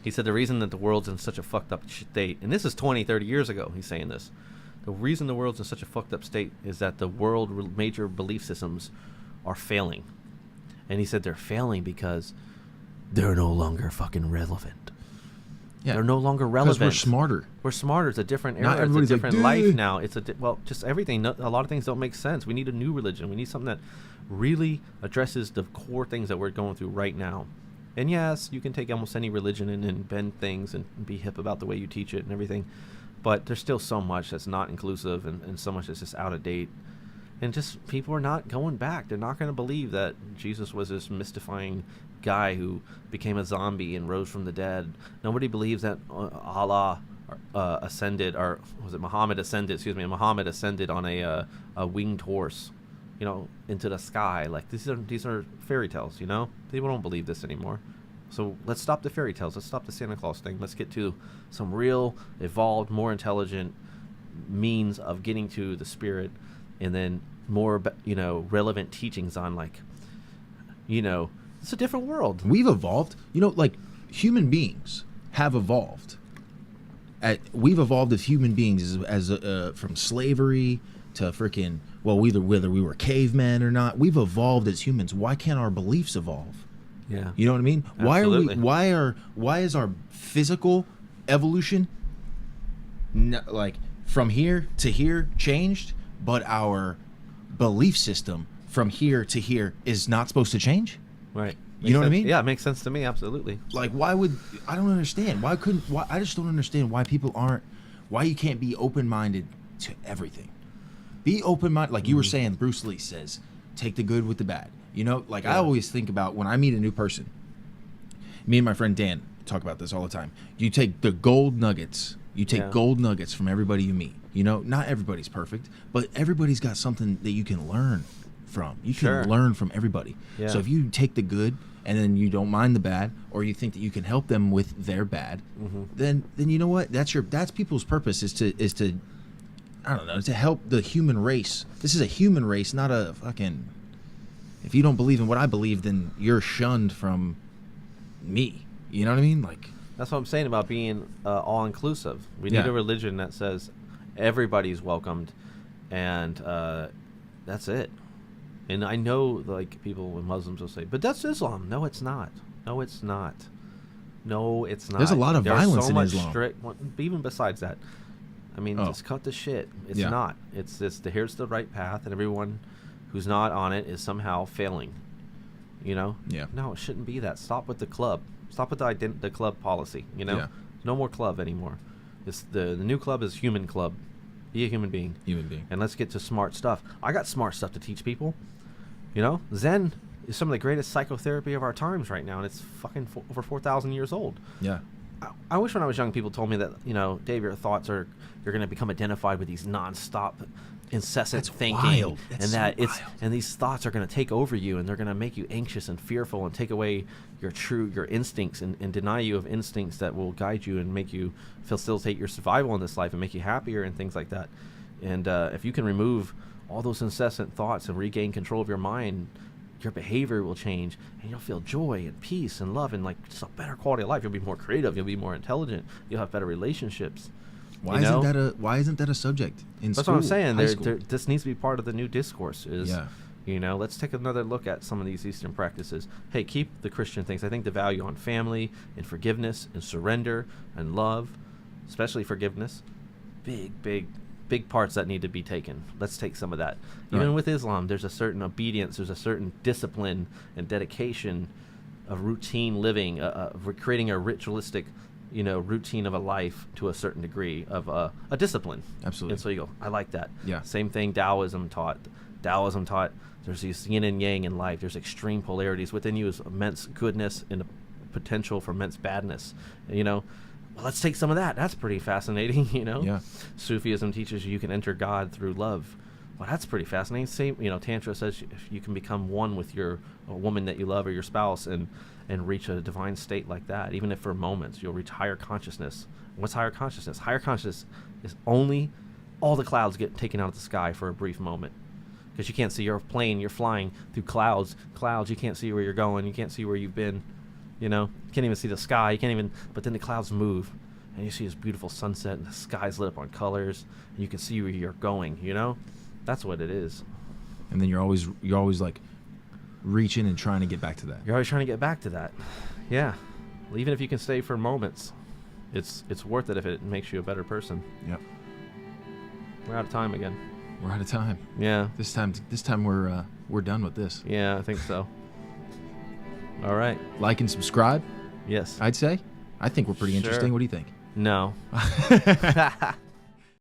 Speaker 2: He said the reason that the world's in such a fucked up state, and this is 20, 30 years ago, he's saying this. The reason the world's in such a fucked up state is that the world major belief systems are failing. And he said they're failing because they're no longer fucking relevant. Yeah. They're no longer relevant.
Speaker 1: Because we're smarter.
Speaker 2: We're smarter. It's a different era. It's a different life now. It's just everything. A lot of things don't make sense. We need a new religion. We need something that really addresses the core things that we're going through right now. And yes, you can take almost any religion and bend things and be hip about the way you teach it and everything. But there's still so much that's not inclusive and so much that's just out of date. And just people are not going back. They're not going to believe that Jesus was this mystifying guy who became a zombie and rose from the dead. Nobody believes that Allah ascended, or was it Muhammad ascended? Excuse me, Muhammad ascended on a winged horse, you know, into the sky. Like these are fairy tales, you know. People don't believe this anymore. So let's stop the fairy tales. Let's stop the Santa Claus thing. Let's get to some real, evolved, more intelligent means of getting to the spirit, and then more, you know, relevant teachings on, like, you know, it's a different world.
Speaker 1: We've evolved. You know, like human beings have evolved. We've evolved as human beings as from slavery to freaking, well, whether we were cavemen or not. We've evolved as humans. Why can't our beliefs evolve?
Speaker 2: Yeah.
Speaker 1: You know what I mean?
Speaker 2: Absolutely.
Speaker 1: Why is our physical evolution like from here to here changed, but our belief system from here to here is not supposed to change?
Speaker 2: Right.
Speaker 1: You know what I mean?
Speaker 2: Yeah, it makes sense to me. Absolutely.
Speaker 1: Like, I don't understand. I just don't understand why you can't be open-minded to everything. Be open-minded. Like you were saying, Bruce Lee says, take the good with the bad. You know, like I always think about when I meet a new person, me and my friend Dan talk about this all the time. You take the gold nuggets. You take gold nuggets from everybody you meet. You know, not everybody's perfect, but everybody's got something that you can learn from. You can
Speaker 2: Sure.
Speaker 1: learn from everybody.
Speaker 2: Yeah.
Speaker 1: So if you take the good and then you don't mind the bad, or you think that you can help them with their bad, then you know what? That's people's purpose is to I don't know, to help the human race. This is a human race, not a fucking. If you don't believe in what I believe, then you're shunned from me. You know what I mean? Like,
Speaker 2: That's what I'm saying about being all inclusive. We
Speaker 1: Yeah.
Speaker 2: need a religion that says everybody's welcomed, and that's it. And I know, like, people with Muslims will say, "But that's Islam." No, it's not. No, it's not. No, it's not.
Speaker 1: There's a lot of
Speaker 2: There's
Speaker 1: violence
Speaker 2: so
Speaker 1: in
Speaker 2: much
Speaker 1: Islam.
Speaker 2: Even besides that, I mean,
Speaker 1: Oh.
Speaker 2: just cut the shit. It's
Speaker 1: Yeah.
Speaker 2: not. It's just here's the right path, and everyone who's not on it is somehow failing. You know?
Speaker 1: Yeah.
Speaker 2: No, it shouldn't be that. Stop with the club. Stop with the club policy. You know?
Speaker 1: Yeah.
Speaker 2: No more club anymore. It's the new club is human club. Be a human being.
Speaker 1: human being.
Speaker 2: And let's get to smart stuff. I got smart stuff to teach people. You know? Zen is some of the greatest psychotherapy of our times right now, and it's fucking over 4,000 years old.
Speaker 1: Yeah.
Speaker 2: I wish when I was young, people told me that, you know, Dave, your thoughts you're going to become identified with these nonstop, incessant
Speaker 1: That's
Speaker 2: thinking,
Speaker 1: wild. That's
Speaker 2: and that
Speaker 1: so
Speaker 2: it's
Speaker 1: wild.
Speaker 2: and these thoughts are going to take over you, and they're going to make you anxious and fearful, and take away your instincts, and deny you of instincts that will guide you and make you facilitate your survival in this life and make you happier and things like that. And if you can remove all those incessant thoughts and regain control of your mind, your behavior will change, and you'll feel joy and peace and love and like just a better quality of life. You'll be more creative. You'll be more intelligent. You'll have better relationships.
Speaker 1: Why
Speaker 2: you know?
Speaker 1: why isn't that a subject in
Speaker 2: That's
Speaker 1: school?
Speaker 2: what I'm saying.
Speaker 1: High school?
Speaker 2: This needs to be part of the new discourse. Is
Speaker 1: Yeah.
Speaker 2: you know, let's take another look at some of these Eastern practices. Hey, keep the Christian things. I think the value on family and forgiveness and surrender and love, especially forgiveness, big parts that need to be taken. Let's take some of that. Even
Speaker 1: Right.
Speaker 2: with Islam, there's a certain obedience, there's a certain discipline and dedication, of routine living, creating a ritualistic, you know, routine of a life to a certain degree of a discipline.
Speaker 1: Absolutely.
Speaker 2: And so you go, I like that.
Speaker 1: Yeah.
Speaker 2: Same thing Taoism taught. There's these yin and yang in life. There's extreme polarities. Within you is immense goodness and a potential for immense badness. You know, well, let's take some of that. That's pretty fascinating, you know?
Speaker 1: Yeah.
Speaker 2: Sufism teaches you can enter God through love. Well, that's pretty fascinating. Same, you know, Tantra says if you can become one with a woman that you love or your spouse and reach a divine state like that, even if for moments, you'll reach higher consciousness. What's higher consciousness? Higher consciousness is only all the clouds get taken out of the sky for a brief moment. Because you can't see your plane, you're flying through clouds, you can't see where you're going, you can't see where you've been, you know, you can't even see the sky, but then the clouds move, and you see this beautiful sunset, and the sky's lit up on colors, and you can see where you're going, you know, that's what it is.
Speaker 1: And then you're always like reaching and trying to get back to that.
Speaker 2: You're always trying to get back to that, yeah, even if you can stay for moments, it's worth it if it makes you a better person.
Speaker 1: Yep.
Speaker 2: We're out of time again.
Speaker 1: We're out of time.
Speaker 2: Yeah.
Speaker 1: This time we're done with this.
Speaker 2: Yeah, I think so. All right.
Speaker 1: Like and subscribe,
Speaker 2: Yes.
Speaker 1: I'd say. I think we're pretty
Speaker 2: Sure.
Speaker 1: interesting. What do you think?
Speaker 2: No.